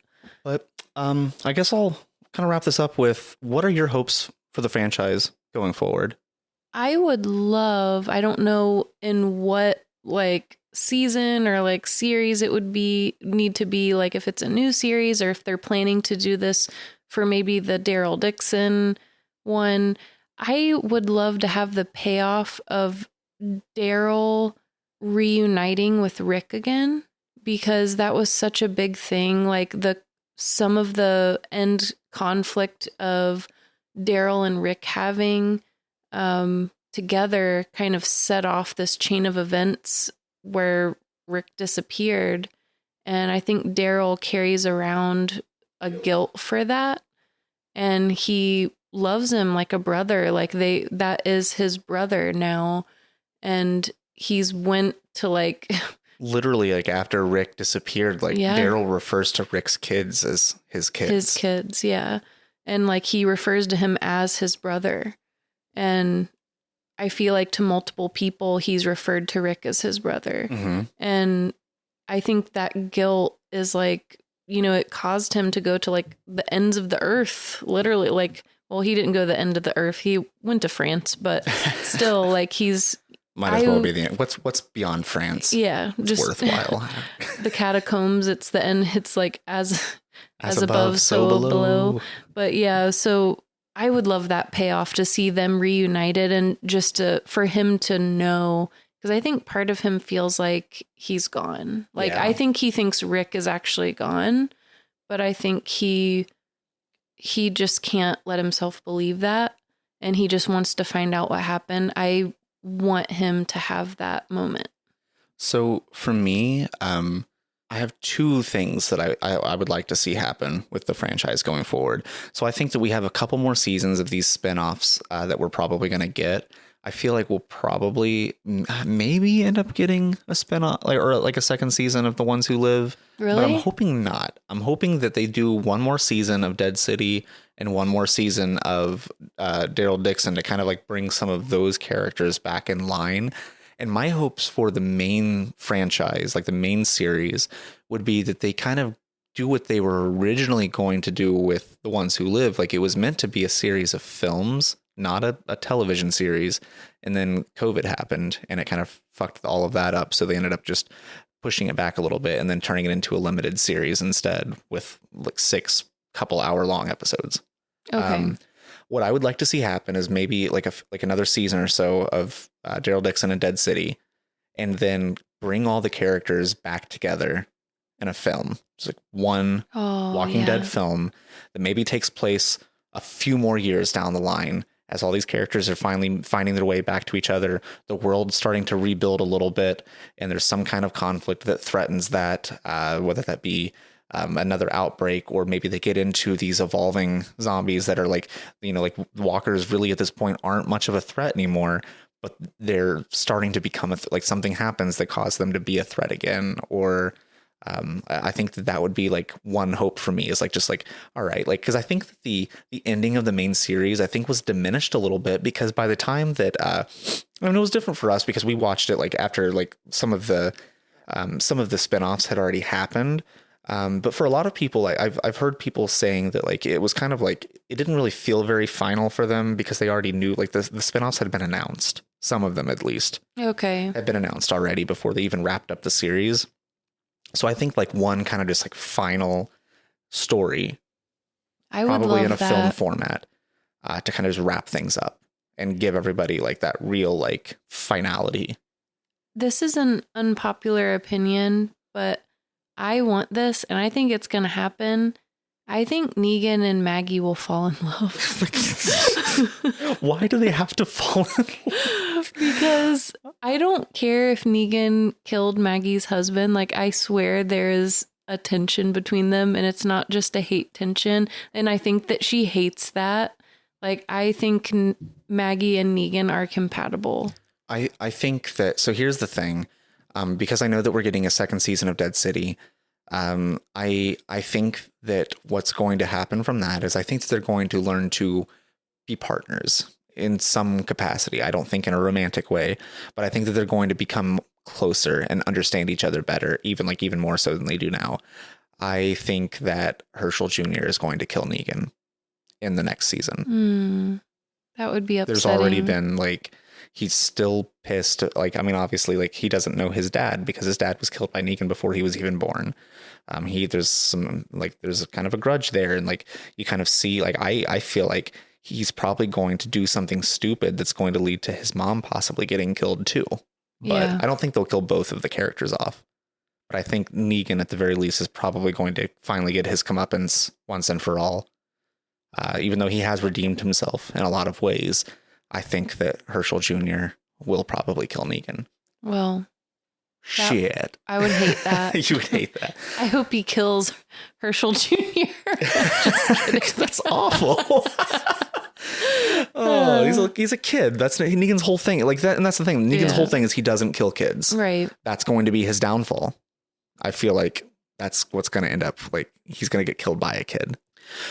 I guess I'll kind of wrap this up with, what are your hopes for the franchise going forward? I would love, I don't know in what like season or like series it would need to be, like if it's a new series or if they're planning to do this for maybe the Daryl Dixon one. I would love to have the payoff of Daryl reuniting with Rick again, because that was such a big thing. Like some of the end conflict of Daryl and Rick having together kind of set off this chain of events where Rick disappeared. And I think Daryl carries around a guilt for that. And he loves him like a brother. Like that is his brother now. And he's went to like Literally, like after Rick disappeared, like Daryl refers to Rick's kids as his kids. His kids, yeah. And like he refers to him as his brother. And I feel like to multiple people, he's referred to Rick as his brother. Mm-hmm. And I think that guilt is like, you know, it caused him to go to like the ends of the earth, literally. Like, well, he didn't go to the end of the earth. He went to France, but still, like might as well be the end. What's beyond France? Yeah, it's just worthwhile. The catacombs. It's the end. It's like as above, so below. But yeah, so I would love that payoff to see them reunited and just for him to know, because I think part of him feels like he's gone. Like I think he thinks Rick is actually gone, but I think he just can't let himself believe that, and he just wants to find out what happened. I want him to have that moment. So for me, I have two things that I would like to see happen with the franchise going forward. So I think that we have a couple more seasons of these spinoffs that we're probably going to get. I feel like we'll probably maybe end up getting a spinoff or like a second season of The Ones Who Live. Really? But I'm hoping not. I'm hoping that they do one more season of Dead City and one more season of Daryl Dixon to kind of like bring some of those characters back in line. And my hopes for the main franchise, like the main series, would be that they kind of do what they were originally going to do with The Ones Who Live. Like it was meant to be a series of films, not a television series. And then COVID happened and it kind of fucked all of that up. So they ended up just pushing it back a little bit and then turning it into a limited series instead with like 6 couple hour long episodes. Okay. What I would like to see happen is maybe like another season or so of Daryl Dixon and Dead City, and then bring all the characters back together in a film. It's like one Walking Dead film that maybe takes place a few more years down the line as all these characters are finally finding their way back to each other. The world's starting to rebuild a little bit, and there's some kind of conflict that threatens that, whether that be another outbreak, or maybe they get into these evolving zombies that are like, you know, like walkers really at this point aren't much of a threat anymore, but they're starting to become like something happens that causes them to be a threat again. Or I think that would be like one hope for me, is like, just like, all right, like, because I think that the ending of the main series, I think, was diminished a little bit, because by the time that I mean, it was different for us because we watched it like after like some of the spinoffs had already happened. But for a lot of people, like I've heard people saying that like it was kind of like it didn't really feel very final for them because they already knew, like the spinoffs had been announced. Some of them, at least, had been announced already before they even wrapped up the series. So I think like one kind of just like final story, I would probably love in a that. film format, to kind of just wrap things up and give everybody like that real like finality. This is an unpopular opinion, but I want this, and I think it's going to happen. I think Negan and Maggie will fall in love. Why do they have to fall in love? Because I don't care if Negan killed Maggie's husband. Like, I swear there is a tension between them, and it's not just a hate tension. And I think that she hates that. Like, I think Maggie and Negan are compatible. I think that, so here's the thing. Because I know that we're getting a second season of Dead City, I think that what's going to happen from that is I think that they're going to learn to be partners in some capacity. I don't think in a romantic way, but I think that they're going to become closer and understand each other better, even more so than they do now. I think that Herschel Jr. is going to kill Negan in the next season. That would be upsetting. There's already been like, he's still pissed. Like, I mean, obviously, like he doesn't know his dad because his dad was killed by Negan before he was even born. There's kind of a grudge there. And like, you kind of see, like, I feel like he's probably going to do something stupid that's going to lead to his mom possibly getting killed too. But I don't think they'll kill both of the characters off. But I think Negan, at the very least, is probably going to finally get his comeuppance once and for all. Even though he has redeemed himself in a lot of ways, I think that Herschel Jr. will probably kill Negan. Well, shit. I would hate that. You would hate that. I hope he kills Herschel Jr. That's awful. Oh, he's a kid. That's Negan's whole thing. Like that, and that's the thing. Negan's whole thing is he doesn't kill kids. Right. That's going to be his downfall. I feel like that's what's going to end up. Like he's going to get killed by a kid.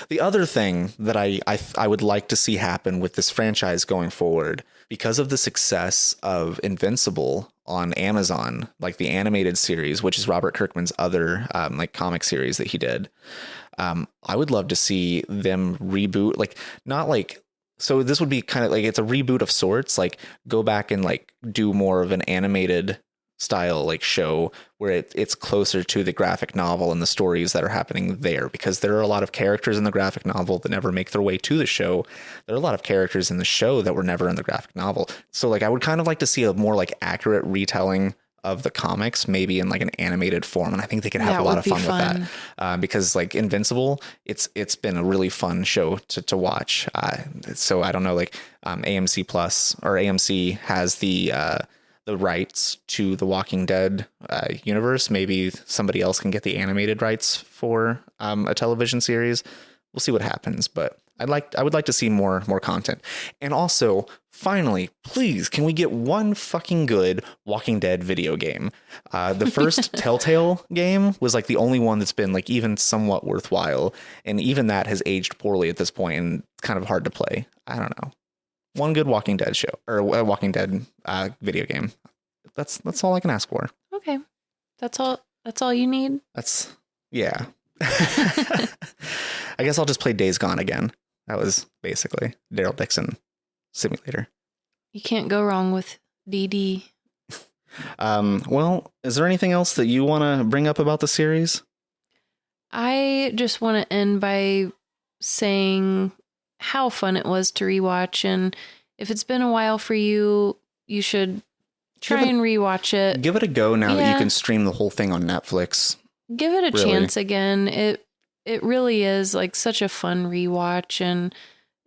The other thing that I would like to see happen with this franchise going forward, because of the success of Invincible on Amazon, like the animated series, which is Robert Kirkman's other like comic series that he did. I would love to see them reboot, like not like, so this would be kind of like, it's a reboot of sorts, like go back and like do more of an animated style like show where it's closer to the graphic novel and the stories that are happening there, because there are a lot of characters in the graphic novel that never make their way to the show. There are a lot of characters in the show that were never in the graphic novel. So like I would kind of like to see a more like accurate retelling of the comics, maybe in like an animated form, and I think they could have a lot of fun with that, because like Invincible, it's been a really fun show to watch. So I don't know, like AMC Plus or AMC has the rights to the Walking Dead universe. Maybe somebody else can get the animated rights for a television series. We'll see what happens, but I would like to see more content. And also, finally, please, can we get one fucking good Walking Dead video game? The first Telltale game was like the only one that's been like even somewhat worthwhile, and even that has aged poorly at this point and it's kind of hard to play. I don't know. One good Walking Dead show or Walking Dead video game. That's all I can ask for. Okay. That's all you need? Yeah. I guess I'll just play Days Gone again. That was basically Daryl Dixon simulator. You can't go wrong with DD. Well, is there anything else that you want to bring up about the series? I just want to end by saying how fun it was to rewatch, and if it's been a while for you, you should try and rewatch it. Give it a go now that you can stream the whole thing on Netflix. Give it a chance again. It really is like such a fun rewatch, and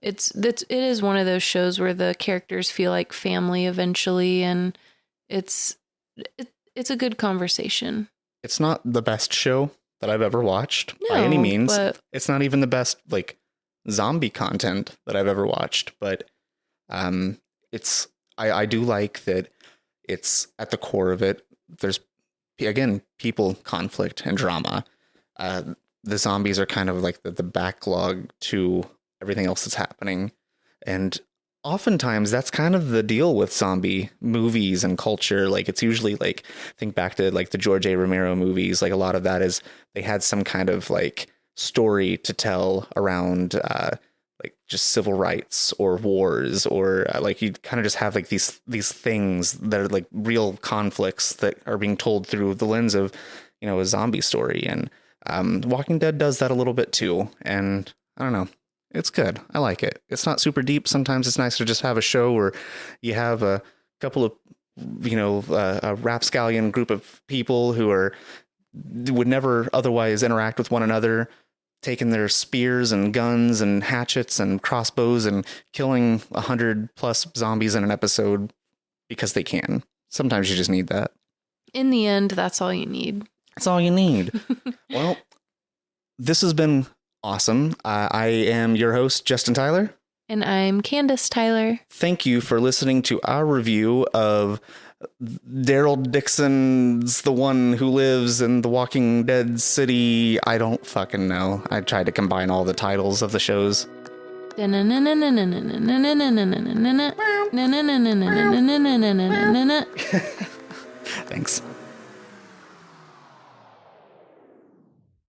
it is one of those shows where the characters feel like family eventually, and it's a good conversation. It's not the best show that I've ever watched by any means. It's not even the best like zombie content that I've ever watched, but I do like that it's at the core of it. There's again people conflict and drama. The zombies are kind of like the backlog to everything else that's happening, and oftentimes that's kind of the deal with zombie movies and culture. Like it's usually like, think back to like the George A. Romero movies. Like a lot of that is they had some kind of like story to tell around like just civil rights or wars, or like you kind of just have like these things that are like real conflicts that are being told through the lens of, you know, a zombie story. And Walking Dead does that a little bit too. And I don't know, it's good. I like it. It's not super deep. Sometimes it's nice to just have a show where you have a couple of, you know, a rapscallion group of people who would never otherwise interact with one another, taking their spears and guns and hatchets and crossbows and killing 100+ zombies in an episode because they can. Sometimes you just need that. In the end, that's all you need. That's all you need. Well, this has been awesome. I am your host, Justin Tyler. And I'm Candace Tyler. Thank you for listening to our review of Daryl Dixon's The One Who Lives in the Walking Dead City. I don't fucking know. I tried to combine all the titles of the shows. Thanks.